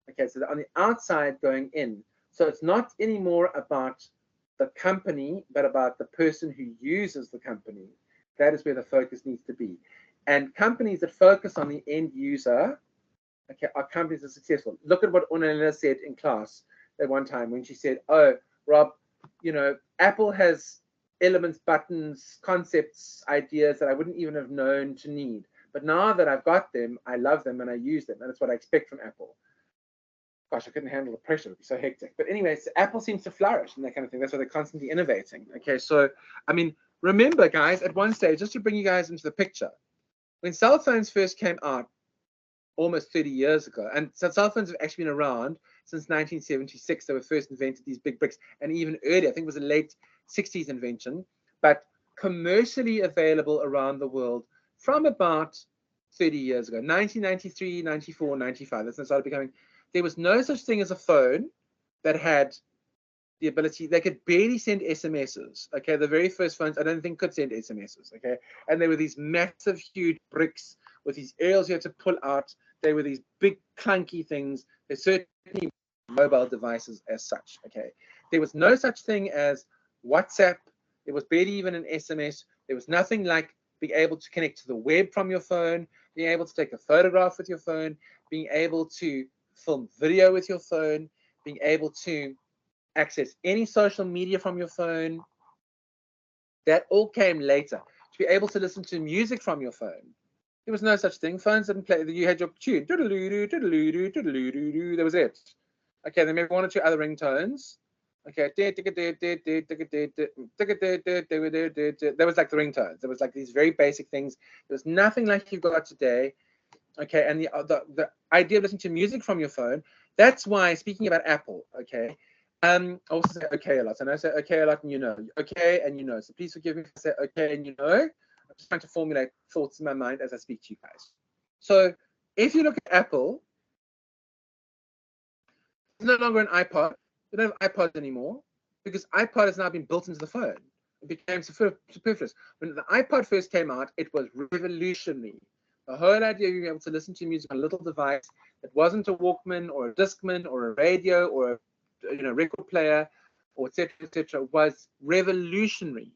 Okay, so they're on the outside going in. So it's not anymore about the company, but about the person who uses the company. That is where the focus needs to be. And companies that focus on the end user, okay, are companies that are successful. Look at what Unalena said in class at one time when she said, oh, Rob, you know, Apple has elements, buttons, concepts, ideas that I wouldn't even have known to need. But now that I've got them, I love them and I use them. And that's what I expect from Apple. Gosh, I couldn't handle the pressure. It would be so hectic. But anyways, Apple seems to flourish and that kind of thing. That's why they're constantly innovating. Okay, so, I mean, remember, guys, at one stage, just to bring you guys into the picture, when cell phones first came out almost 30 years ago, and so cell phones have actually been around since 1976. They were first invented, these big bricks, and even earlier, I think it was a late 60s invention, but commercially available around the world from about 30 years ago, 1993, 94, 95. That's when it started becoming. There was no such thing as a phone that had the ability. They could barely send SMSs. Okay, the very first phones I don't think could send SMSs. Okay, and they were these massive, huge bricks with these aerials you had to pull out. They were these big, clunky things. They're certainly mobile devices as such. Okay, there was no such thing as WhatsApp. There was barely even an SMS. There was nothing like being able to connect to the web from your phone, being able to take a photograph with your phone, being able to film video with your phone, being able to access any social media from your phone. That all came later. To be able to listen to music from your phone, there was no such thing. Phones didn't play. You had your tune. That was it. Okay, then maybe one or two other ringtones. Okay, that was like the ringtones. There was like these very basic things. There was nothing like you've got today. Okay, and the idea of listening to music from your phone. That's why, speaking about Apple, okay, I also say okay a lot, and I say okay a lot, and you know, okay, and you know. So please forgive me if I say okay and you know. I'm just trying to formulate thoughts in my mind as I speak to you guys. So if you look at Apple, it's no longer an iPod. We don't have iPods anymore because iPod has now been built into the phone. It became superfluous. When the iPod first came out, it was revolutionary. The whole idea of being able to listen to music on a little device that wasn't a Walkman or a Discman or a radio or a record player or etc. was revolutionary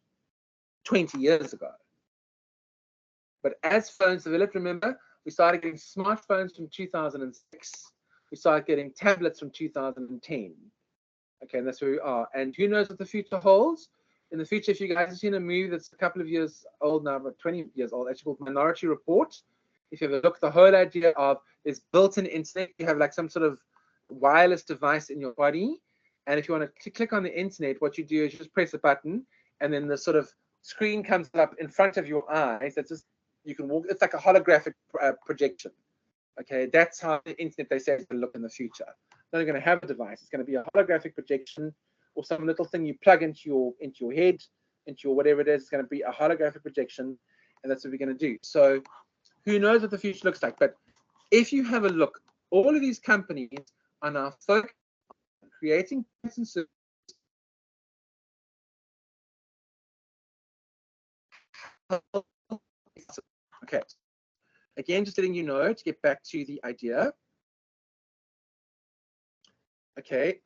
20 years ago. But as phones developed, remember, we started getting smartphones from 2006. We started getting tablets from 2010. Okay, and that's where we are. And who knows what the future holds? In the future, if you guys have seen a movie that's a couple of years old now, about 20 years old, actually called Minority Report, if you have a look, the whole idea of this built-in internet, you have like some sort of wireless device in your body. And if you want to click on the internet, what you do is you just press a button, and then the sort of screen comes up in front of your eyes. That's just, you can walk, it's like a holographic projection. Okay, that's how the internet, they say, is going to look in the future. They're not going to have a device. It's going to be a holographic projection or some little thing you plug into your head, into your whatever it is. It's going to be a holographic projection, and that's what we're going to do. So who knows what the future looks like? But if you have a look, all of these companies are now focused on creating products and services. Okay. Again, just letting you know to get back to the idea. Okay.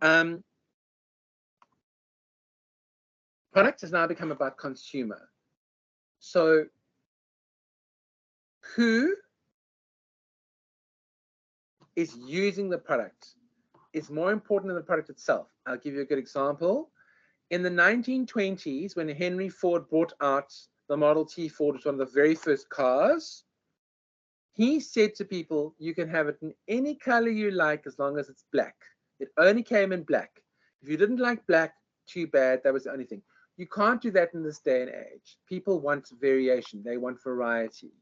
Product has now become about consumer. So who is using the product is more important than the product itself. I'll give you a good example. In the 1920s, when Henry Ford brought out the Model T Ford, which was one of the very first cars, he said to people, you can have it in any color you like as long as it's black. It only came in black. If you didn't like black, too bad. That was the only thing. You can't do that in this day and age. People want variation. They want variety.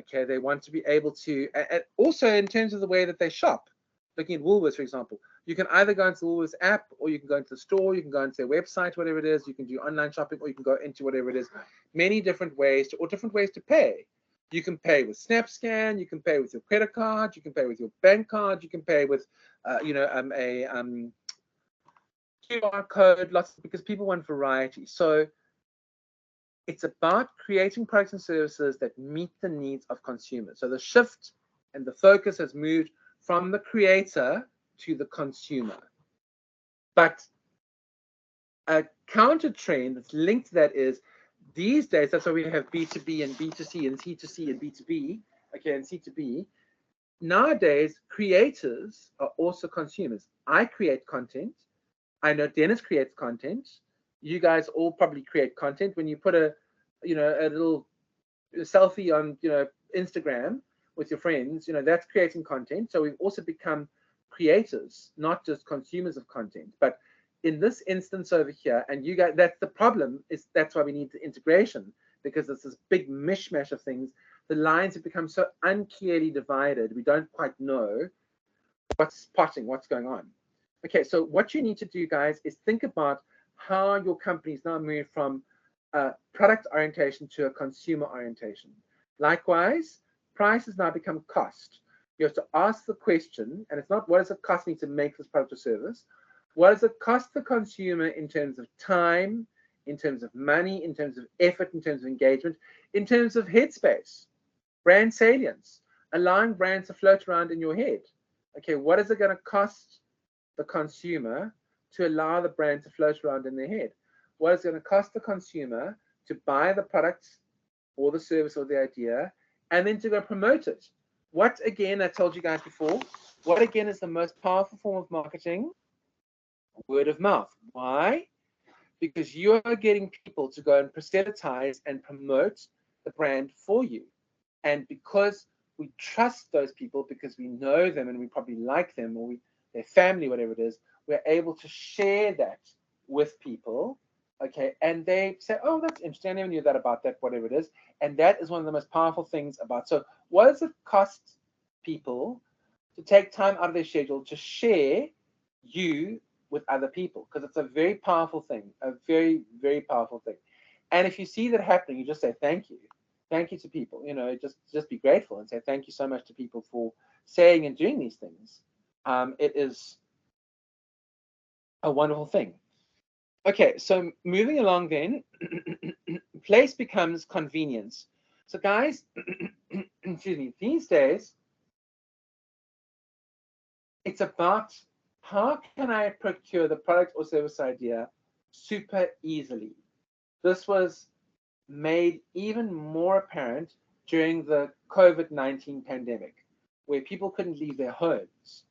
Okay, they want to be able to, and also in terms of the way that they shop. Looking at Woolworths, for example, you can either go into the Woolworths app, or you can go into the store, you can go into their website, whatever it is, you can do online shopping, or you can go into whatever it is. Many different ways to, or different ways to pay. You can pay with SnapScan, you can pay with your credit card, you can pay with your bank card, you can pay with, a QR code, lots, because people want variety. So it's about creating products and services that meet the needs of consumers. So the shift and the focus has moved from the creator to the consumer. But a counter trend that's linked to that is these days, that's why we have B2B and B2C and C2C and B2B, okay, and C2B. Nowadays, creators are also consumers. I create content. I know Dennis creates content. You guys all probably create content. When you put a little selfie on, Instagram with your friends, that's creating content. So we've also become creators, not just consumers of content. But in this instance over here, and you guys, that's the problem, is that's why we need the integration, because it's this big mishmash of things. The lines have become so unclearly divided. We don't quite know what's spotting, what's going on. Okay, so what you need to do, guys, is think about how your company's now moved from product orientation to a consumer orientation. Likewise, price has now become cost. You have to ask the question, and it's not what does it cost me to make this product or service? What does it cost the consumer in terms of time, in terms of money, in terms of effort, in terms of engagement, in terms of headspace, brand salience, allowing brands to float around in your head? Okay, what is it going to cost the consumer to allow the brand to float around in their head? What is it going to cost the consumer to buy the product or the service or the idea and then to go promote it? What, again, I told you guys before, what again is the most powerful form of marketing? Word of mouth. Why? Because you are getting people to go and proselytize and promote the brand for you. And because we trust those people, because we know them and we probably like them, or their family, whatever it is, we're able to share that with people, okay? And they say, oh, that's interesting, I never knew that about that, whatever it is. And that is one of the most powerful things about. So what does it cost people to take time out of their schedule to share you with other people? Because it's a very powerful thing, a very, very powerful thing. And if you see that happening, you just say thank you. Thank you to people, you know, just be grateful and say thank you so much to people for saying and doing these things. It is a wonderful thing. Okay, so moving along then, place becomes convenience. So guys, excuse me, these days, it's about how can I procure the product or service idea super easily. This was made even more apparent during the COVID-19 pandemic, where people couldn't leave their homes.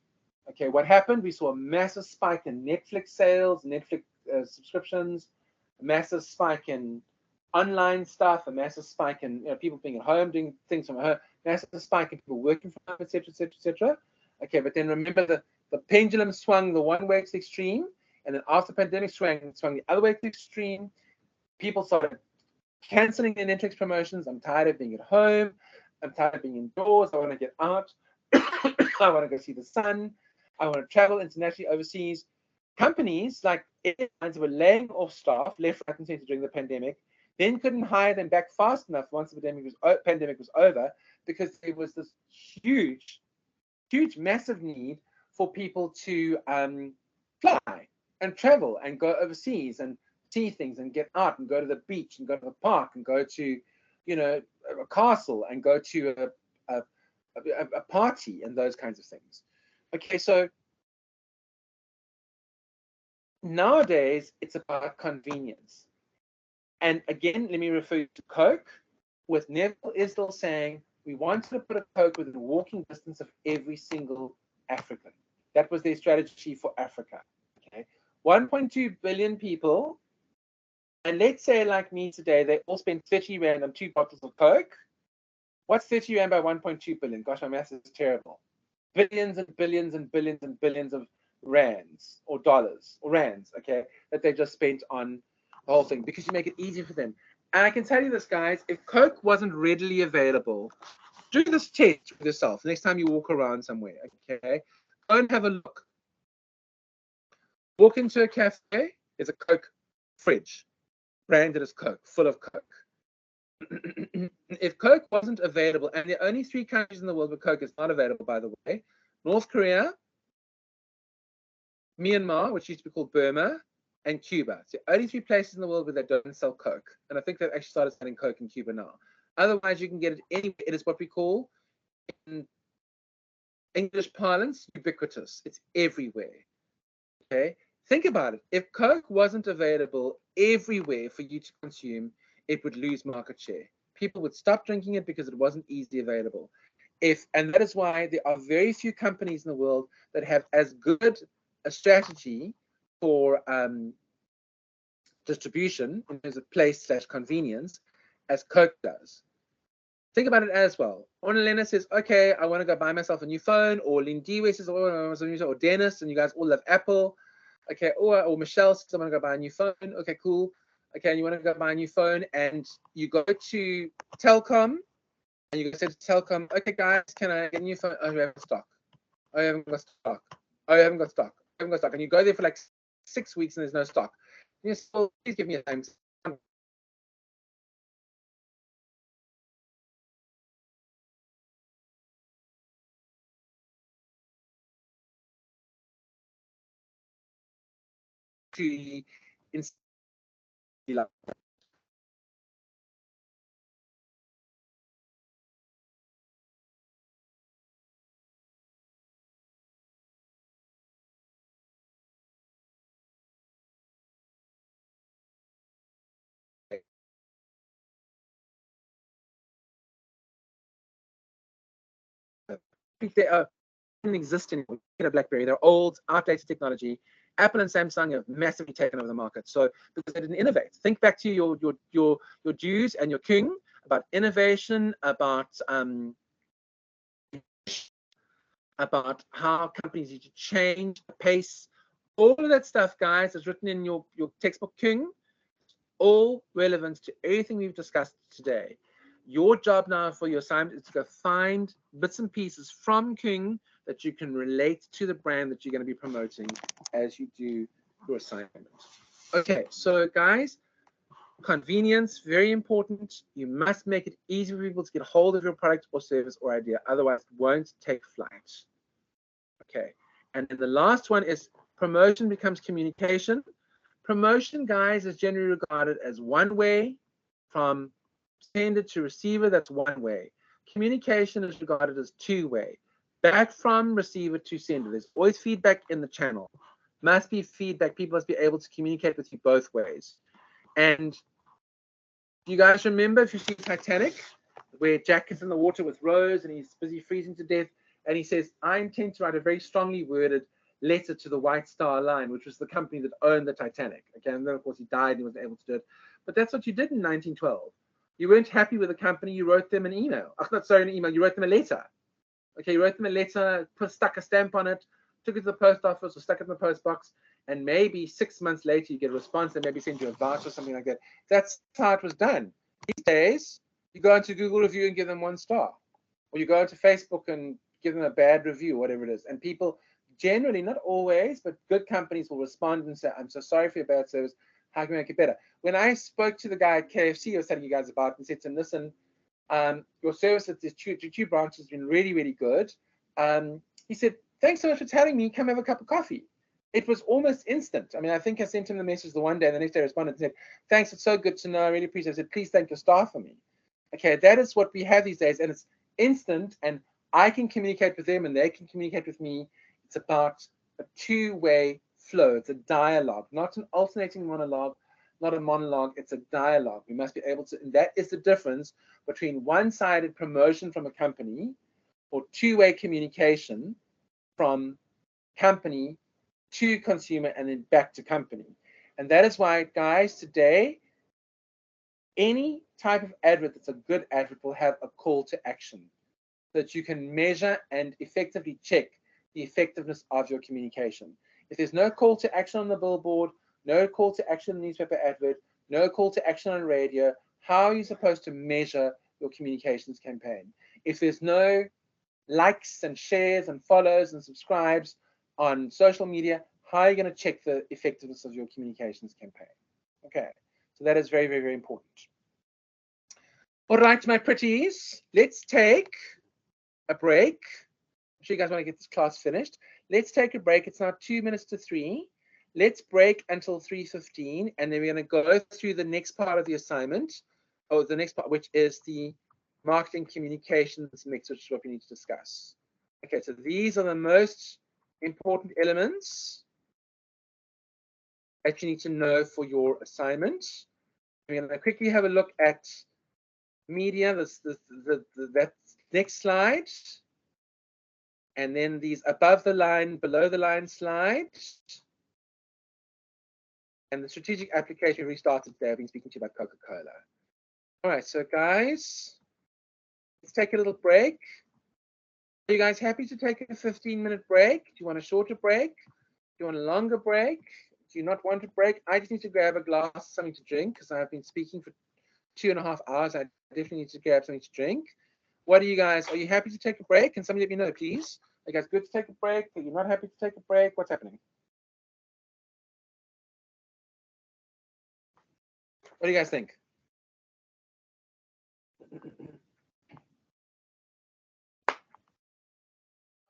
Okay, what happened? We saw a massive spike in Netflix sales, Netflix subscriptions, a massive spike in online stuff, a massive spike in people being at home doing things from home, massive spike in people working from home, etc., etc., etc. Okay, but then remember the pendulum swung the one way to the extreme, and then after the pandemic swung the other way to the extreme. People started canceling their Netflix promotions. I'm tired of being at home. I'm tired of being indoors. I want to get out. I want to go see the sun. I want to travel internationally, overseas. Companies like airlines were laying off staff left, right, and center during the pandemic, then couldn't hire them back fast enough once the pandemic was over, because there was this huge, massive need for people to fly and travel and go overseas and see things and get out and go to the beach and go to the park and go to, you know, a castle and go to a party and those kinds of things. Okay, so nowadays it's about convenience. And again, let me refer you to Coke, with Neville Isdell saying we wanted to put a Coke within walking distance of every single African. That was their strategy for Africa. Okay, 1.2 billion people. And let's say, like me today, they all spend 30 Rand on 2 bottles of Coke. What's 30 Rand by 1.2 billion? Gosh, my math is terrible. Billions and billions and billions and billions of rands or dollars or rands, okay, that they just spent on the whole thing, because you make it easier for them. And I can tell you this, guys, if Coke wasn't readily available, do this test with yourself next time you walk around somewhere, okay? Go and have a look. Walk into a cafe, there's a Coke fridge, branded as Coke, full of Coke. If Coke wasn't available, and there are only 3 countries in the world where Coke is not available, by the way: North Korea, Myanmar, which used to be called Burma, and Cuba. It's the only 3 places in the world where they don't sell Coke. And I think they've actually started selling Coke in Cuba now. Otherwise, you can get it anywhere. It is what we call, in English parlance, ubiquitous. It's everywhere. Okay? Think about it. If Coke wasn't available everywhere for you to consume, it would lose market share. People would stop drinking it because it wasn't easily available. And that is why there are very few companies in the world that have as good a strategy for distribution in terms of place/convenience as Coke does. Think about it as well. Ornalena says, okay, I want to go buy myself a new phone, or Lindiwe says, or Dennis, and you guys all love Apple. Okay, or Michelle says, I want to go buy a new phone. Okay, cool. Okay, and you want to go buy a new phone, and you go to Telcom, and you say to Telcom, okay, guys, can I get a new phone? Oh, we have stock. Oh, you haven't got stock. Oh, you haven't got stock. You haven't got stock. And you go there for like 6 weeks and there's no stock. You still, please give me a time. To they don't exist anymore in a BlackBerry. They're old, outdated technology. Apple and Samsung have massively taken over the market. So because they didn't innovate. Think back to your Jews and your king about innovation, about how companies need to change the pace. All of that stuff, guys, is written in your textbook, King. All relevant to everything we've discussed today. Your job now for your assignment is to go find bits and pieces from King that you can relate to the brand that you're going to be promoting as you do your assignment. Okay, so guys, convenience, very important. You must make it easy for people to get hold of your product or service or idea, otherwise it won't take flight. Okay, and then the last one is promotion becomes communication. Promotion, guys, is generally regarded as one way from sender to receiver. That's one way. Communication is regarded as two-way. Back from receiver to sender. There's always feedback in the channel. Must be feedback. People must be able to communicate with you both ways. And do you guys remember, if you see Titanic, where Jack is in the water with Rose and he's busy freezing to death, and he says, I intend to write a very strongly worded letter to the White Star Line, which was the company that owned the Titanic. Okay, and then of course he died and he wasn't able to do it. But that's what you did in 1912. You weren't happy with the company, you wrote them an email. Oh, not sorry, an email, you wrote them a letter. Okay, you wrote them a letter, stuck a stamp on it, took it to the post office or stuck it in the post box, and maybe 6 months later you get a response and maybe send you a voucher or something like that. That's how it was done. These days, you go into Google review and give them 1 star. Or you go into Facebook and give them a bad review, whatever it is. And people generally, not always, but good companies will respond and say, I'm so sorry for your bad service. How can we make it better? When I spoke to the guy at KFC I was telling you guys about and said to him, listen, your service at these two branches has been really, really good. He said, thanks so much for telling me. Come have a cup of coffee. It was almost instant. I mean, I think I sent him the message the one day, and the next day I responded and said, thanks, it's so good to know. I really appreciate it. I said, please thank your staff for me. Okay, that is what we have these days, and it's instant, and I can communicate with them, and they can communicate with me. It's about a two-way flow. It's a dialogue, not an alternating monologue, not a monologue. It's a dialogue. We must be able to, and that is the difference between one-sided promotion from a company or two-way communication from company to consumer and then back to company. And that is why, guys, today, any type of advert that's a good advert will have a call to action so that you can measure and effectively check the effectiveness of your communication. If there's no call to action on the billboard, no call to action in the newspaper advert, no call to action on radio, how are you supposed to measure your communications campaign? If there's no likes and shares and follows and subscribes on social media, how are you going to check the effectiveness of your communications campaign? Okay, so that is very, very, very important. All right, my pretties, let's take a break. I'm sure you guys want to get this class finished. Let's take a break. It's now 2 minutes to 3. Let's break until 3:15, and then we're going to go through the next part of the assignment, or the next part, which is the marketing communications mix, which is what we need to discuss. Okay, so these are the most important elements that you need to know for your assignment. We're going to quickly have a look at media, that next slide, and then these above the line, below the line slides, and the strategic application restarted today. I've been speaking to you about Coca-Cola. All right, so guys, let's take a little break. Are you guys happy to take a 15-minute break? Do you want a shorter break? Do you want a longer break? Do you not want a break? I just need to grab a glass of something to drink because I've been speaking for 2.5 hours. I definitely need to grab something to drink. What are you guys? Are you happy to take a break? Can somebody let me know, please? you guys good to take a break? Are you not happy to take a break? What's happening? What do you guys think?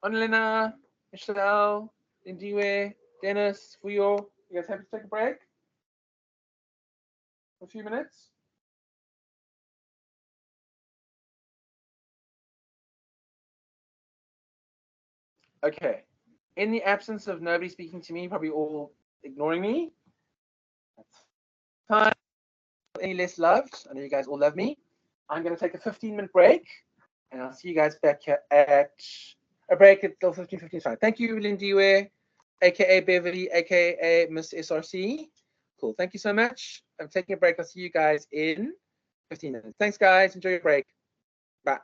Annalena, Michelle, Indiwe, Dennis, Fuyo, you guys happy to take a break? For a few minutes? Okay. In the absence of nobody speaking to me, probably all ignoring me, that's fine. Any less loved, I know you guys all love me. I'm going to take a 15-minute break, and I'll see you guys back here at a break at 15:55. Thank you, Lindiwe, aka Beverly, aka Miss SRC. Cool. Thank you so much. I'm taking a break. I'll see you guys in 15 minutes. Thanks, guys. Enjoy your break. Bye.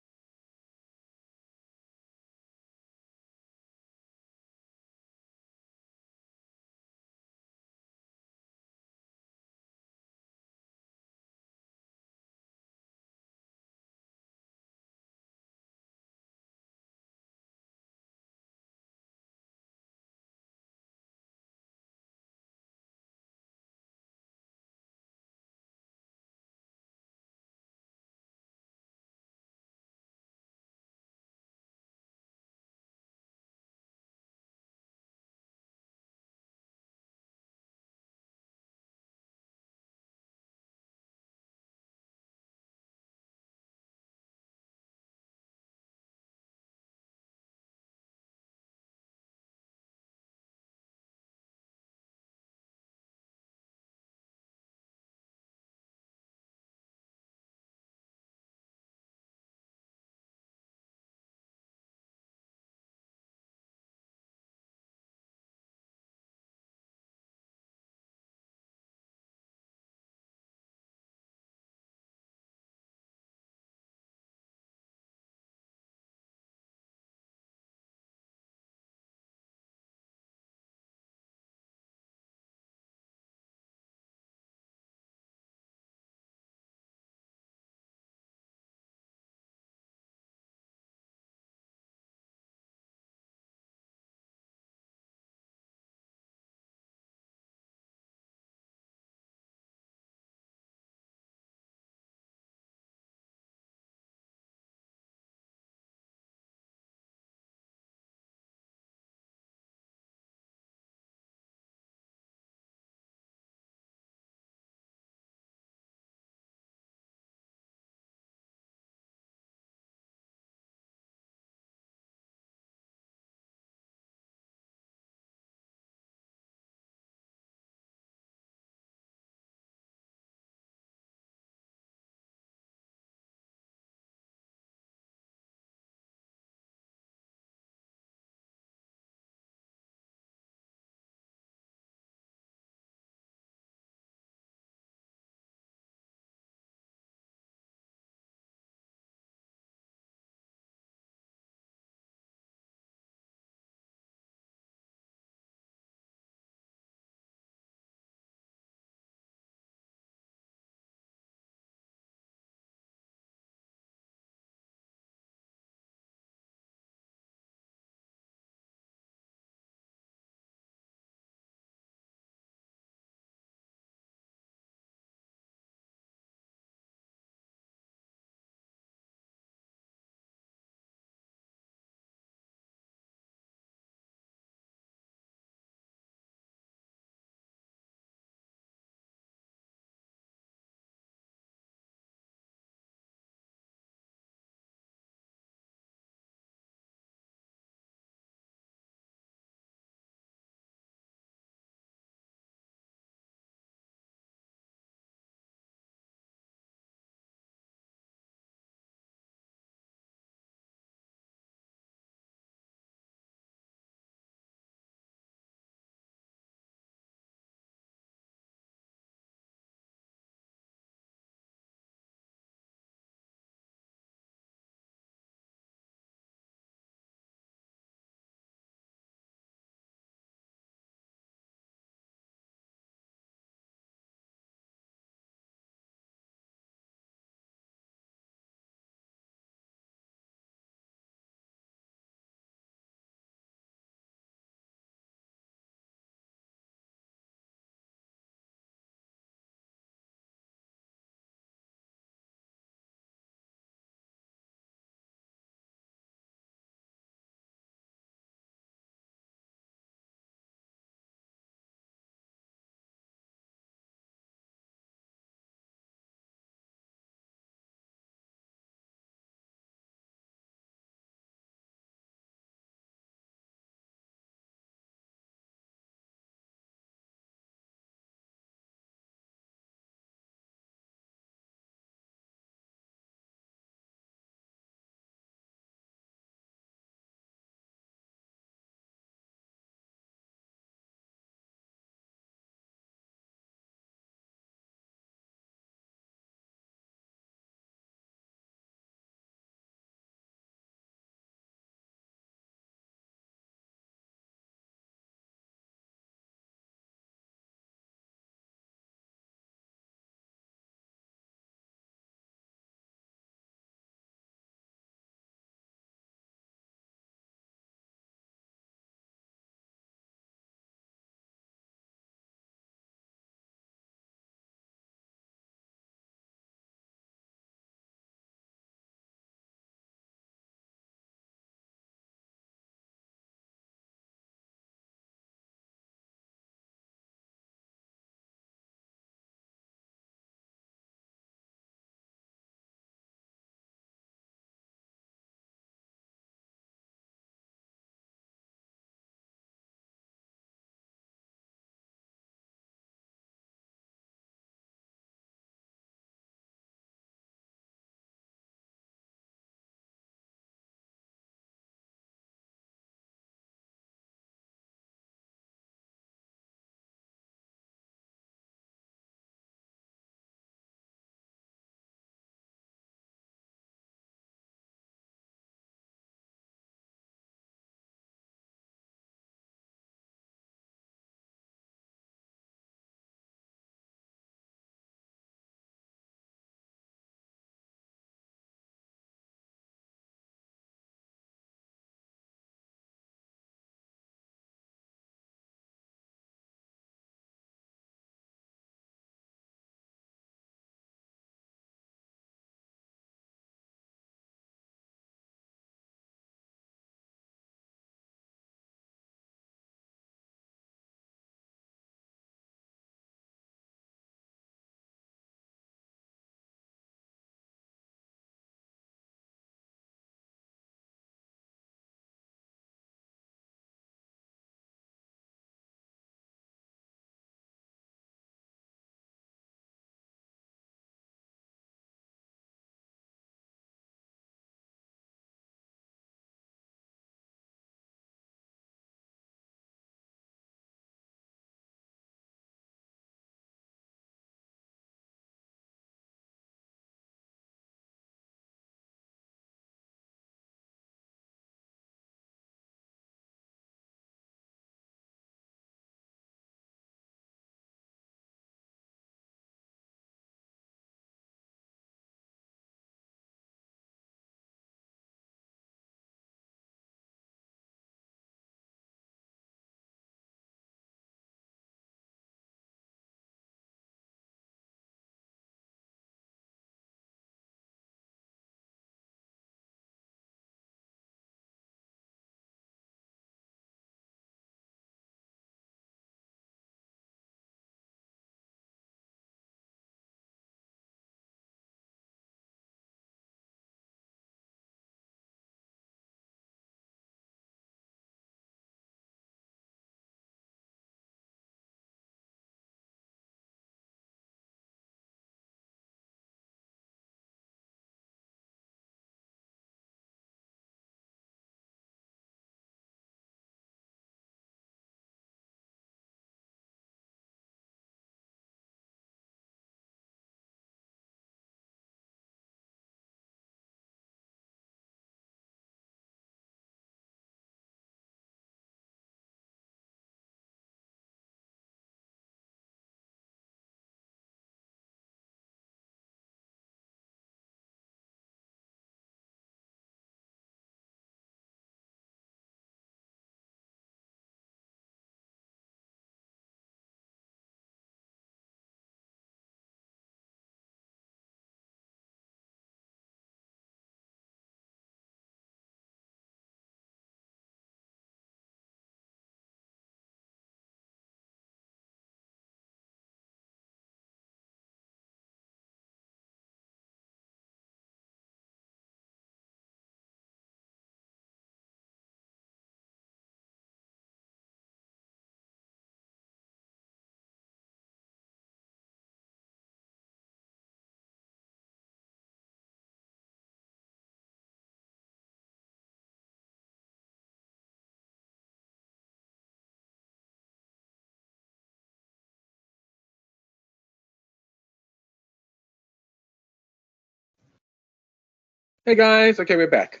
Hey guys, okay, we're back.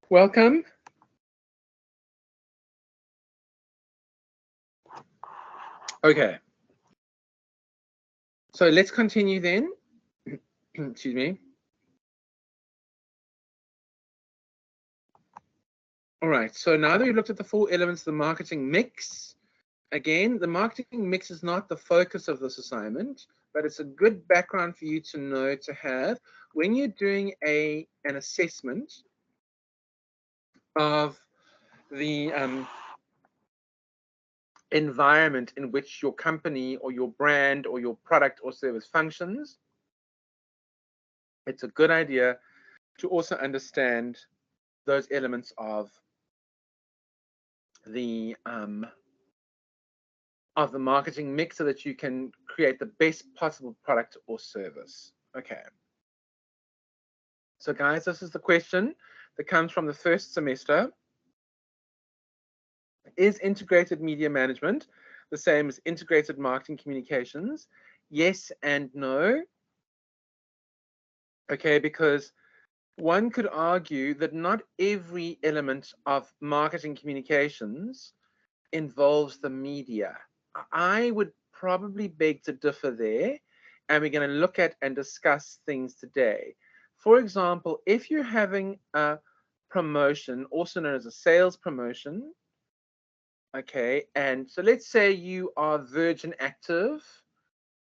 Welcome. Okay. So let's continue then. Excuse me. All right, so now that we've looked at the 4 elements of the marketing mix, again, the marketing mix is not the focus of this assignment, but it's a good background for you to know, to have when you're doing an assessment of the environment in which your company or your brand or your product or service functions. It's a good idea to also understand those elements of the marketing mix so that you can create the best possible product or service. Okay. So guys, this is the question that comes from the first semester. Is integrated media management the same as integrated marketing communications? Yes and no. Okay, because one could argue that not every element of marketing communications involves the media. I would probably beg to differ there, and we're going to look at and discuss things today. For example, if you're having a promotion, also known as a sales promotion, okay, and so let's say you are Virgin Active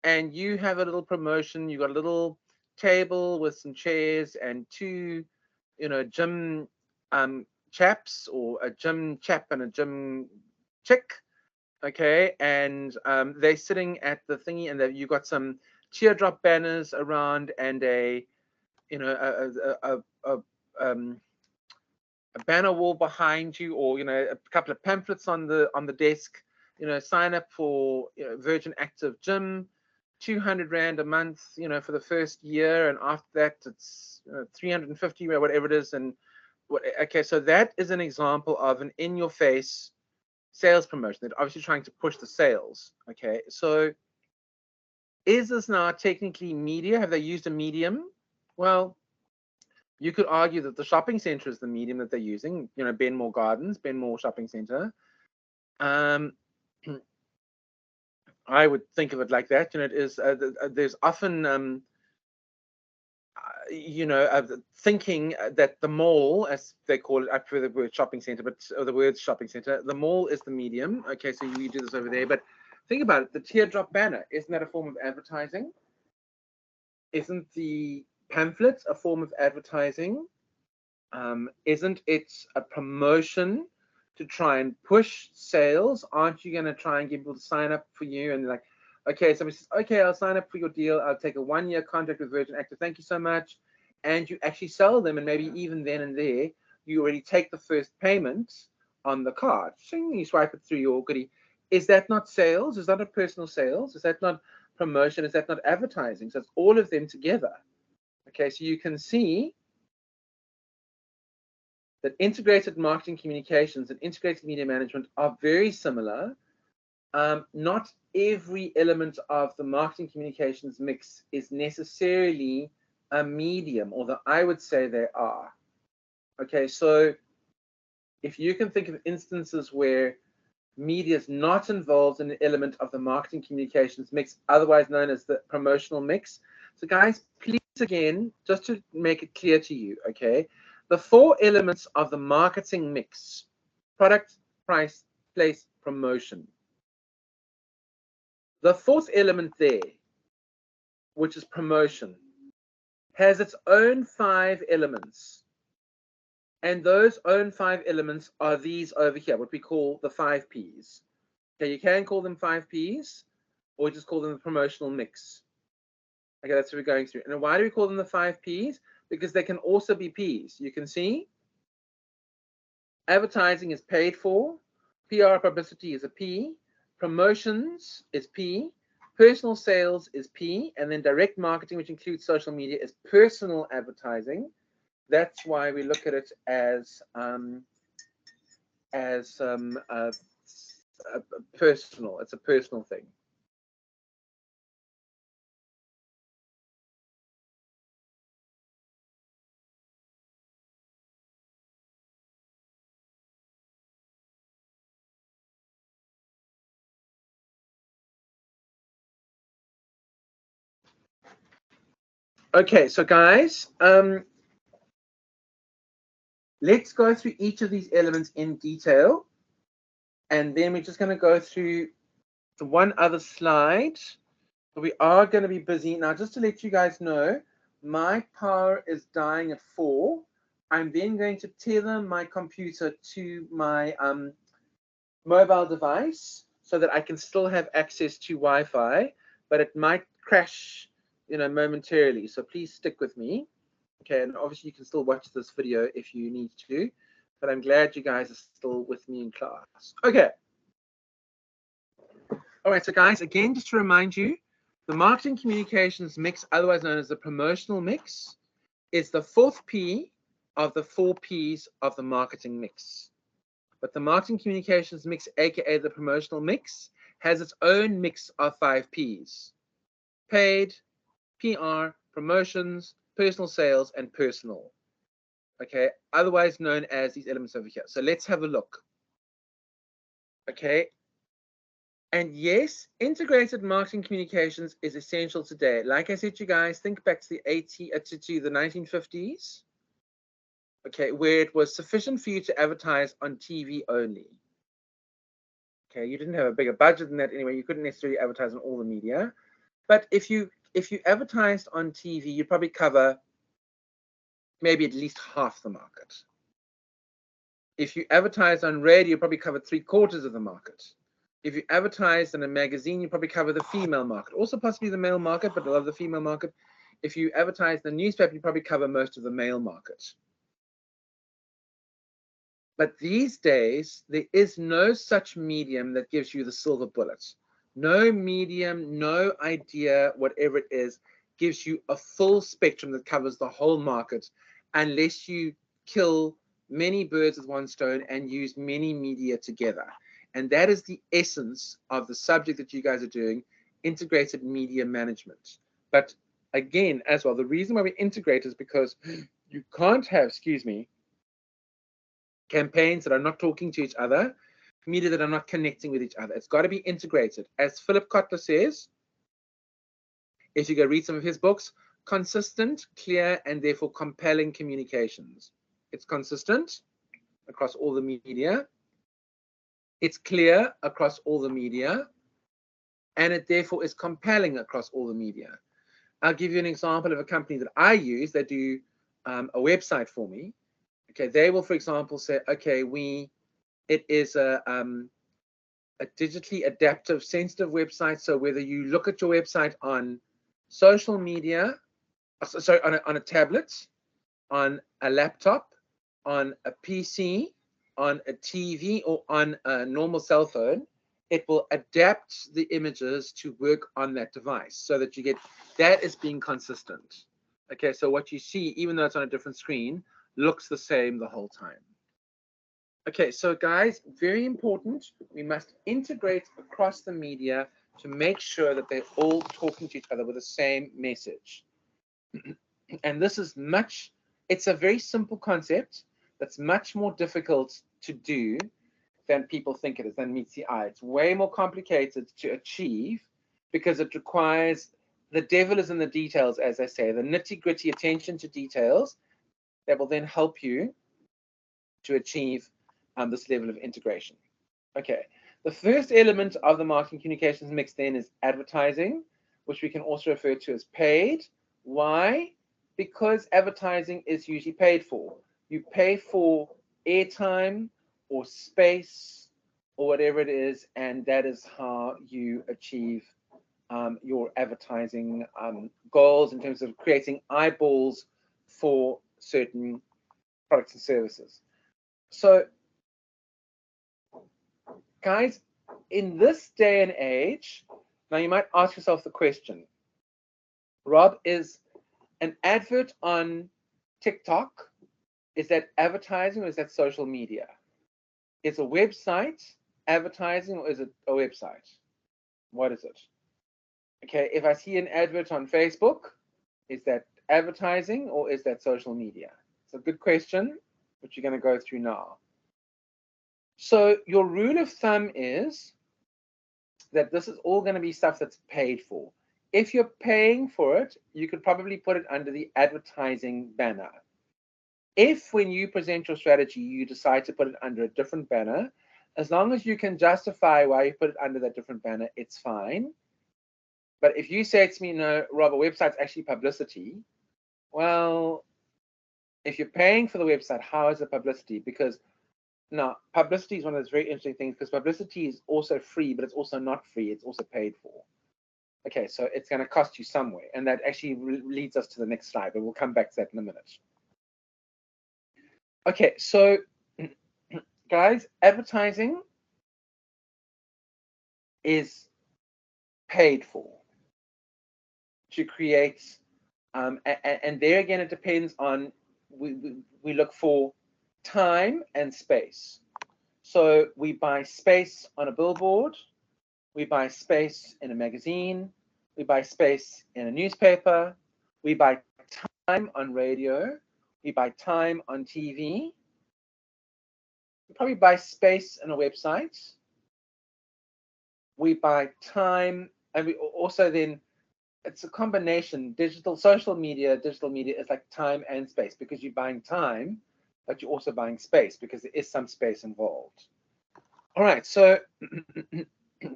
and you have a little promotion, you got a little table with some chairs and 2, gym chaps, or a gym chap and a gym chick, okay, and they're sitting at the thingy, and you got some teardrop banners around and a banner wall behind you, or a couple of pamphlets on the desk. Sign up for Virgin Active Gym, 200 Rand a month, for the first year, and after that it's 350 or whatever it is. And okay, so that is an example of an in-your-face sales promotion. They're obviously trying to push the sales. Okay, so is this now technically media? Have they used a medium? Well, you could argue that the shopping center is the medium that they're using. Benmore Gardens, Benmore Shopping Center. I would think of it like that. It is. There's often, thinking that the mall, as they call it, I prefer the word shopping center, or the word shopping center. The mall is the medium. Okay, so you do this over there, but think about it. The teardrop banner, isn't that a form of advertising? Isn't the pamphlet a form of advertising? Isn't it a promotion to try and push sales? Aren't you going to try and get people to sign up for you? And like, okay, somebody says, okay, I'll sign up for your deal. I'll take a 1-year contract with Virgin Active. Thank you so much. And you actually sell them, and maybe even then and there, you already take the first payment on the card. So you swipe it through your goodie. Is that not sales? Is that not personal sales? Is that not promotion? Is that not advertising? So it's all of them together. Okay, so you can see that integrated marketing communications and integrated media management are very similar. Not every element of the marketing communications mix is necessarily a medium, although I would say they are. Okay, so if you can think of instances where media is not involved in an element of the marketing communications mix, otherwise known as the promotional mix. So guys, please, again, just to make it clear to you, okay, the 4 elements of the marketing mix: product, price, place, promotion. The 4th element there, which is promotion, has its own 5 elements. And those own 5 elements are these over here, what we call the 5 Ps. Okay, you can call them 5 Ps, or just call them the promotional mix. Okay, that's what we're going through. And why do we call them the 5 Ps? Because they can also be Ps. You can see advertising is paid for, PR publicity is a P, promotions is P, personal sales is P, and then direct marketing, which includes social media, is personal advertising. That's why we look at it as personal. It's a personal thing. Okay, so guys, let's go through each of these elements in detail, and then we're just going to go through the one other slide. We are going to be busy now. Just to let you guys know, my power is dying at 4. I'm then going to tether my computer to my mobile device so that I can still have access to Wi-Fi, but it might crash, momentarily. So please stick with me. Okay, and obviously you can still watch this video if you need to, but I'm glad you guys are still with me in class. Okay. All right, so guys, again, just to remind you, the marketing communications mix, otherwise known as the promotional mix, is the 4th P of the 4 Ps of the marketing mix. But the marketing communications mix, aka the promotional mix, has its own mix of 5 Ps: paid, PR, promotions, personal sales, and personal. Okay, otherwise known as these elements over here. So let's have a look. Okay, and yes, integrated marketing communications is essential today. Like I said to you guys, think back to the to the 1950s. Okay, where it was sufficient for you to advertise on TV only. Okay, you didn't have a bigger budget than that anyway. You couldn't necessarily advertise on all the media, but if you advertised on TV, you'd probably cover maybe at least half the market. If you advertised on radio, you probably covered 3/4 of the market. If you advertised in a magazine, you probably cover the female market, also possibly the male market, but a lot of the female market. If you advertised in the newspaper, you probably cover most of the male market. But these days, there is no such medium that gives you the silver bullet. No medium, no idea, whatever it is, gives you a full spectrum that covers the whole market, unless you kill many birds with one stone and use many media together. And that is the essence of the subject that you guys are doing, integrated media management. But again, as well, the reason why we integrate is because you can't have, campaigns that are not talking to each other, media that are not connecting with each other. It's got to be integrated. As Philip Kotler says, if you go read some of his books, consistent, clear, and therefore compelling communications. It's consistent across all the media. It's clear across all the media. And it therefore is compelling across all the media. I'll give you an example of a company that I use that do a website for me. Okay, they will, for example, say, okay, it is a digitally adaptive, sensitive website. So whether you look at your website on social media, sorry, on a tablet, on a laptop, on a PC, on a TV, or on a normal cell phone, it will adapt the images to work on that device so that you get that as being consistent. Okay, so what you see, even though it's on a different screen, looks the same the whole time. Okay, so guys, very important. We must integrate across the media to make sure that they're all talking to each other with the same message. And this is it's a very simple concept that's much more difficult to do than people think it is, than meets the eye. It's way more complicated to achieve because it requires, the devil is in the details, as I say, the nitty-gritty attention to details that will then help you to achieve this level of integration. Okay, the first element of the marketing communications mix then is advertising, which we can also refer to as paid. Why? Because advertising is usually paid for. You pay for airtime or space or whatever it is, and that is how you achieve your advertising goals in terms of creating eyeballs for certain products and services. So, guys, in this day and age, now you might ask yourself the question, Rob, is an advert on TikTok, is that advertising or is that social media? Is a website advertising or is it a website? What is it? Okay, if I see an advert on Facebook, is that advertising or is that social media? It's a good question, which you're going to go through now. So your rule of thumb is that this is all going to be stuff that's paid for. if you're paying for it, you could probably put it under the advertising banner. If when you present your strategy, you decide to put it under a different banner, as long as you can justify why you put it under that different banner, it's fine. But if you say to me, no, Rob, a website's actually publicity, well, if you're paying for the website, how is it publicity? Because now, publicity is one of those very interesting things, because publicity is also free, but it's also not free. It's also paid for. Okay, so it's going to cost you some way. And that actually leads us to the next slide, but we'll come back to that in a minute. Okay, so guys, advertising is paid for to create, and there again, it depends on, we look for time and space. So we buy space on a billboard, we buy space in a magazine, we buy space in a newspaper, we buy time on radio, we buy time on TV, we probably buy space in a website, we buy time, and we also then, it's a combination, digital, social media, digital media is like time and space, because you're buying time, but you're also buying space because there is some space involved. All right, so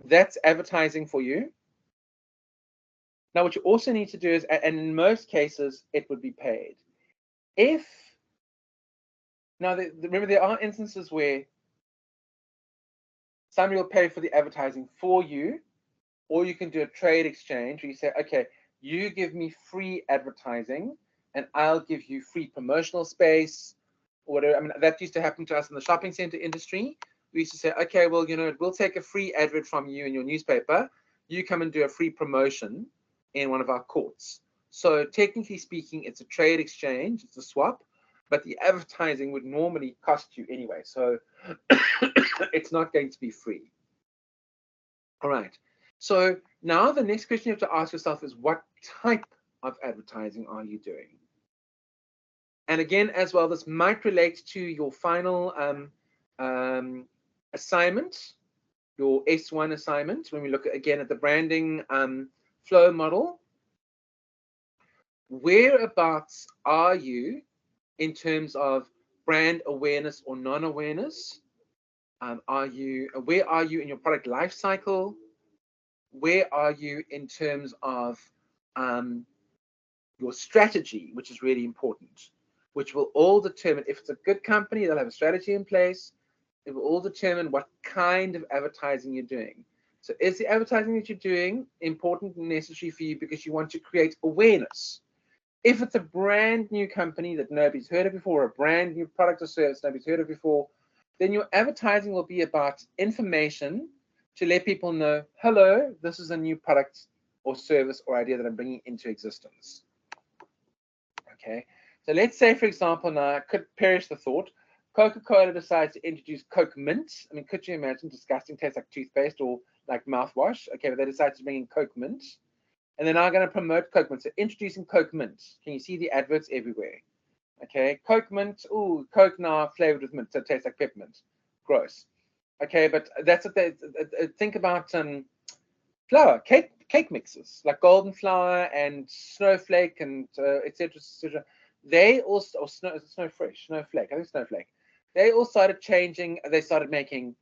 that's advertising for you. Now, what you also need to do is, and in most cases, it would be paid. If, now, remember, there are instances where somebody will pay for the advertising for you, or you can do a trade exchange where you say, okay, you give me free advertising and I'll give you free promotional space, or whatever. I mean, that used to happen to us in the shopping center industry. We used to say, okay, well, you know, we'll take a free advert from you in your newspaper. You come and do a free promotion in one of our courts. So technically speaking, it's a trade exchange, it's a swap, but the advertising would normally cost you anyway. So it's not going to be free. All right. So now the next question you have to ask yourself is, what type of advertising are you doing? And again, as well, this might relate to your final assignment, your S1 assignment, when we look again at the branding flow model. Whereabouts are you in terms of brand awareness or non-awareness? Where are you in your product life cycle? Where are you in terms of your strategy, which is really important, which will all determine, if it's a good company, they'll have a strategy in place. It will all determine what kind of advertising you're doing. So is the advertising that you're doing important and necessary for you because you want to create awareness? If it's a brand new company that nobody's heard of before, or a brand new product or service nobody's heard of before, then your advertising will be about information to let people know, hello, this is a new product or service or idea that I'm bringing into existence. Okay, so let's say, for example, now I could perish the thought, Coca-Cola decides to introduce Coke Mint. I mean, could you imagine? Disgusting, tastes like toothpaste or like mouthwash. Okay, but they decide to bring in Coke Mint. And they're now going to promote Coke Mint. So introducing Coke Mint. Can you see the adverts everywhere? Okay, Coke Mint. Ooh, Coke now flavored with mint, so it tastes like peppermint. Gross. Okay, but that's what they think about. Flour, cake mixes like golden flour and snowflake and etc. etc. They also, or snowflake. I think snowflake. They all started changing. They started making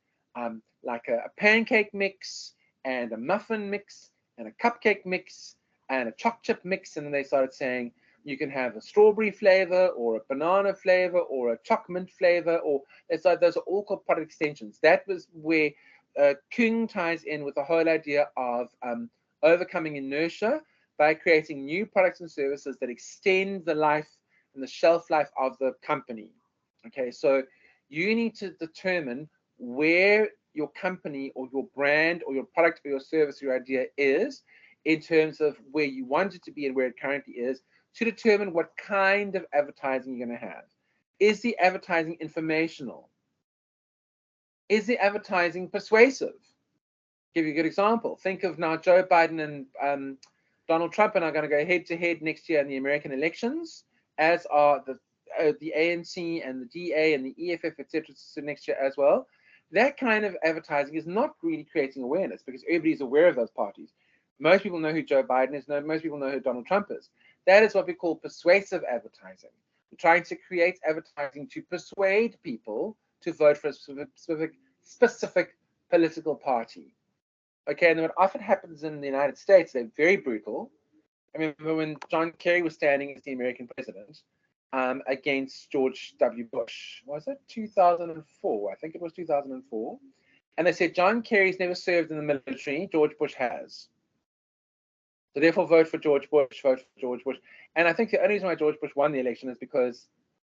like a pancake mix and a muffin mix and a cupcake mix and a choc chip mix, and then they started saying you can have a strawberry flavor or a banana flavor or a choc mint flavor, or those are all called product extensions. That was where Kung ties in with the whole idea of overcoming inertia by creating new products and services that extend the life and the shelf life of the company. Okay, so you need to determine where your company or your brand or your product or your service or your idea is in terms of where you want it to be and where it currently is, to determine what kind of advertising you're going to have. Is the advertising informational? Is the advertising persuasive? Give you a good example. Think of now Joe Biden and Donald Trump are going to go head to head next year in the American elections, as are the ANC and the DA and the EFF, etc. next year as well. That kind of advertising is not really creating awareness because everybody's aware of those parties. Most people know who Joe Biden is. Most people know who Donald Trump is. That is what we call persuasive advertising. We're trying to create advertising to persuade people to vote for a specific political party. Okay, and what often happens in the United States, they're very brutal. I remember when John Kerry was standing as the American president against George W. Bush. Was it 2004? I think it was 2004. And they said, John Kerry's never served in the military. George Bush has. So therefore, vote for George Bush, vote for George Bush. And I think the only reason why George Bush won the election is because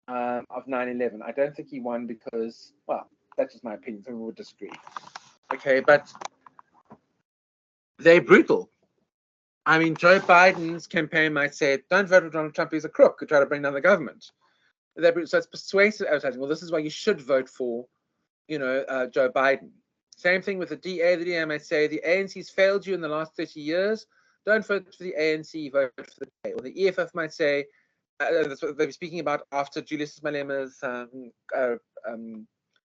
of 9/11. I don't think he won because, well, that's just my opinion. Some people would disagree. Okay, but they're brutal. I mean, Joe Biden's campaign might say, don't vote for Donald Trump, he's a crook who tried to bring down the government. So it's persuasive advertising. Well, this is why you should vote for, Joe Biden. Same thing with the DA. The DA might say, the ANC's failed you in the last 30 years. Don't vote for the ANC, vote for the DA. Or the EFF might say, that's what they're speaking about after Julius Malema's 10th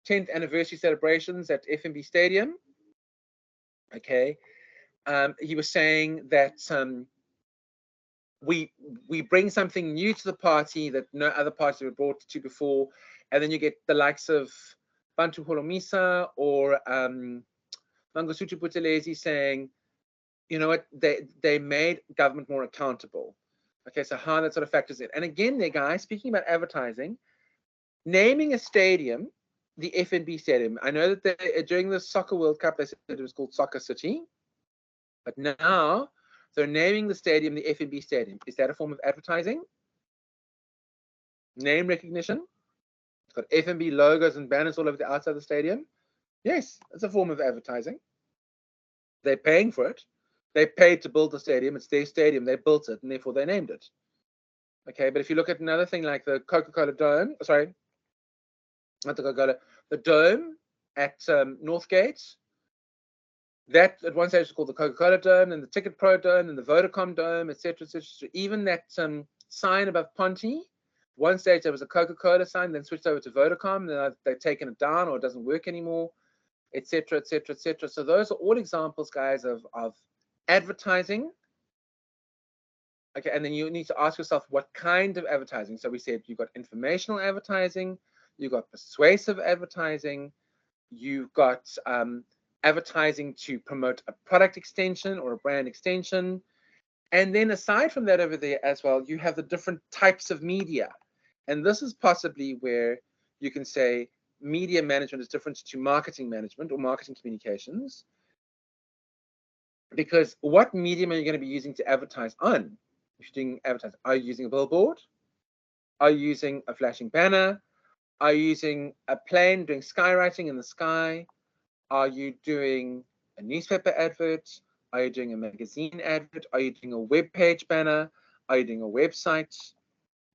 anniversary celebrations at FNB Stadium. Okay. He was saying that we bring something new to the party that no other party were brought to before, and then you get the likes of Bantu Holomisa or Mangosuthu Buthelezi saying, you know what, they made government more accountable. Okay, so how that sort of factors in. And again, there, guys, speaking about advertising, naming a stadium, the FNB Stadium. I know that during the Soccer World Cup, they said it was called Soccer City. But now they're naming the stadium the FNB Stadium. Is that a form of advertising? Name recognition? It's got FNB logos and banners all over the outside of the stadium. Yes, it's a form of advertising. They're paying for it. They paid to build the stadium. It's their stadium. They built it, and therefore they named it. Okay, but if you look at another thing like the Coca-Cola Dome, sorry, not the Coca-Cola, the Dome at Northgate, that at one stage was called the Coca-Cola Dome, and the Ticket Pro Dome, and the Vodacom Dome, etc., etc. Even that sign above Ponty, one stage there was a Coca-Cola sign, then switched over to Vodacom, then they've taken it down or it doesn't work anymore, etc., etc., etc. So those are all examples, guys, of advertising. Okay, and then you need to ask yourself what kind of advertising. So we said you've got informational advertising, you've got persuasive advertising, you've got advertising to promote a product extension or a brand extension. And then aside from that over there as well, you have the different types of media. And this is possibly where you can say media management is different to marketing management or marketing communications. Because what medium are you going to be using to advertise on? If you're doing advertising, are you using a billboard? Are you using a flashing banner? Are you using a plane doing skywriting in the sky? Are you doing a newspaper advert? Are you doing a magazine advert? Are you doing a web page banner? Are you doing a website?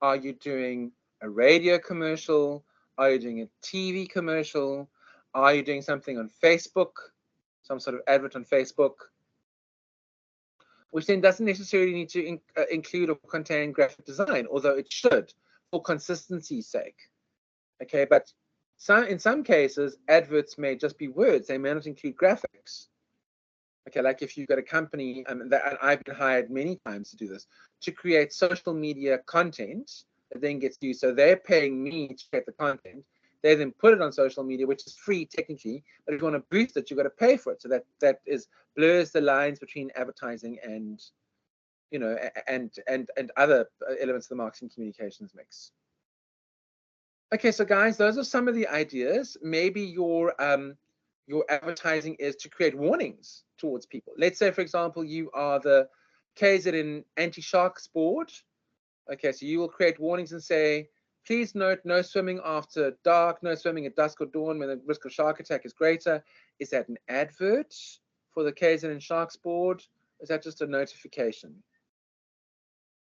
Are you doing a radio commercial? Are you doing a TV commercial? Are you doing something on Facebook? Some sort of advert on Facebook? Which then doesn't necessarily need to include or contain graphic design, although it should for consistency's sake. Okay, but in some cases, adverts may just be words. They may not include graphics. Okay, like if you've got a company, and I've been hired many times to do this, to create social media content that then gets used. So they're paying me to create the content. They then put it on social media, which is free technically, but if you want to boost it, you've got to pay for it. So that blurs the lines between advertising and, and other elements of the marketing communications mix. Okay, so guys, those are some of the ideas. Maybe your advertising is to create warnings towards people. Let's say, for example, you are the KZN anti-sharks board. Okay, so you will create warnings and say, please note, no swimming after dark, no swimming at dusk or dawn when the risk of shark attack is greater. Is that an advert for the KZN Sharks board? Is that just a notification?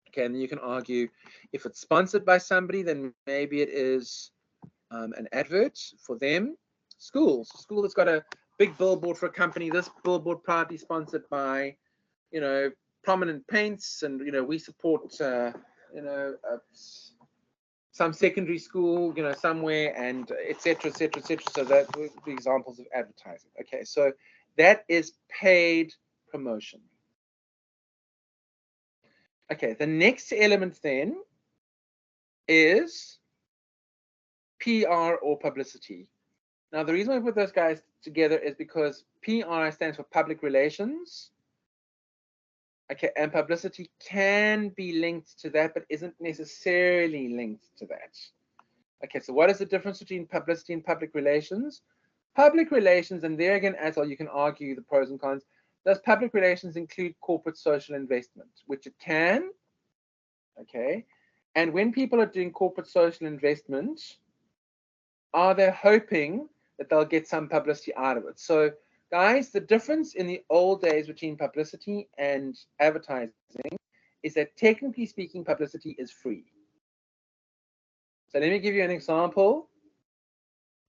Okay, and then you can argue if it's sponsored by somebody, then maybe it is an advert for them. Schools. School that's got a big billboard for a company. This billboard proudly sponsored by, prominent paints, and we support, some secondary school, somewhere, and etc., etc., etc. So that would be examples of advertising. Okay, so that is paid promotion. Okay, the next element then is PR or publicity. Now, the reason I put those guys together is because PR stands for public relations. Okay, and publicity can be linked to that, but isn't necessarily linked to that. Okay, so what is the difference between publicity and public relations? Public relations, and there again, as well, you can argue the pros and cons. Does public relations include corporate social investment? Which it can. Okay, and when people are doing corporate social investment, are they hoping that they'll get some publicity out of it? So, guys, the difference in the old days between publicity and advertising is that technically speaking, publicity is free. So let me give you an example.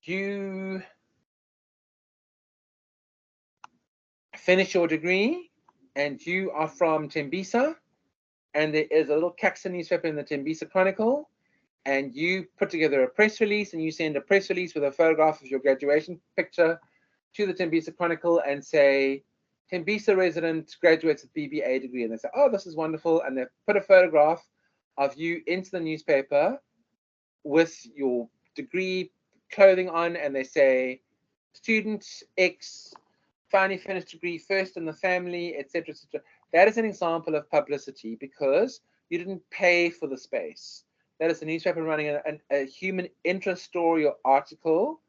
You finish your degree and you are from Tembisa, and there is a little Caxton newspaper in the Tembisa Chronicle, and you put together a press release and you send a press release with a photograph of your graduation picture to the Tembisa Chronicle and say, Tembisa resident graduates with BBA degree. And they say, oh, this is wonderful. And they put a photograph of you into the newspaper with your degree clothing on, and they say, student X finally finished degree first in the family, etc., etc. That is an example of publicity because you didn't pay for the space. That is a newspaper running a human interest story or article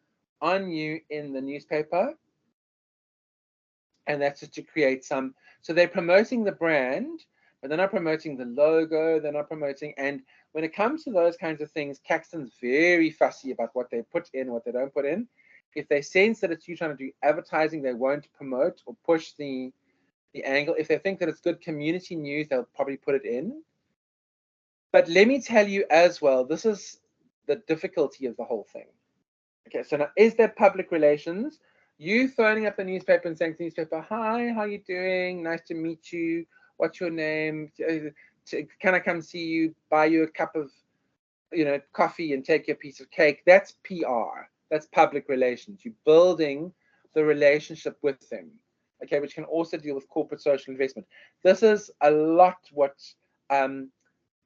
on you in the newspaper, and that's just to create some. So they're promoting the brand, but they're not promoting the logo. They're not promoting. And when it comes to those kinds of things, Caxton's very fussy about what they put in, what they don't put in. If they sense that it's you trying to do advertising, they won't promote or push the angle. If they think that it's good community news, they'll probably put it in. But let me tell you as well, this is the difficulty of the whole thing. Okay, so now is there public relations? You phoning up the newspaper and saying to the newspaper, hi, how you doing? Nice to meet you. What's your name? Can I come see you, buy you a cup of coffee and take you a piece of cake? That's PR. That's public relations. You're building the relationship with them, okay, which can also deal with corporate social investment. This is a lot what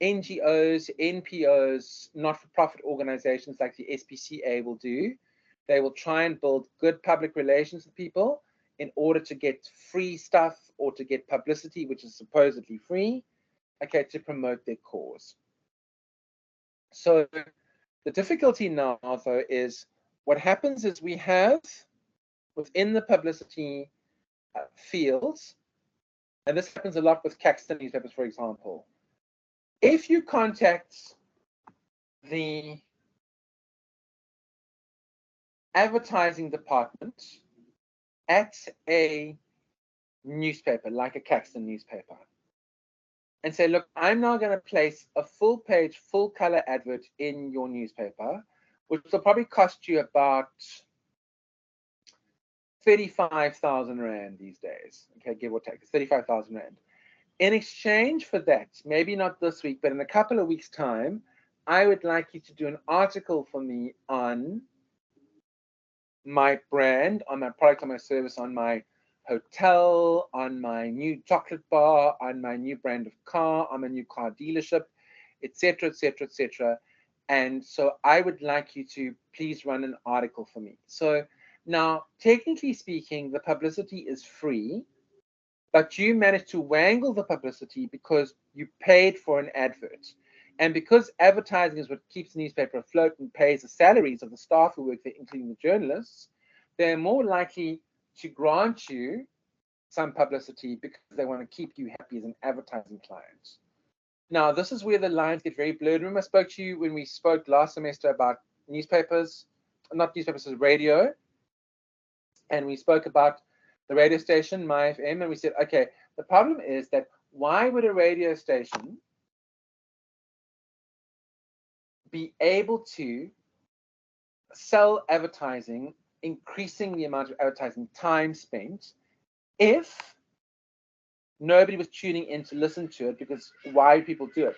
NGOs, NPOs, not-for-profit organizations like the SPCA will do. They will try and build good public relations with people in order to get free stuff or to get publicity, which is supposedly free, okay, to promote their cause. So the difficulty now, though, is what happens is we have within the publicity fields, and this happens a lot with Caxton newspapers, for example. If you contact the advertising department at a newspaper, like a Caxton newspaper, and say, look, I'm now going to place a full page, full color advert in your newspaper, which will probably cost you about 35,000 Rand these days, okay, give or take, 35,000 Rand. In exchange for that, maybe not this week, but in a couple of weeks' time, I would like you to do an article for me on my brand, on my product, on my service, on my hotel, on my new chocolate bar, on my new brand of car, on my new car dealership, etc., etc., etc. And so I would like you to please run an article for me. So now, technically speaking, the publicity is free, but you managed to wangle the publicity because you paid for an advert. And because advertising is what keeps the newspaper afloat and pays the salaries of the staff who work there, including the journalists, they're more likely to grant you some publicity because they want to keep you happy as an advertising client. Now, this is where the lines get very blurred. Remember I spoke to you when we spoke last semester about newspapers, not newspapers, radio, and we spoke about the radio station, My FM, and we said, okay, the problem is that why would a radio station be able to sell advertising, increasing the amount of advertising time spent, if nobody was tuning in to listen to it? Because why do people do it?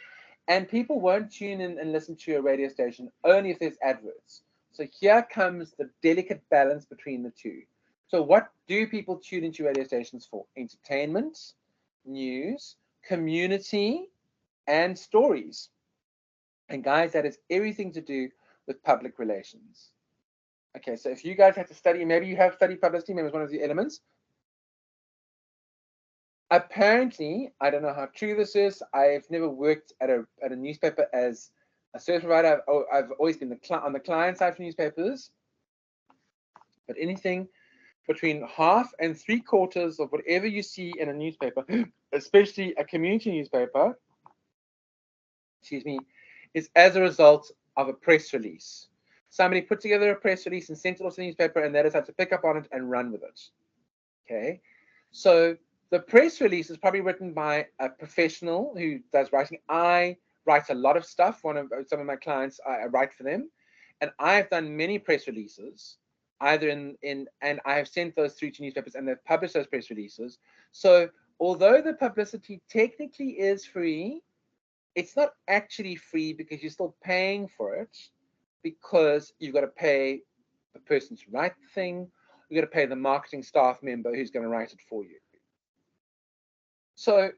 And people won't tune in and listen to a radio station only if there's adverts. So here comes the delicate balance between the two. So what do people tune into radio stations for? Entertainment, news, community, and stories. And guys, that is everything to do with public relations. Okay, so if you guys have to study, maybe you have studied publicity, maybe it's one of the elements. Apparently, I don't know how true this is. I've never worked at a newspaper as a service provider. I've always been on the client side for newspapers. But anything between half and 3/4 of whatever you see in a newspaper, especially a community newspaper, excuse me, is as a result of a press release. Somebody put together a press release and sent it off to the newspaper, and they decided to pick up on it and run with it. Okay, so the press release is probably written by a professional who does writing. I write a lot of stuff. Some of my clients, I write for them, and I've done many press releases, either and I have sent those through to newspapers, and they've published those press releases. So although the publicity technically is free, it's not actually free because you're still paying for it, because you've got to pay the person to write the thing. You've got to pay the marketing staff member who's going to write it for you. So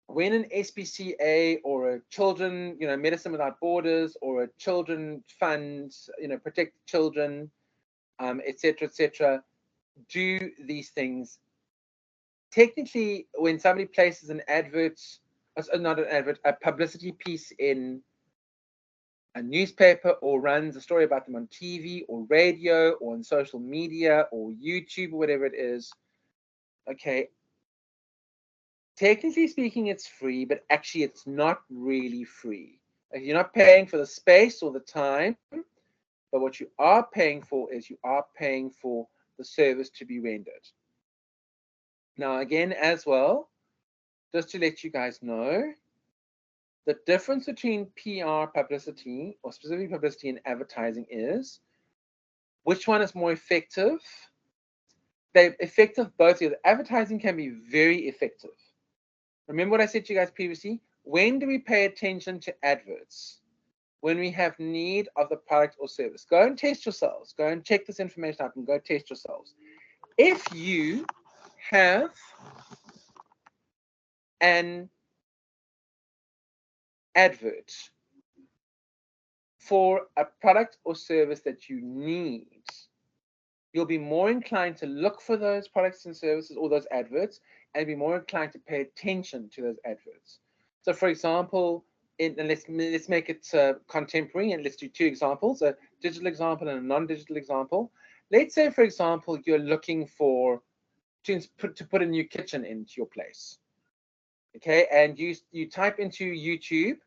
when an SPCA or a children, Medicine Without Borders, or a children fund, protect children, etc., do these things, technically, when somebody places an advert, not an advert, a publicity piece in a newspaper, or runs a story about them on TV or radio or on social media or YouTube or whatever it is, okay, technically speaking, it's free, but actually it's not really free. You're not paying for the space or the time, but what you are paying for is you are paying for the service to be rendered. Now, again, as well, just to let you guys know, the difference between PR publicity, or specifically publicity and advertising, is which one is more effective. They're effective both. The advertising can be very effective. Remember what I said to you guys previously? When do we pay attention to adverts? When we have need of the product or service. Go and test yourselves. Go and check this information out and go test yourselves. If you have an advert for a product or service that you need, you'll be more inclined to look for those products and services or those adverts, and be more inclined to pay attention to those adverts. So, for example, let's make it contemporary, and let's do two examples: a digital example and a non-digital example. Let's say, for example, you're looking for to put a new kitchen into your place. Okay, and you type into YouTube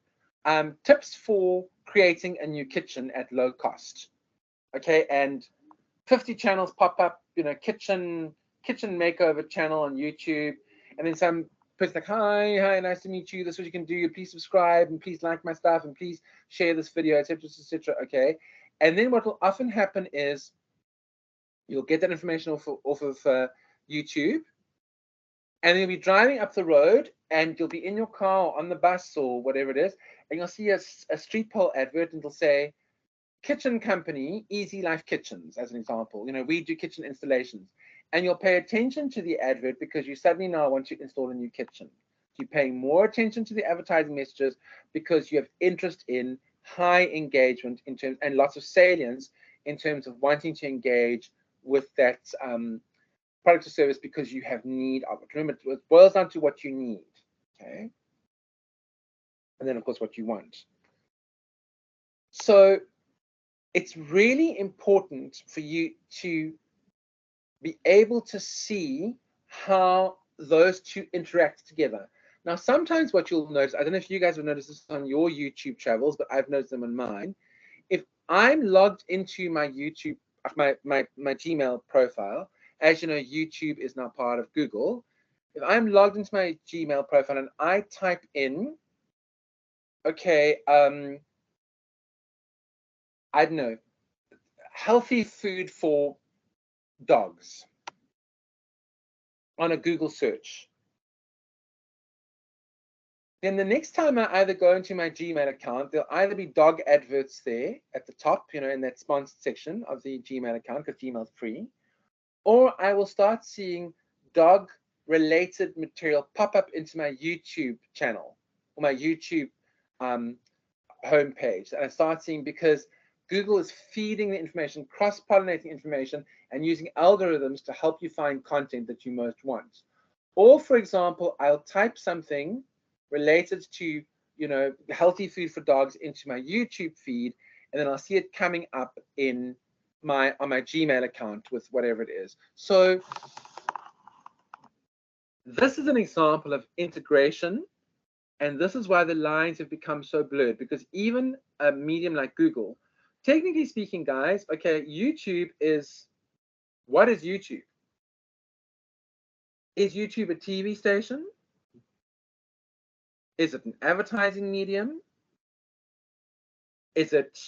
tips for creating a new kitchen at low cost. Okay, and 50 channels pop up, kitchen makeover channel on YouTube, and then some person like, hi, nice to meet you. This is what you can do. Please subscribe, and please like my stuff, and please share this video, etc., etc. Okay, and then what will often happen is you'll get that information off of YouTube, and you'll be driving up the road, and you'll be in your car or on the bus or whatever it is, and you'll see a street pole advert, and it'll say, kitchen company, Easy Life Kitchens, as an example. We do kitchen installations. And you'll pay attention to the advert because you suddenly now want to install a new kitchen. You're paying more attention to the advertising messages because you have interest in high engagement in terms, and lots of salience in terms of wanting to engage with that product or service because you have need of it. Remember, it boils down to what you need, okay? And then, of course, what you want. So it's really important for you to be able to see how those two interact together. Now, sometimes what you'll notice, I don't know if you guys have noticed this on your YouTube travels, but I've noticed them on mine. If I'm logged into my YouTube, my Gmail profile, as you know, YouTube is now part of Google. If I'm logged into my Gmail profile and I type in, okay, I don't know, healthy food for dogs on a Google search, then the next time I either go into my Gmail account, there'll either be dog adverts there at the top, in that sponsored section of the Gmail account, because Gmail's free, or I will start seeing dog related material pop up into my YouTube channel or my YouTube homepage. And I start seeing, because Google is feeding the information, cross-pollinating information, and using algorithms to help you find content that you most want. Or, for example, I'll type something related to, healthy food for dogs into my YouTube feed, and then I'll see it coming up on my Gmail account with whatever it is. So this is an example of integration, and this is why the lines have become so blurred, because even a medium like Google, technically speaking, guys, okay, YouTube is, what is YouTube? Is YouTube a TV station? Is it an advertising medium? Is it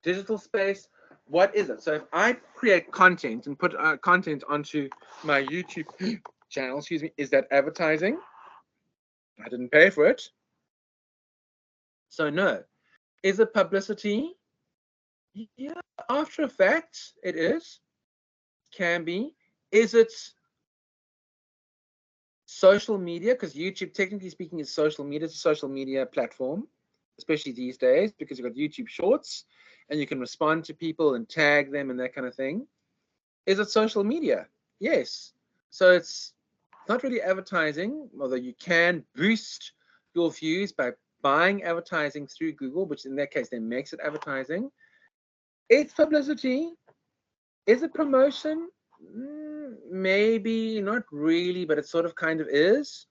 digital space? What is it? So if I create content and put content onto my YouTube channel, excuse me, is that advertising? I didn't pay for it. So no. Is it publicity? Yeah, after a fact, it is. Can be. Is it social media? Because YouTube, technically speaking, is social media. It's a social media platform, especially these days, because you've got YouTube Shorts, and you can respond to people and tag them and that kind of thing. Is it social media? Yes. So it's not really advertising, although you can boost your views by buying advertising through Google, which in that case then makes it advertising. It's publicity. Is it promotion? Maybe not really, but it sort of kind of is.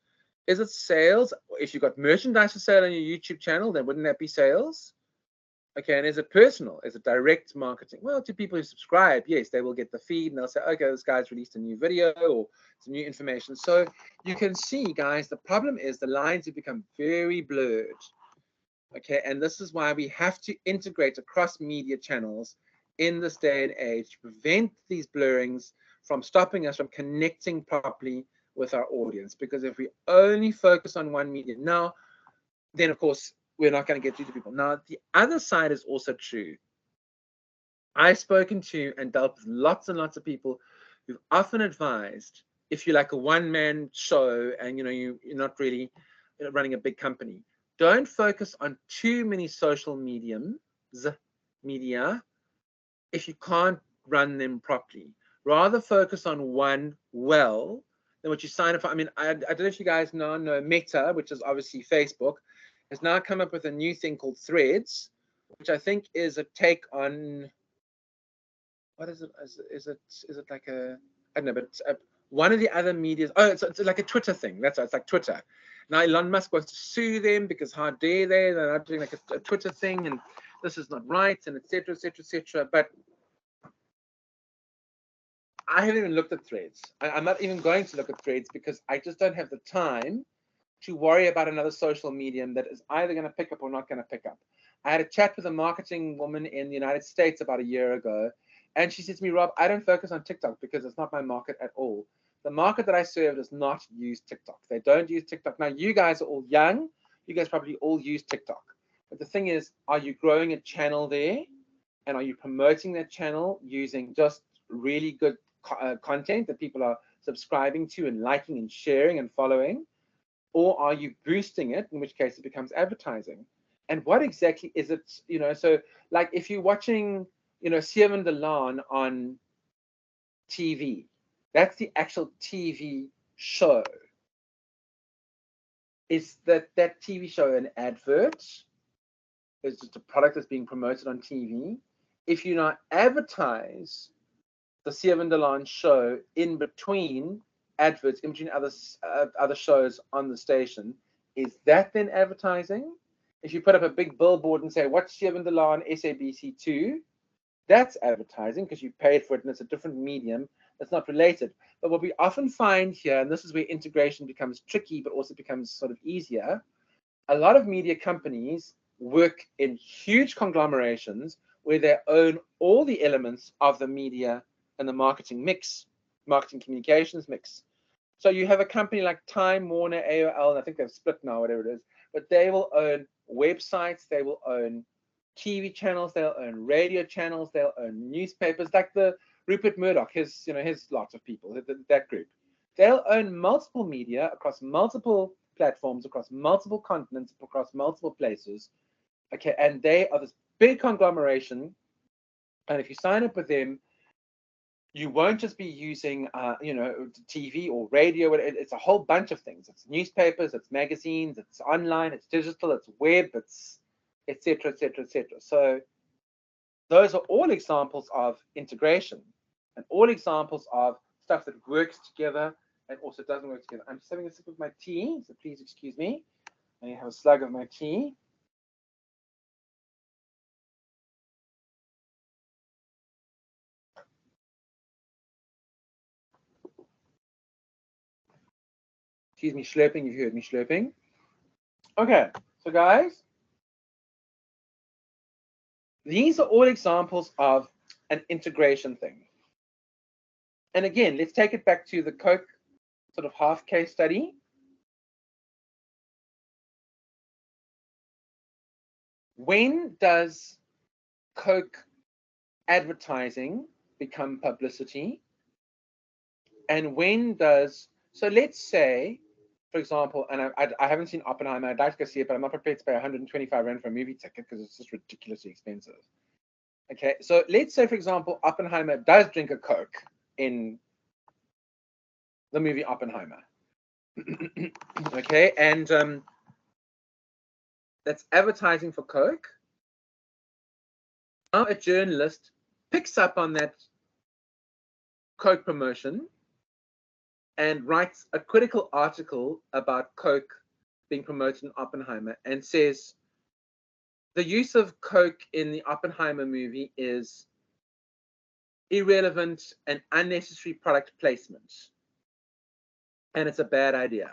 Is it sales? If you've got merchandise for sale on your YouTube channel, then wouldn't that be sales? Okay, and is it personal? Is it direct marketing? Well, to people who subscribe, yes, they will get the feed and they'll say, okay, this guy's released a new video or some new information. So you can see, guys, the problem is the lines have become very blurred. Okay, and this is why we have to integrate across media channels in this day and age to prevent these blurrings from stopping us from connecting properly with our audience. Because if we only focus on one media now, then of course we're not going to get through to people. Now, the other side is also true. I've spoken to and dealt with lots and lots of people who've often advised, if you're like a one-man show and you're not really running a big company, don't focus on too many social media if you can't run them properly. Rather focus on one well than what you sign up for. I mean, I don't know if you guys know Meta, which is obviously Facebook, has now come up with a new thing called Threads, which I think is a take on, what is it? Is it like a, I don't know, but it's one of the other medias. Oh, it's like a Twitter thing. That's right, it's like Twitter. Now Elon Musk wants to sue them because how dare they? They're not doing like a Twitter thing, and this is not right, and etc. etc. etc. But I haven't even looked at Threads. I'm not even going to look at Threads because I just don't have the time to worry about another social medium that is either going to pick up or not going to pick up. I had a chat with a marketing woman in the United States about a year ago, and she said to me, Rob, I don't focus on TikTok because it's not my market at all. The market that I serve does not use TikTok. They don't use TikTok. Now, you guys are all young. You guys probably all use TikTok. But the thing is, are you growing a channel there? And are you promoting that channel using just really good content that people are subscribing to and liking and sharing and following? Or are you boosting it, in which case it becomes advertising? And what exactly is it? So like if you're watching, Seven Delan on TV, that's the actual TV show. Is that TV show an advert? Is it a product that's being promoted on TV? If you now advertise the Seven Delan show in between adverts, in between other shows on the station, is that then advertising? If you put up a big billboard and say, watch Seven Delan SABC2, that's advertising because you paid for it and it's a different medium that's not related. But what we often find here, and this is where integration becomes tricky but also becomes sort of easier, a lot of media companies work in huge conglomerations where they own all the elements of the media and the marketing mix, marketing communications mix. So you have a company like Time Warner, AOL, and I think they've split now, whatever it is, but they will own websites, they will own TV channels, they'll own radio channels, they'll own newspapers, like the Rupert Murdoch, his lots of people, that group. They'll own multiple media across multiple platforms across multiple continents, across multiple places. Okay, and they are this big conglomeration. And if you sign up with them, you won't just be using, TV or radio. It's a whole bunch of things. It's newspapers, it's magazines, it's online, it's digital, it's web, it's etc., etc., etc. So those are all examples of integration and all examples of stuff that works together and also doesn't work together. I'm just having a sip of my tea, so please excuse me. I have a slug of my tea. Excuse me slurping, you've heard me slurping. Okay, so guys, these are all examples of an integration thing. And again, let's take it back to the Coke sort of half case study. When does Coke advertising become publicity? And when does, so let's say, for example, and I haven't seen Oppenheimer, I'd like to go see it, but I'm not prepared to pay 125 Rand for a movie ticket because it's just ridiculously expensive. Okay, so let's say, for example, Oppenheimer does drink a Coke in the movie Oppenheimer. Okay, and that's advertising for Coke. Now a journalist picks up on that Coke promotion and writes a critical article about Coke being promoted in Oppenheimer and says the use of Coke in the Oppenheimer movie is irrelevant and unnecessary product placement. And it's a bad idea.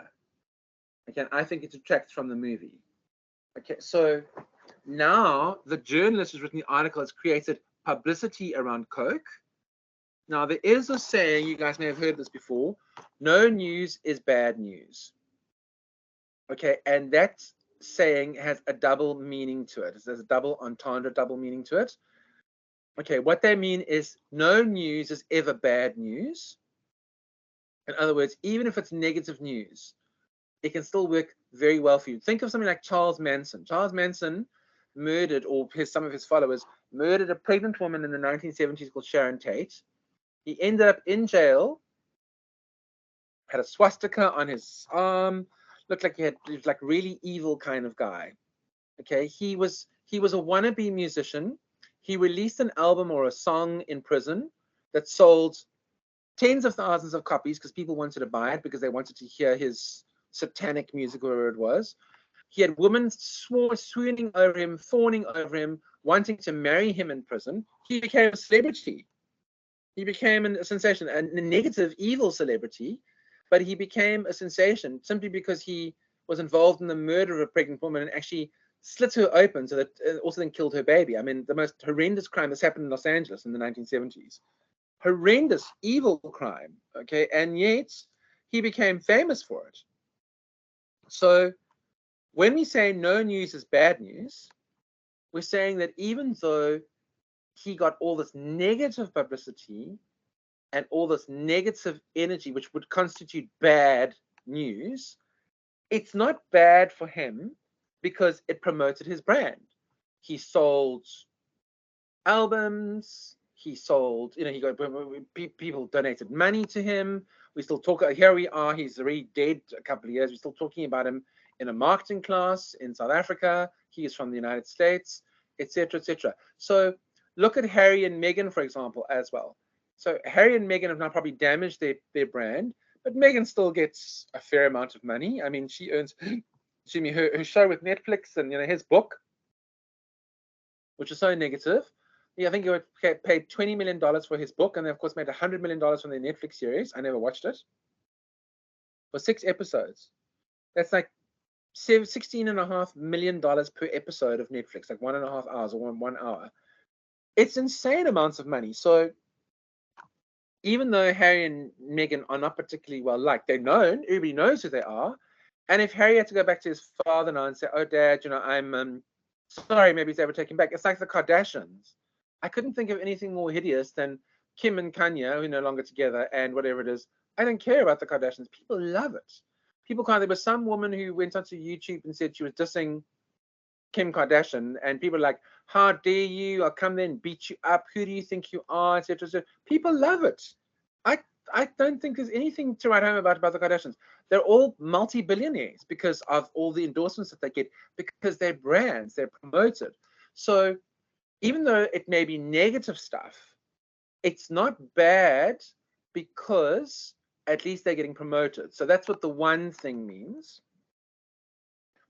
Okay, I think it detracts from the movie. Okay, so now the journalist who's written the article has created publicity around Coke. Now there is a saying, you guys may have heard this before, no news is bad news. Okay, and that saying has a double meaning to it. There's a double entendre, double meaning to it. Okay, what they mean is no news is ever bad news. In other words, even if it's negative news, it can still work very well for you. Think of something like Charles Manson. Charles Manson murdered, or some of his followers murdered a pregnant woman in the 1970s called Sharon Tate. He ended up in jail, had a swastika on his arm, looked like he was like really evil kind of guy. Okay, he was a wannabe musician. He released an album or a song in prison that sold tens of thousands of copies because people wanted to buy it because they wanted to hear his satanic music, whatever it was. He had women swooning over him, fawning over him, wanting to marry him in prison. He became a celebrity. He became a sensation, a negative, evil celebrity, but he became a sensation simply because he was involved in the murder of a pregnant woman and actually slit her open so that also then killed her baby. I mean, the most horrendous crime that's happened in Los Angeles in the 1970s. Horrendous, evil crime, okay? And yet he became famous for it. So when we say no news is bad news, we're saying that even though he got all this negative publicity and all this negative energy, which would constitute bad news, it's not bad for him because it promoted his brand. He sold albums, he sold, he got people donated money to him. We still talk, here we are, he's already dead a couple of years. We're still talking about him in a marketing class in South Africa. He is from the United States, etc., etc. So look at Harry and Meghan, for example, as well. So Harry and Meghan have now probably damaged their brand, but Meghan still gets a fair amount of money. I mean, she earns, excuse me, her show with Netflix and his book, which is so negative. Yeah, I think he paid $20 million for his book, and they of course made $100 million from their Netflix series. I never watched it. For 6 episodes, that's like $16.5 million per episode of Netflix, like 1.5 hours or 1 hour. It's insane amounts of money. So even though Harry and Meghan are not particularly well liked, they're known, everybody knows who they are. And if Harry had to go back to his father now and say, oh, Dad, I'm sorry, maybe he's ever taken back. It's like the Kardashians. I couldn't think of anything more hideous than Kim and Kanye, who are no longer together, and whatever it is. I don't care about the Kardashians. People love it. people can't. There was some woman who went onto YouTube and said she was dissing Kim Kardashian, and people are like, how dare you? I'll come there and beat you up. Who do you think you are? Etc. etc. People love it. I don't think there's anything to write home about the Kardashians. They're all multi-billionaires because of all the endorsements that they get, because they're brands, they're promoted. So even though it may be negative stuff, it's not bad because at least they're getting promoted. So that's what the one thing means.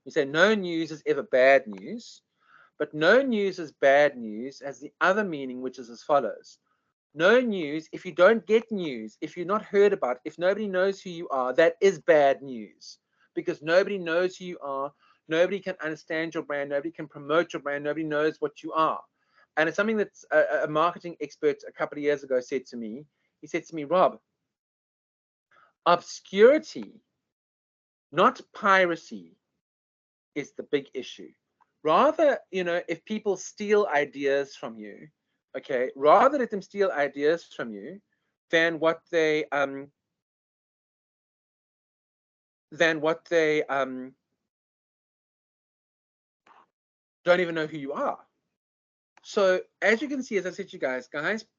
We say no news is ever bad news, but no news is bad news has the other meaning, which is as follows. No news, if you don't get news, if you're not heard about, if nobody knows who you are, that is bad news, because nobody knows who you are, nobody can understand your brand, nobody can promote your brand, nobody knows what you are. And it's something that a marketing expert a couple of years ago said to me. He said to me, Rob, obscurity, not piracy, is the big issue. Rather, if people steal ideas from you, okay, rather let them steal ideas from you than what they don't even know who you are. So as you can see, as I said to you guys,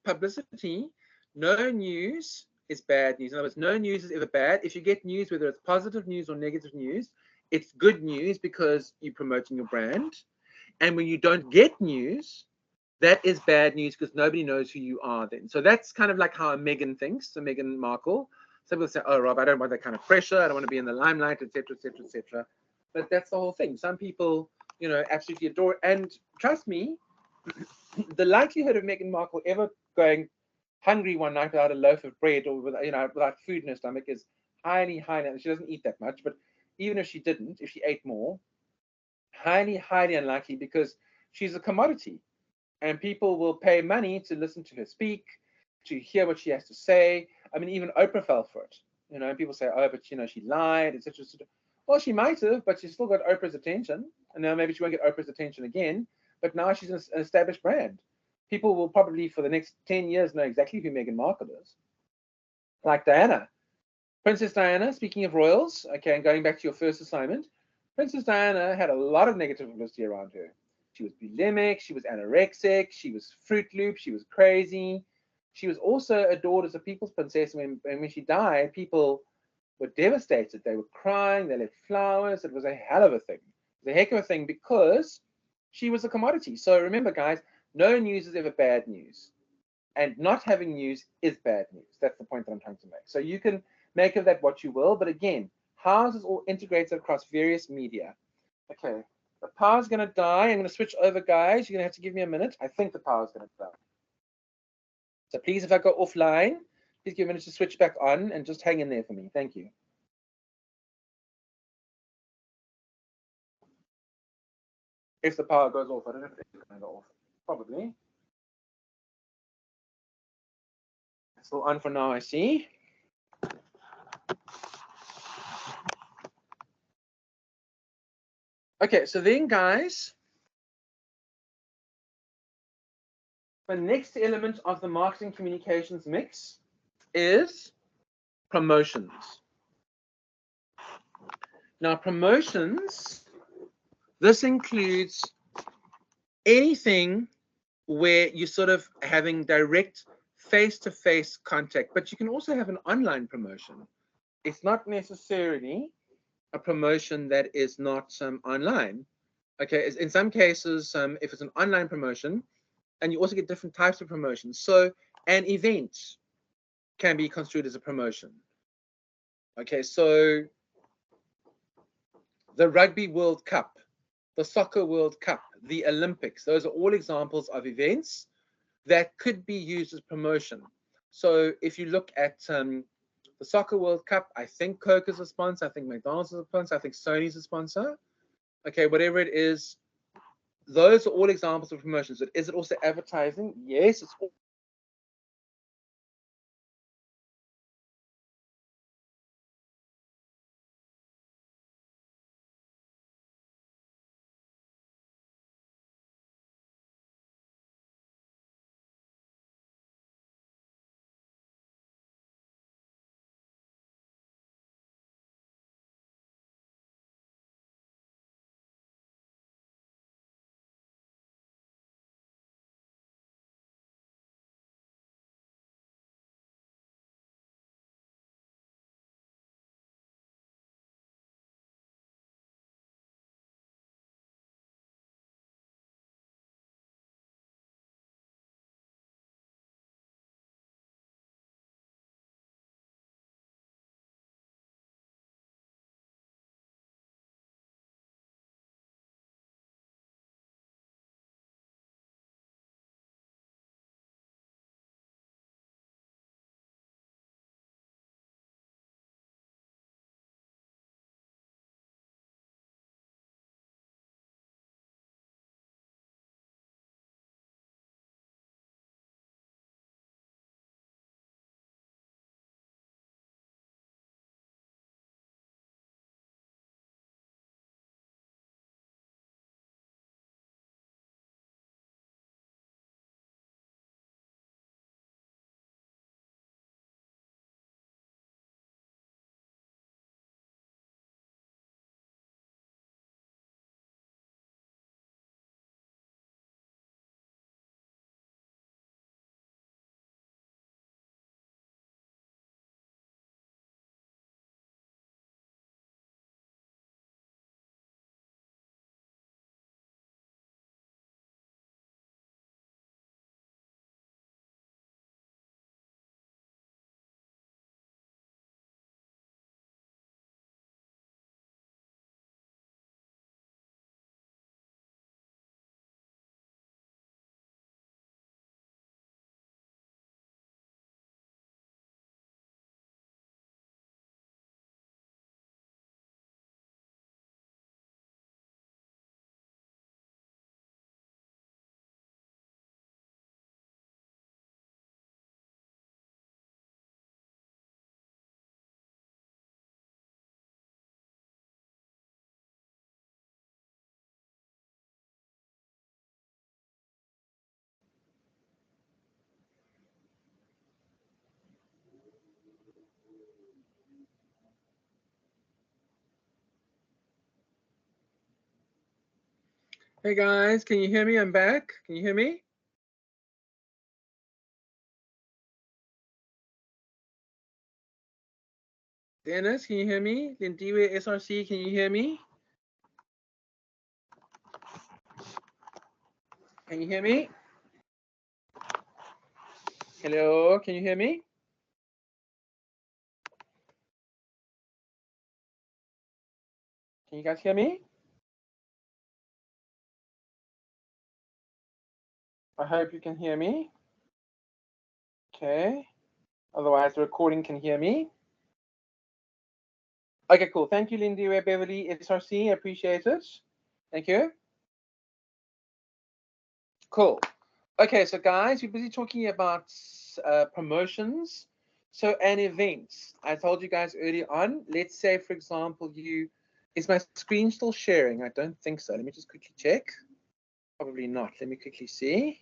publicity, no news is bad news. In other words, no news is ever bad. If you get news, whether it's positive news or negative news, it's good news because you're promoting your brand. And when you don't get news, that is bad news because nobody knows who you are then. So that's kind of like how Meghan thinks, so Meghan Markle. Some people say, oh, Rob, I don't want that kind of pressure. I don't want to be in the limelight, etc., etc., etc. But that's the whole thing. Some people, absolutely adore. And trust me, the likelihood of Meghan Markle ever going hungry one night without a loaf of bread or without food in her stomach is highly, highly. She doesn't eat that much, but even if she didn't, if she ate more, highly, highly unlikely because she's a commodity. And people will pay money to listen to her speak, to hear what she has to say. I mean, even Oprah fell for it. And people say, oh, but she lied, etc. Well, she might have, but she still got Oprah's attention. And now maybe she won't get Oprah's attention again. But now she's an established brand. People will probably, for the next 10 years, know exactly who Meghan Markle is. Like Diana. Princess Diana, speaking of royals, okay, and going back to your first assignment, Princess Diana had a lot of negative publicity around her. She was bulimic, she was anorexic, she was Fruit Loop, she was crazy. She was also adored as a people's princess. And when she died, people were devastated. They were crying, they left flowers. It was a hell of a thing. It was a heck of a thing because she was a commodity. So remember, guys, no news is ever bad news. And not having news is bad news. That's the point that I'm trying to make. So you can make of that what you will. But again, how is this all integrated across various media? Okay. The power's going to die. I'm going to switch over, guys. You're going to have to give me a minute. I think the power's going to die. So please, if I go offline, please give me a minute to switch back on and just hang in there for me. Thank you. If the power goes off, I don't know if it's going to go off. Probably. It's still on for now, I see. Okay, so then, guys, the next element of the marketing communications mix is promotions. Now, promotions, this includes anything where you're sort of having direct face-to-face contact, but you can also have an online promotion. It's not necessarily a promotion that is not online. Okay, in some cases, if it's an online promotion, and you also get different types of promotions. So an event can be construed as a promotion. Okay, so the Rugby World Cup, the Soccer World Cup, the Olympics, those are all examples of events that could be used as promotion. So if you look at the Soccer World Cup, I think Coke is a sponsor, I think McDonald's is a sponsor, I think Sony's a sponsor. Okay, whatever it is, those are all examples of promotions. But is it also advertising? Yes, it's all Hey guys, can you hear me? I'm back. Can you hear me? Dennis, can you hear me? Lindiwe SRC, can you hear me? Can you hear me? Hello, can you hear me? Can you guys hear me? I hope you can hear me. Okay. Otherwise, the recording can hear me. Okay, cool. Thank you, Lindiwe Beverly SRC. I appreciate it. Thank you. Cool. Okay, so guys, we're busy talking about promotions. So an event, I told you guys early on, let's say, for example, is my screen still sharing? I don't think so. Let me just quickly check. Probably not. Let me quickly see.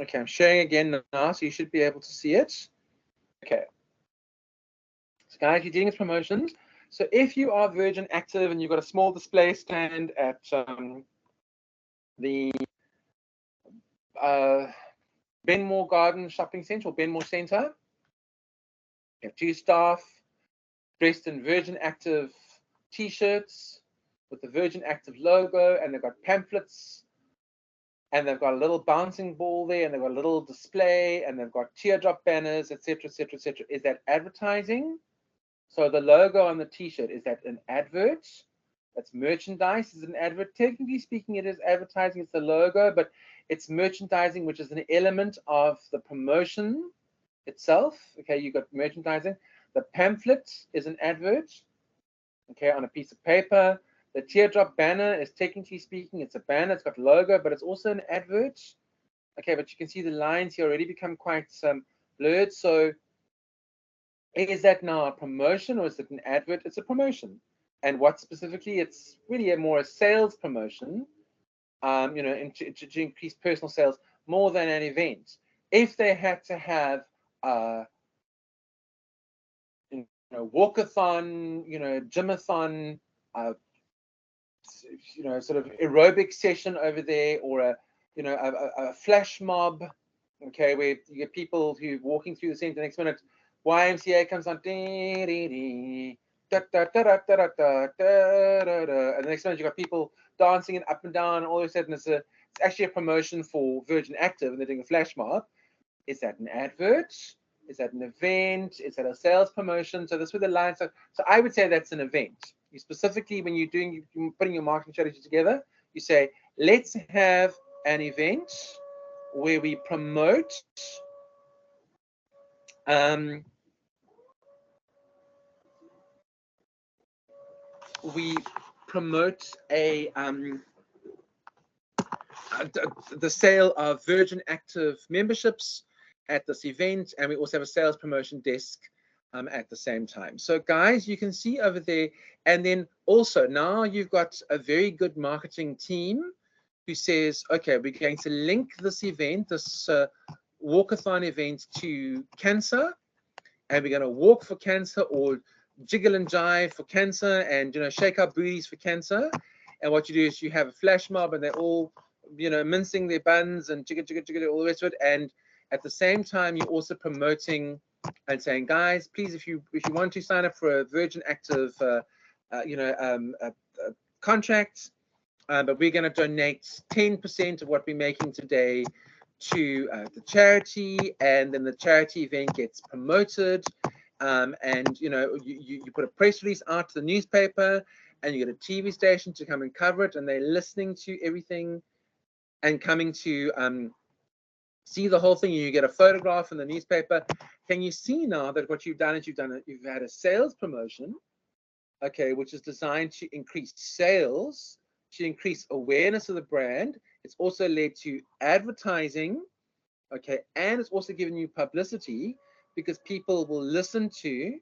Okay, I'm sharing again now, so you should be able to see it. Okay. So guys, you're dealing with promotions. So if you are Virgin Active and you've got a small display stand at the Benmore Garden Shopping Centre or Benmore Centre, you have 2 staff dressed in Virgin Active t-shirts with the Virgin Active logo, and they've got pamphlets, and they've got a little bouncing ball there, and they've got a little display, and they've got teardrop banners, etc., etc., etc. Is that advertising? So the logo on the t-shirt, is that an advert? That's merchandise. Is an advert? Technically speaking, it is advertising. It's the logo, but it's merchandising, which is an element of the promotion itself. Okay, you got merchandising. The pamphlet is an advert, okay, on a piece of paper. The teardrop banner is, technically speaking, it's a banner. It's got logo, but it's also an advert. Okay, but you can see the lines here already become quite blurred. So is that now a promotion or is it an advert? It's a promotion. And what specifically? It's really more a sales promotion, you know, to increase personal sales more than an event. If they had to have you know, walkathon, you know, gymathon, you know, sort of aerobic session over there, or a, you know, a flash mob, okay, where you get people who walking through the center. The next minute, YMCA comes on, and the next minute you got people dancing and up and down, and all of a sudden it's actually a promotion for Virgin Active, and they're doing a flash mob. Is that an advert? Is that an event? Is that a sales promotion? So that's where the lines are. So I would say that's an event. You specifically, when you're putting your marketing strategy together, you say, let's have an event where we promote the sale of Virgin Active memberships at this event, and we also have a sales promotion desk at the same time. So guys, you can see over there, and then also now you've got a very good marketing team who says, okay, we're going to link this event, this walkathon event, to cancer, and we're going to walk for cancer, or jiggle and jive for cancer, and, you know, shake our booties for cancer. And what you do is you have a flash mob, and they're all, you know, mincing their buns and jiggle, jiggle, jiggle, all the rest of it. And at the same time, you're also promoting and saying, guys, please, if you want to sign up for a Virgin Active, you know, contract, but we're going to donate 10% of what we're making today to the charity, and then the charity event gets promoted. And you know, you put a press release out to the newspaper, and you get a TV station to come and cover it, and they're listening to everything and coming to see the whole thing. You get a photograph in the newspaper. Can you see now that what you've done is you've had a sales promotion, okay, which is designed to increase sales, to increase awareness of the brand. It's also led to advertising, okay, and it's also given you publicity, because people will listen to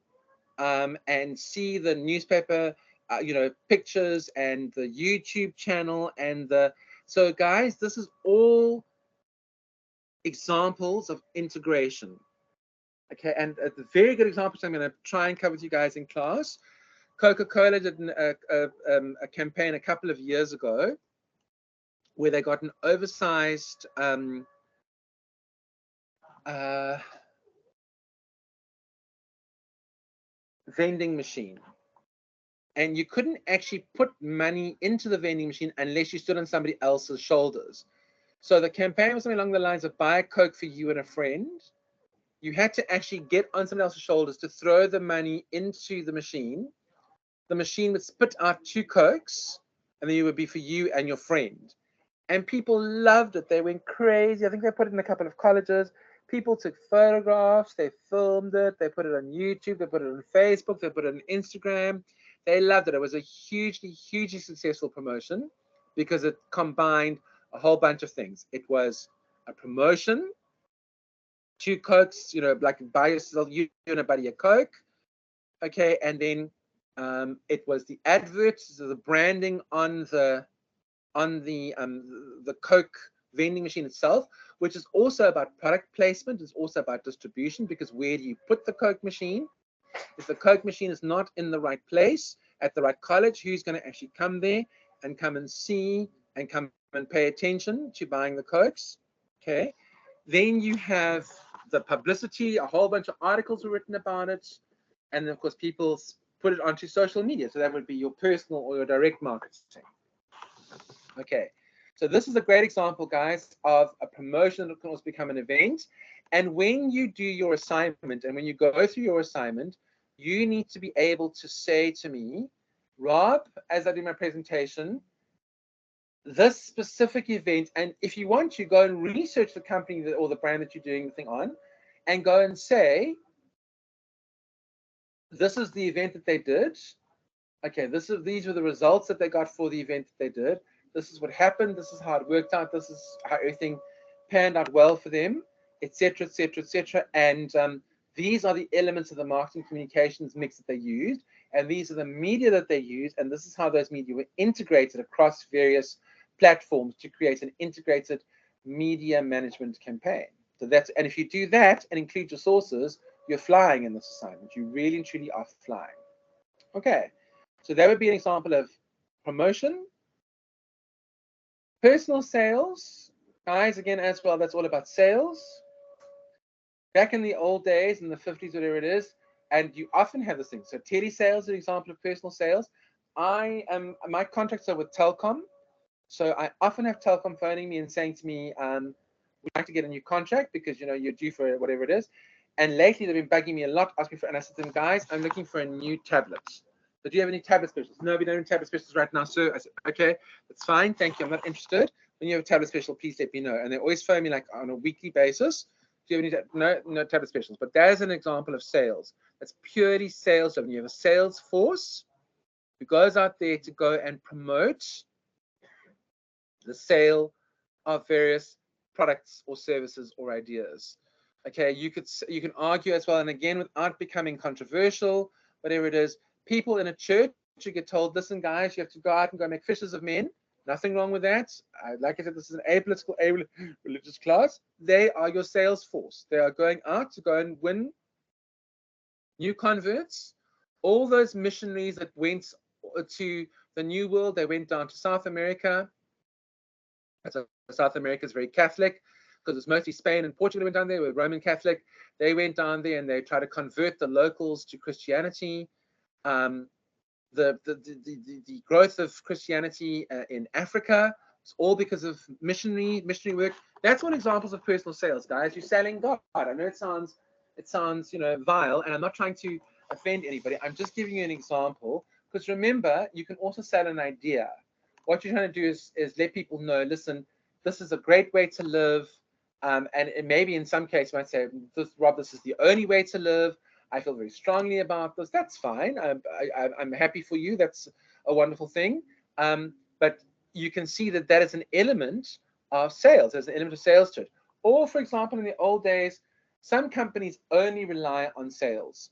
and see the newspaper, you know, pictures, and the YouTube channel, and so guys, this is all examples of integration. Okay, and a very good example, which I'm going to try and cover with you guys in class. Coca-Cola did a campaign a couple of years ago where they got an oversized vending machine. And you couldn't actually put money into the vending machine unless you stood on somebody else's shoulders. So the campaign was something along the lines of buy a Coke for you and a friend. You had to actually get on somebody else's shoulders to throw the money into the machine. The machine would spit out 2 Cokes, and then it would be for you and your friend. And people loved it. They went crazy. I think they put it in a couple of colleges. People took photographs. They filmed it. They put it on YouTube. They put it on Facebook. They put it on Instagram. They loved it. It was a hugely, hugely successful promotion because it combined a whole bunch of things. It was a promotion, 2 Cokes, you know, like buy yourself, you and a buddy a Coke. Okay, and then it was the adverts, so the branding on the Coke vending machine itself, which is also about product placement. It's also about distribution, because where do you put the Coke machine? If the Coke machine is not in the right place at the right college, who's going to actually come there and come and see and come and pay attention to buying the Cokes? Okay, then you have the publicity. A whole bunch of articles were written about it, and then of course people put it onto social media. So that would be your personal or your direct marketing. Okay, so this is a great example, guys, of a promotion that can also become an event. And when you do your assignment and when you go through your assignment, you need to be able to say to me, Rob, as I do my presentation, this specific event, and if you want to go and research the company or the brand that you're doing the thing on, and go and say, this is the event that they did. Okay, these were the results that they got for the event that they did. This is what happened. This is how it worked out. This is how everything panned out well for them, etc., etc., etc. And these are the elements of the marketing communications mix that they used, and these are the media that they used, and this is how those media were integrated across various platforms to create an integrated media management campaign. So that's, and if you do that and include your sources, you're flying in this assignment. You really and truly are flying. Okay, so that would be an example of promotion. Personal sales, guys, again, as well, that's all about sales. Back in the old days, in the 50s, whatever it is, and you often have this thing. So telesales is an example of personal sales. My contracts are with Telkom. So I often have Telkom phoning me and saying to me, we'd like to get a new contract because, you know, you're due for whatever it is. And lately they've been bugging me a lot, asking for, and I said to them, guys, I'm looking for a new tablet. So do you have any tablet specials? No, we don't have tablet specials right now, sir. I said, okay, that's fine. Thank you. I'm not interested. When you have a tablet special, please let me know. And they always phone me like on a weekly basis. Do you have any? No tablet specials. But that is an example of sales. That's purely sales. When you have a sales force who goes out there to go and promote the sale of various products or services or ideas. Okay, you can argue as well, and again, without becoming controversial, whatever it is, people in a church, you get told, listen, guys, you have to go out and go make fishers of men. Nothing wrong with that. Like I said, this is an apolitical, religious class. They are your sales force. They are going out to go and win new converts. All those missionaries that went to the New World, they went down to South America. So South America is very Catholic, because it's mostly Spain and Portugal went down there, were Roman Catholic. They went down there and they tried to convert the locals to Christianity. The growth of Christianity in Africa, it's all because of missionary work. That's one examples of personal sales, guys. You're selling God. I know it sounds vile, and I'm not trying to offend anybody. I'm just giving you an example, because remember, you can also sell an idea. What you're trying to do is let people know, listen, this is a great way to live. And maybe in some cases, you might say, Rob, this is the only way to live. I feel very strongly about this. That's fine. I'm happy for you. That's a wonderful thing. But you can see that that is an element of sales. There's an element of sales to it. Or, for example, in the old days, some companies only rely on sales.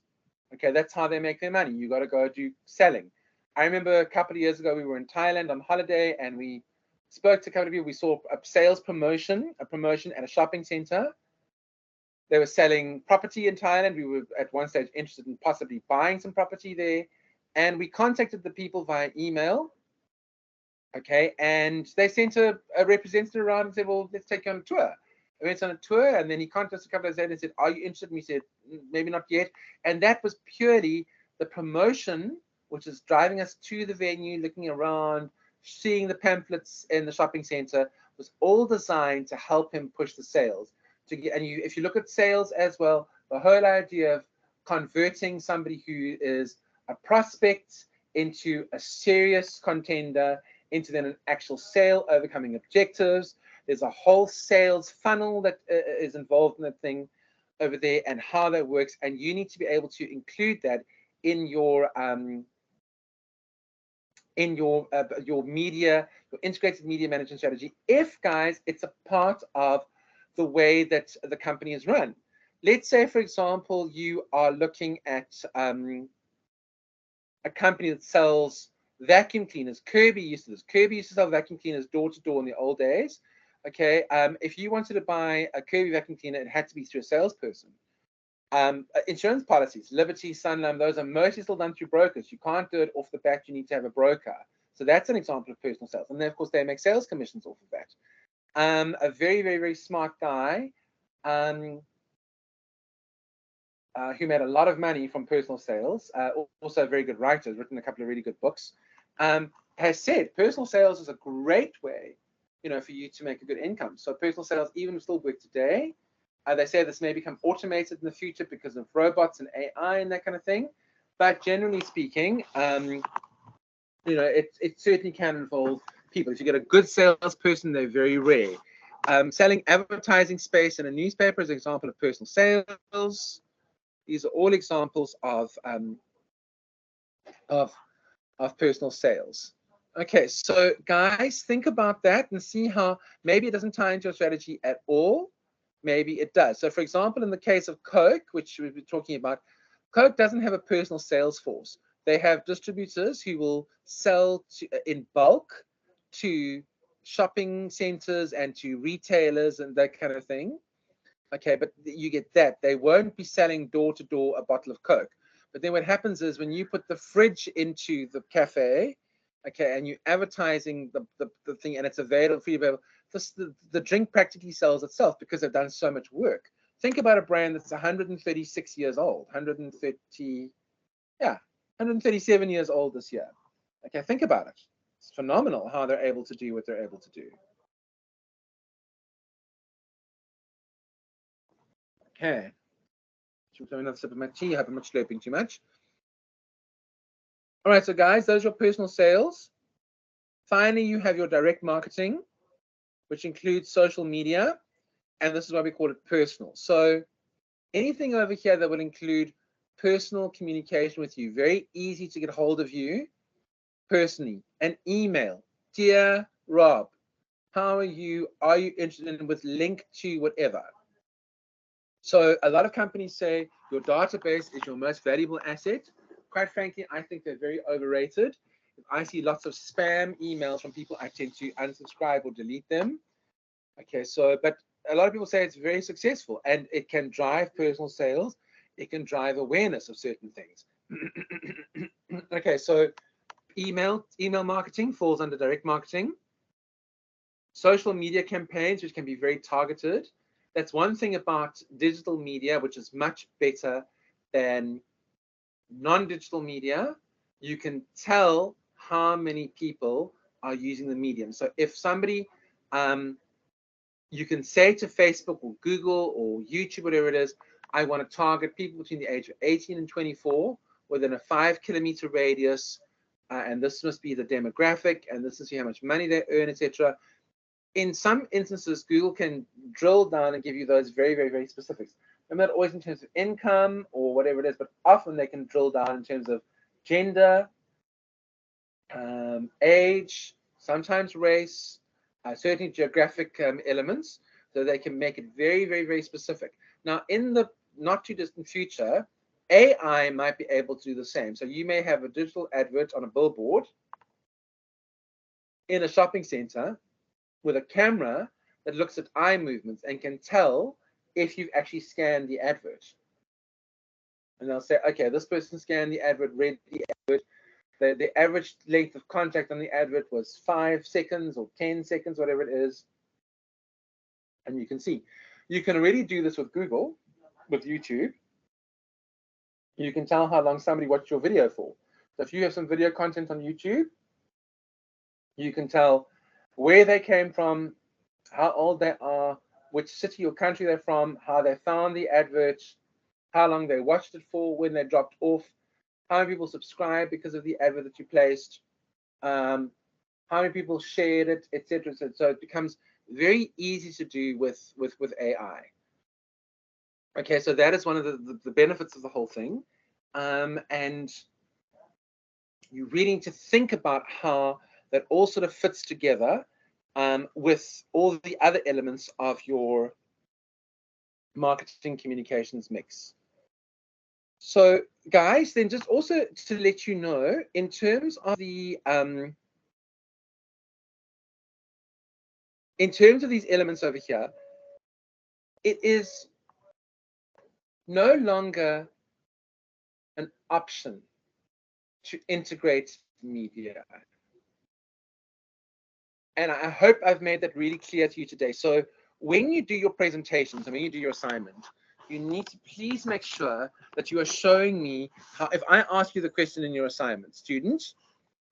Okay, that's how they make their money. You got to go do selling. I remember a couple of years ago, we were in Thailand on holiday, and we spoke to a couple of people. We saw a sales promotion, at a shopping center. They were selling property in Thailand. We were at one stage interested in possibly buying some property there. And we contacted the people via email. Okay, and they sent a representative around and said, well, let's take you on a tour. I went on a tour, and then he contacted us a couple of days later and said, are you interested? And we said, maybe not yet. And that was purely the promotion, which is driving us to the venue, looking around, seeing the pamphlets in the shopping center, was all designed to help him push the sales. If you look at sales as well, the whole idea of converting somebody who is a prospect into a serious contender, into then an actual sale, overcoming objectives. There's a whole sales funnel that is involved in that thing over there, and how that works. And you need to be able to include that in your media, your integrated media management strategy. If, guys, it's a part of the way that the company is run. Let's say, for example, you are looking at a company that sells vacuum cleaners. Kirby used to sell vacuum cleaners door to door in the old days. Okay, if you wanted to buy a Kirby vacuum cleaner, it had to be through a salesperson. Insurance policies, Liberty, Sunlam, those are mostly still done through brokers. You can't do it off the bat. You need to have a broker. So that's an example of personal sales. And then, of course, they make sales commissions off of that. A very, very, very smart guy who made a lot of money from personal sales, also a very good writer, has written a couple of really good books, has said personal sales is a great way, for you to make a good income. So personal sales even still work today. They say this may become automated in the future because of robots and AI and that kind of thing. But generally speaking, it certainly can involve people. If you get a good salesperson, they're very rare. Selling advertising space in a newspaper is an example of personal sales. These are all examples of personal sales. Okay, so guys, think about that and see how maybe it doesn't tie into your strategy at all. Maybe it does. So, for example, in the case of Coke, which we've been talking about, Coke doesn't have a personal sales force. They have distributors who will sell in bulk to shopping centers and to retailers and that kind of thing. Okay, but you get that. They won't be selling door to door a bottle of Coke. But then what happens is when you put the fridge into the cafe, okay, and you're advertising the thing and it's available for you, the drink practically sells itself because they've done so much work. Think about a brand that's 136 years old, 137 years old this year. Okay, think about it. It's phenomenal how they're able to do what they're able to do. Okay. Should we have another sip of my tea? I hope I'm not slurping too much. All right, so guys, those are your personal sales. Finally, you have your direct marketing, which includes social media, and this is why we call it personal. So anything over here that will include personal communication with you, very easy to get hold of you personally. An email, dear Rob, how are you? Are you interested in with link to whatever? So a lot of companies say your database is your most valuable asset. Quite frankly, I think they're very overrated. If I see lots of spam emails from people, I tend to unsubscribe or delete them. Okay, so, but a lot of people say it's very successful and it can drive personal sales. It can drive awareness of certain things. Okay, so email marketing falls under direct marketing. Social media campaigns, which can be very targeted. That's one thing about digital media, which is much better than non-digital media. You can tell how many people are using the medium. So if somebody, you can say to Facebook or Google or YouTube, whatever it is, I want to target people between the age of 18 and 24 within a 5-kilometer radius, and this must be the demographic, and this is how much money they earn, etc. In some instances, Google can drill down and give you those very, very, very specifics. Maybe not always in terms of income or whatever it is, but often they can drill down in terms of gender, age, sometimes race, certainly geographic elements, so they can make it very, very, very specific. Now, in the not too distant future, AI might be able to do the same. So you may have a digital advert on a billboard in a shopping center with a camera that looks at eye movements and can tell if you've actually scanned the advert. And they'll say, okay, this person scanned the advert, read the advert. The average length of contact on the advert was 5 seconds or 10 seconds, whatever it is. And you can see. You can already do this with Google, with YouTube. You can tell how long somebody watched your video for. So if you have some video content on YouTube, you can tell where they came from, how old they are, which city or country they're from, how they found the advert, how long they watched it for, when they dropped off, how many people subscribed because of the advert that you placed, how many people shared it, etc. So it becomes very easy to do with AI. Okay, so that is one of the benefits of the whole thing. And you really need to think about how that all sort of fits together with all the other elements of your marketing communications mix. So guys, then just also to let you know, in terms of the in terms of these elements over here, it is no longer an option to integrate media. And I hope I've made that really clear to you today. So when you do your presentations and when you do your assignment, you need to please make sure that you are showing me how, if I ask you the question in your assignment, students,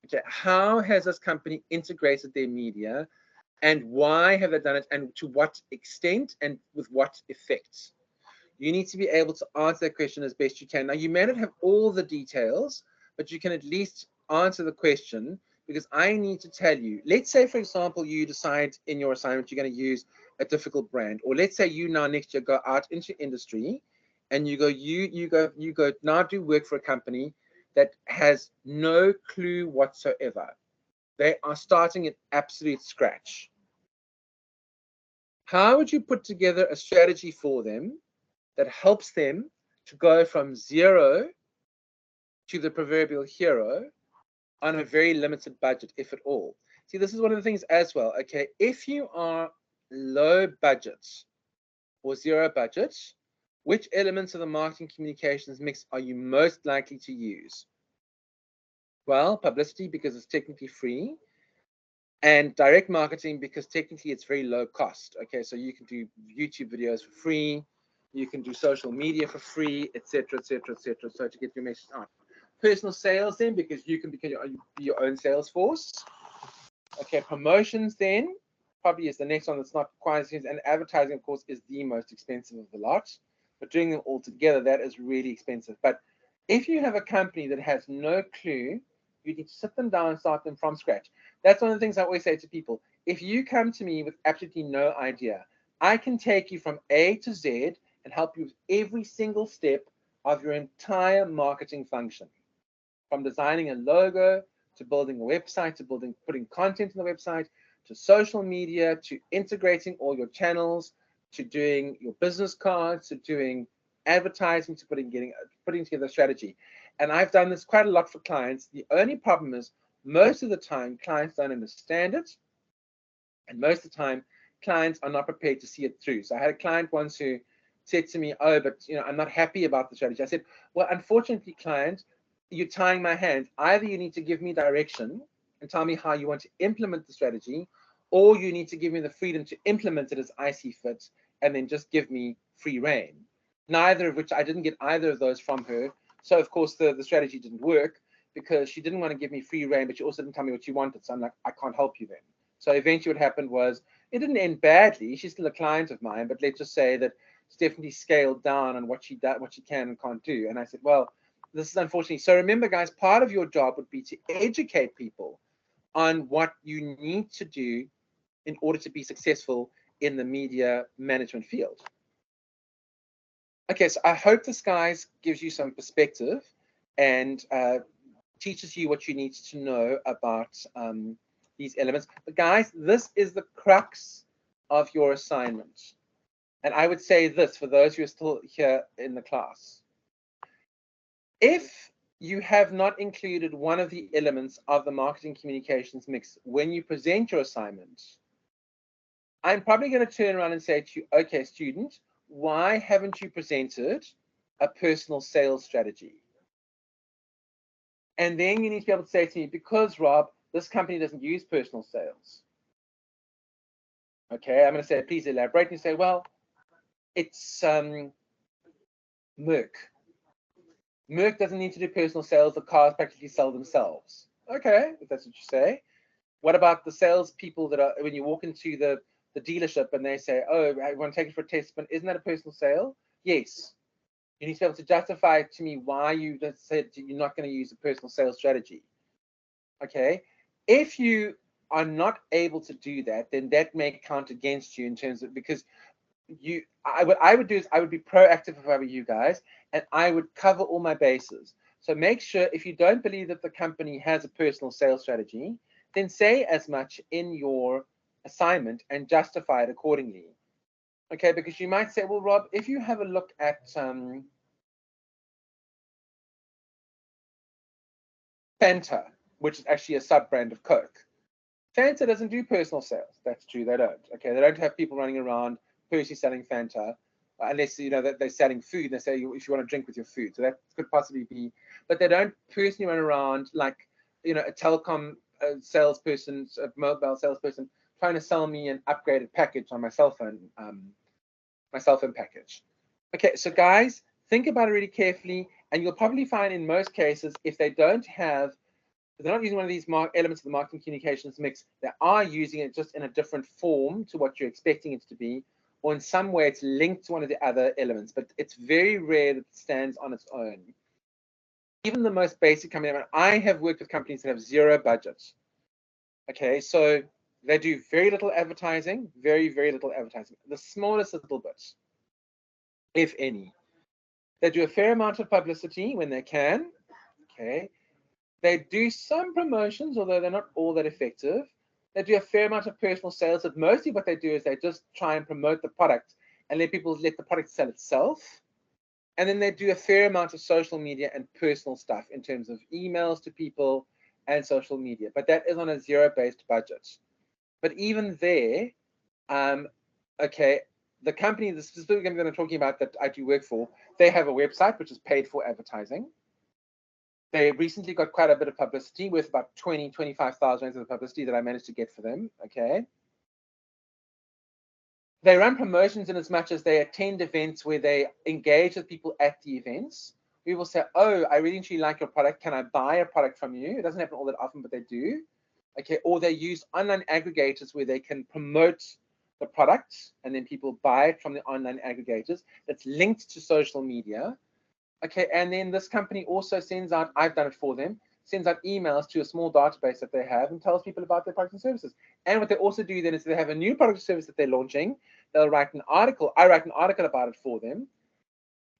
okay, how has this company integrated their media and why have they done it and to what extent and with what effects? You need to be able to answer that question as best you can. Now, you may not have all the details, but you can at least answer the question, because I need to tell you, let's say, for example, you decide in your assignment you're going to use a difficult brand, or let's say you now next year go out into industry and you go now do work for a company that has no clue whatsoever. They are starting at absolute scratch. How would you put together a strategy for them that helps them to go from 0 to the proverbial hero on a very limited budget, if at all? See, this is one of the things as well. Okay, if you are low budget or 0 budget, which elements of the marketing communications mix are you most likely to use? Well, publicity, because it's technically free, and direct marketing, because technically it's very low cost. Okay, so you can do YouTube videos for free, you can do social media for free, etc., etc., etc. So to get your message out. Personal sales then, because you can become your own sales force. Okay, promotions then probably is the next one that's not quite as expensive, and advertising, of course, is the most expensive of the lot. But doing them all together, that is really expensive. But if you have a company that has no clue, you need to sit them down and start them from scratch. That's one of the things I always say to people. If you come to me with absolutely no idea, I can take you from A to Z and help you with every single step of your entire marketing function. From designing a logo, to building a website, to putting content on the website, to social media, to integrating all your channels, to doing your business cards, to doing advertising, to putting together a strategy. And I've done this quite a lot for clients. The only problem is most of the time clients don't understand it, and most of the time clients are not prepared to see it through. So I had a client once who said to me, oh, but I'm not happy about the strategy. I said, well, unfortunately, client, you're tying my hands. Either you need to give me direction and tell me how you want to implement the strategy, or you need to give me the freedom to implement it as I see fit, and then just give me free reign. Neither of which, I didn't get either of those from her. So of course the strategy didn't work, because she didn't want to give me free reign, but she also didn't tell me what she wanted. So I'm like, I can't help you then. So eventually what happened was, it didn't end badly. She's still a client of mine, but let's just say that it's definitely scaled down on what she can and can't do. And I said, well, this is unfortunately. So remember, guys, part of your job would be to educate people on what you need to do in order to be successful in the media management field. Okay, so I hope this, guys, gives you some perspective and teaches you what you need to know about these elements. But guys, this is the crux of your assignment. And I would say this for those who are still here in the class. If you have not included one of the elements of the marketing communications mix when you present your assignment, I'm probably going to turn around and say to you, okay, student, why haven't you presented a personal sales strategy? And then you need to be able to say to me, because Rob, this company doesn't use personal sales. Okay, I'm going to say, please elaborate. And you say, well, it's Merck. Merck doesn't need to do personal sales. The cars practically sell themselves. Okay, if that's what you say. What about the salespeople that are, when you walk into the dealership and they say, oh, I want to take it for a test, but isn't that a personal sale? Yes. You need to be able to justify to me why you just said you're not going to use a personal sales strategy. Okay. If you are not able to do that, then that may count against you in terms of, because what I would do is I would be proactive if I were you guys, and I would cover all my bases. So make sure, if you don't believe that the company has a personal sales strategy, then say as much in your assignment and justify it accordingly. Okay, because you might say, well, Rob, if you have a look at Fanta, which is actually a sub-brand of Coke. Fanta doesn't do personal sales. That's true, they don't. Okay, they don't have people running around personally selling Fanta, unless you know that they're selling food. They say if you want to drink with your food, so that could possibly be. But they don't personally run around like a telecom salesperson, a mobile salesperson, trying to sell me an upgraded package on my cell phone package. Okay, so guys, think about it really carefully, and you'll probably find in most cases, if they don't have, if they're not using one of these elements of the marketing communications mix, they are using it just in a different form to what you're expecting it to be, or in some way it's linked to one of the other elements, but it's very rare that it stands on its own. Even the most basic company, I have worked with companies that have zero budget. Okay, so they do very little advertising, very, very little advertising, the smallest little bit, if any. They do a fair amount of publicity when they can. Okay. They do some promotions, although they're not all that effective. They do a fair amount of personal sales, but mostly what they do is they just try and promote the product and let the product sell itself. And then they do a fair amount of social media and personal stuff in terms of emails to people and social media. But that is on a zero-based budget. But even there, okay, the company, the specific company that I'm talking about that I do work for, they have a website which is paid for advertising. They recently got quite a bit of publicity, worth about 25,000 rands of the publicity that I managed to get for them. Okay. They run promotions in as much as they attend events where they engage with people at the events. We will say, oh, I really truly like your product. Can I buy a product from you? It doesn't happen all that often, but they do. Okay. Or they use online aggregators where they can promote the product and then people buy it from the online aggregators. That's linked to social media. Okay, and then this company also sends out, I've done it for them, sends out emails to a small database that they have and tells people about their products and services. And what they also do then is they have a new product or service that they're launching. They'll write an article. I write an article about it for them,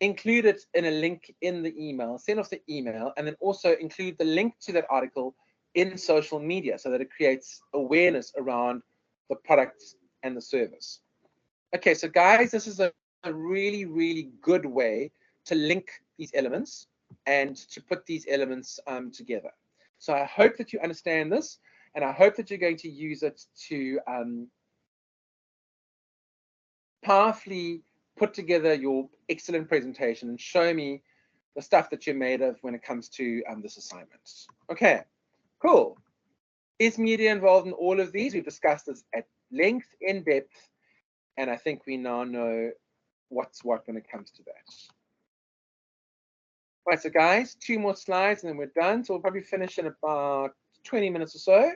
include it in a link in the email, send off the email, and then also include the link to that article in social media so that it creates awareness around the product and the service. Okay, so guys, this is a really, really good way to link these elements and to put these elements together. So I hope that you understand this, and I hope that you're going to use it to powerfully put together your excellent presentation and show me the stuff that you're made of when it comes to this assignment. Okay, cool. Is media involved in all of these? We've discussed this at length, in depth, and I think we now know what's what when it comes to that. Right, so guys, 2 more slides and then we're done. So we'll probably finish in about 20 minutes or so.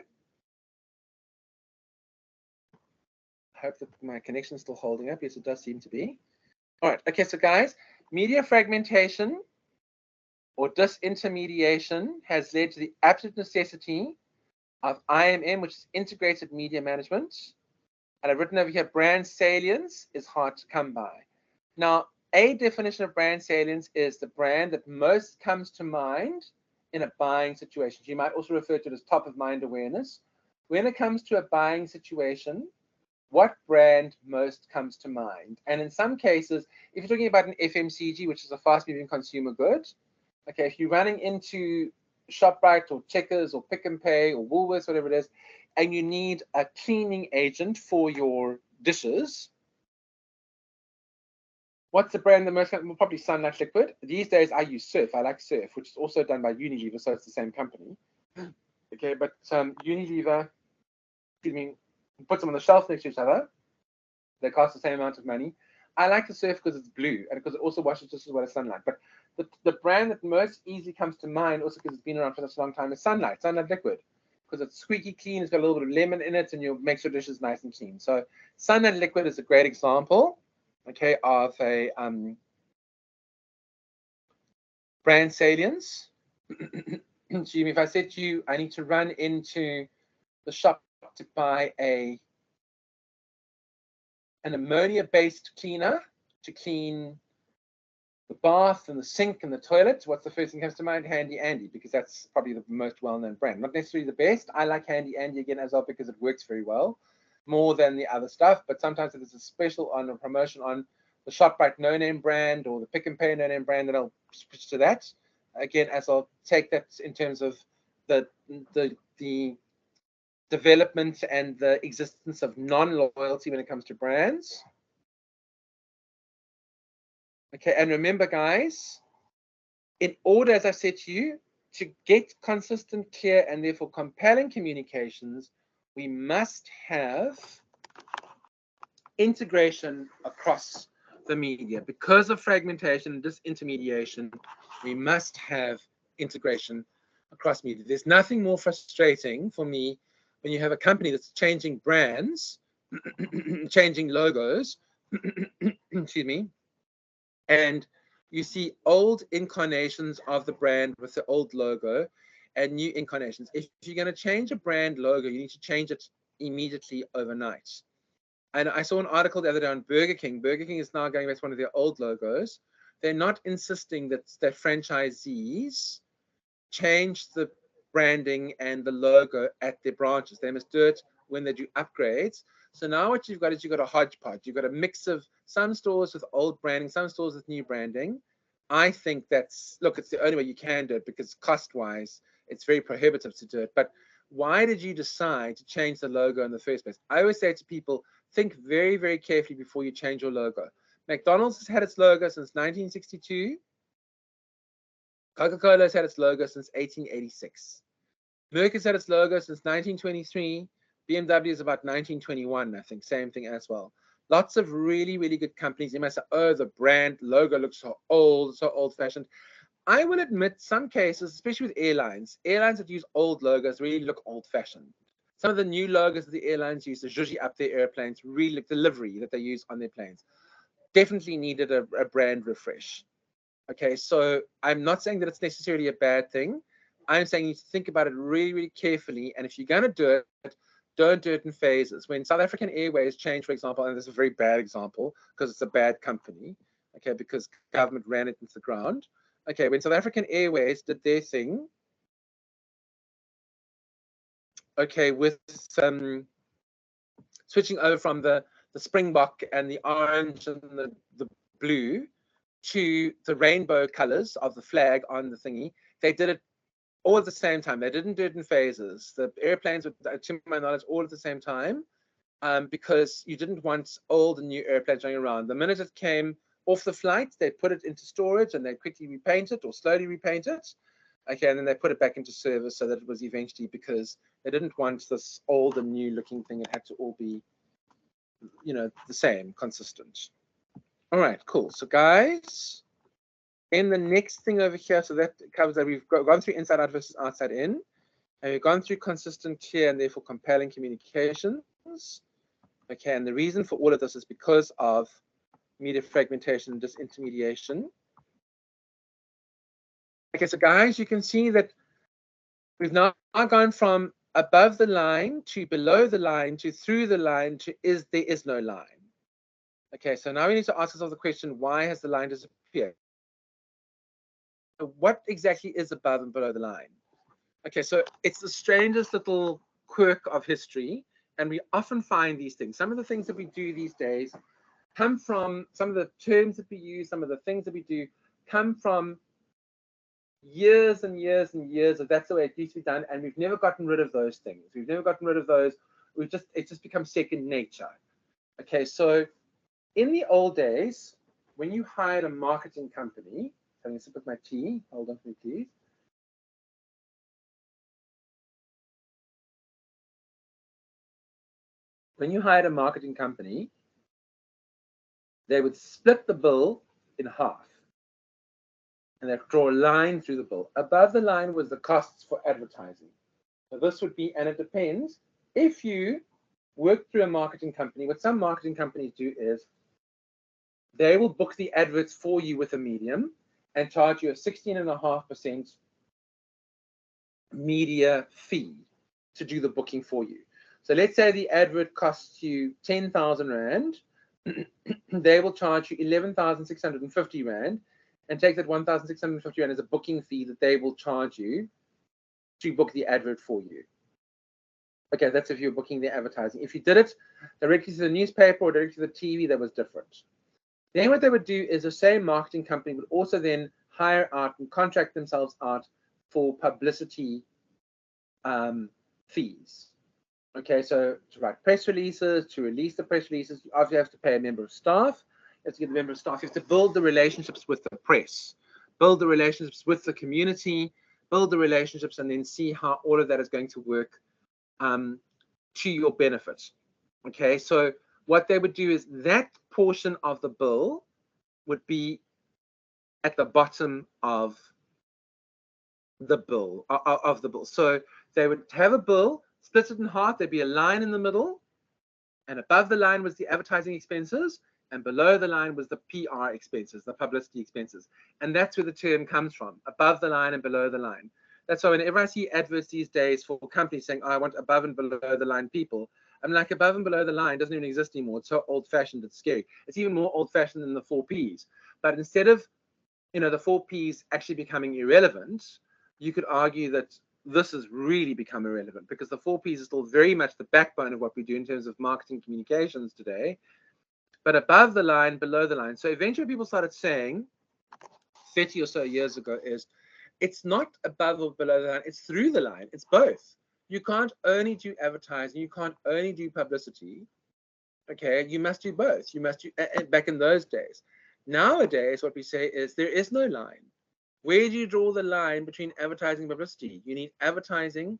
I hope that my connection is still holding up. Yes, it does seem to be. All right, okay, so guys, media fragmentation or disintermediation has led to the absolute necessity of IMM, which is integrated media management. And I've written over here, brand salience is hard to come by. Now, a definition of brand salience is the brand that most comes to mind in a buying situation. You might also refer to it as top of mind awareness. When it comes to a buying situation, what brand most comes to mind? And in some cases, if you're talking about an FMCG, which is a fast moving consumer good, okay, if you're running into ShopRite or Checkers or Pick and Pay or Woolworths, whatever it is, and you need a cleaning agent for your dishes, What's the brand the most? Well, probably Sunlight Liquid. These days I use Surf. I like Surf, which is also done by Unilever, so it's the same company. Okay, but Unilever, excuse me, puts them on the shelf next to each other. They cost the same amount of money. I like the Surf because it's blue and because it also washes just as well as Sunlight. But the brand that most easily comes to mind, also because it's been around for such a long time, is Sunlight Liquid. Because it's squeaky clean, it's got a little bit of lemon in it, and you makes your dishes nice and clean. So Sunlight Liquid is a great example, okay, of a brand salience. Excuse me, if I said to you, I need to run into the shop to buy an ammonia-based cleaner to clean the bath and the sink and the toilet, what's the first thing that comes to mind? Handy Andy, because that's probably the most well-known brand. Not necessarily the best. I like Handy Andy again as well because it works very well, more than the other stuff. But sometimes there's a special on a promotion on the ShopRite no-name brand or the Pick and Pay no-name brand, then I'll switch to that. Again, as I'll take that in terms of the development and the existence of non-loyalty when it comes to brands. Okay, and remember, guys, in order, as I said to you, to get consistent, clear, and therefore compelling communications, we must have integration across the media. Because of fragmentation and disintermediation, we must have integration across media. There's nothing more frustrating for me when you have a company that's changing brands, changing logos, excuse me, and you see old incarnations of the brand with the old logo and new incarnations. If you're going to change a brand logo, you need to change it immediately overnight. And I saw an article the other day on Burger King. Burger King is now going back to one of their old logos. They're not insisting that their franchisees change the branding and the logo at their branches. They must do it when they do upgrades. So now what you've got is you've got a hodgepodge. You've got a mix of some stores with old branding, some stores with new branding. I think that's, look, it's the only way you can do it because cost-wise, it's very prohibitive to do it. But why did you decide to change the logo in the first place? I always say to people, think very, very carefully before you change your logo. McDonald's has had its logo since 1962. Coca-Cola has had its logo since 1886. Merck has had its logo since 1923. BMW is about 1921, I think, same thing as well. Lots of really, really good companies. You might say, oh, the brand logo looks so old, so old-fashioned. I will admit some cases, especially with airlines that use old logos really look old-fashioned. Some of the new logos that the airlines use, the zhuzhi up their airplanes, really look, the livery that they use on their planes, definitely needed a brand refresh. Okay, so I'm not saying that it's necessarily a bad thing. I'm saying you need to think about it really, really carefully. And if you're going to do it, don't do it in phases. When South African Airways changed, for example, and this is a very bad example because it's a bad company, okay, because government ran it into the ground. Okay, when South African Airways did their thing, okay, with switching over from the Springbok and the orange and the blue to the rainbow colors of the flag on the thingy, they did it all at the same time. They didn't do it in phases. The airplanes were, to my knowledge, all at the same time because you didn't want old and new airplanes running around. The minute it came off the flight, they put it into storage and they quickly repaint it or slowly repaint it. Okay, and then they put it back into service so that it was eventually, because they didn't want this old and new looking thing. It had to all be, you know, the same, consistent. All right, cool. So guys, in the next thing over here, so that covers that we've gone through inside out versus outside in, and we've gone through consistent, clear, and therefore compelling communications. Okay, and the reason for all of this is because of media fragmentation and disintermediation. Okay, so guys, you can see that we've now gone from above the line to below the line to through the line to there is no line. Okay, so now we need to ask ourselves the question, why has the line disappeared? So what exactly is above and below the line? Okay, so it's the strangest little quirk of history, and we often find these things. Some of the things that we do these days come from, some of the terms that we use, some of the things that we do come from years and years and years of that's the way it used to be done, and we've never gotten rid of those things. We've never gotten rid of those. It's just become second nature. Okay, so in the old days, when you hired a marketing company, having a sip of my tea, hold on for me, please. When you hired a marketing company, they would split the bill in half. And they'd draw a line through the bill. Above the line was the costs for advertising. So this would be, and it depends, if you work through a marketing company, what some marketing companies do is they will book the adverts for you with a medium and charge you a 16.5% media fee to do the booking for you. So let's say the advert costs you 10,000 Rand. They will charge you 11,650 Rand and take that 1,650 Rand as a booking fee that they will charge you to book the advert for you. Okay, that's if you're booking the advertising. If you did it directly to the newspaper or directly to the TV, that was different. Then what they would do is the same marketing company would also then hire out and contract themselves out for publicity fees. Okay, so to write press releases, to release the press releases, you obviously have to pay a member of staff. You have to get a member of staff. You have to build the relationships with the press, build the relationships with the community, build the relationships, and then see how all of that is going to work to your benefit. Okay, so what they would do is that portion of the bill would be at the bottom of the bill. So they would have a bill, split it in half. There'd be a line in the middle, and above the line was the advertising expenses, and below the line was the PR expenses, the publicity expenses. And that's where the term comes from, above the line and below the line. That's why whenever I see adverts these days for companies saying, oh, I want above and below the line people, I'm like, above and below the line doesn't even exist anymore. It's so old-fashioned, it's scary. It's even more old-fashioned than the 4 Ps. But instead of, the 4 Ps actually becoming irrelevant, you could argue that this has really become irrelevant because the 4 Ps is still very much the backbone of what we do in terms of marketing communications today. But above the line, below the line. So eventually people started saying 30 or so years ago is it's not above or below the line, it's through the line. It's both. You can't only do advertising, you can't only do publicity. Okay, you must do both. You must do, back in those days. Nowadays, what we say is there is no line. Where do you draw the line between advertising and publicity? You need advertising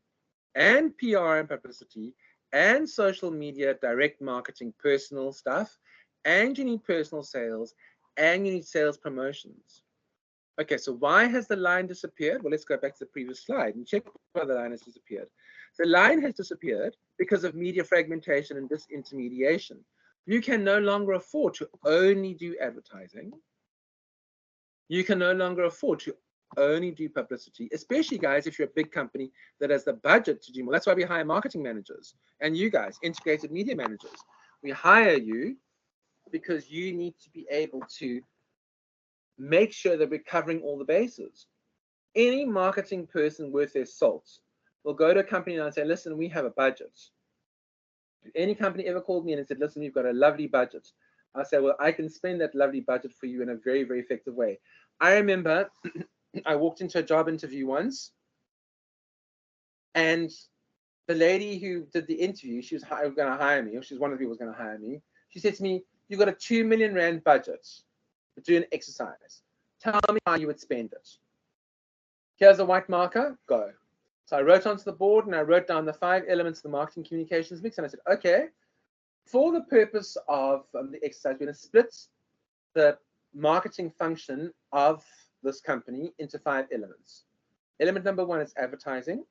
and PR and publicity and social media, direct marketing, personal stuff, and you need personal sales, and you need sales promotions. Okay, so why has the line disappeared? Well, let's go back to the previous slide and check why the line has disappeared. The line has disappeared because of media fragmentation and disintermediation. You can no longer afford to only do advertising. You can no longer afford to only do publicity, especially, guys, if you're a big company that has the budget to do more. That's why we hire marketing managers and you guys, integrated media managers. We hire you because you need to be able to make sure that we're covering all the bases. Any marketing person worth their salt will go to a company and say, listen, we have a budget. If any company ever called me and said, listen, we've got a lovely budget, I say, well, I can spend that lovely budget for you in a very, very effective way. I remember I walked into a job interview once, and the lady who did the interview, she was going to hire me, or she's one of the people who was going to hire me. She said to me, you've got a 2 million Rand budget to do an exercise. Tell me how you would spend it. Here's a white marker, go. So I wrote onto the board and I wrote down the 5 elements of the marketing communications mix. And I said, okay, for the purpose of the exercise, we're going to split the marketing function of this company into 5 elements. Element number 1 is advertising.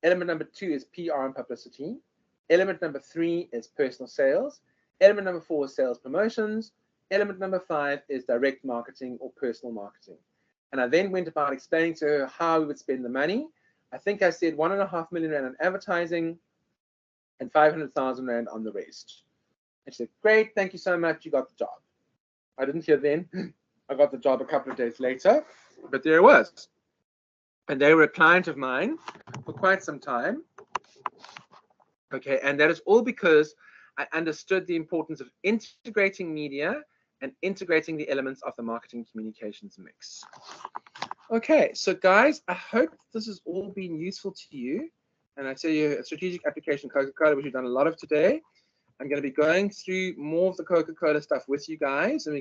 Element number 2 is PR and publicity. Element number 3 is personal sales. Element number 4 is sales promotions. Element number 5 is direct marketing or personal marketing. And I then went about explaining to her how we would spend the money. I think I said 1.5 million Rand on advertising and 500,000 Rand on the rest. And she said, great, thank you so much, you got the job. I didn't hear then. I got the job a couple of days later, but there it was. And they were a client of mine for quite some time. Okay, and that is all because I understood the importance of integrating media and integrating the elements of the marketing communications mix. Okay, so guys, I hope this has all been useful to you. And I tell you, a strategic application Coca-Cola, which we've done a lot of today. I'm going to be going through more of the Coca-Cola stuff with you guys. And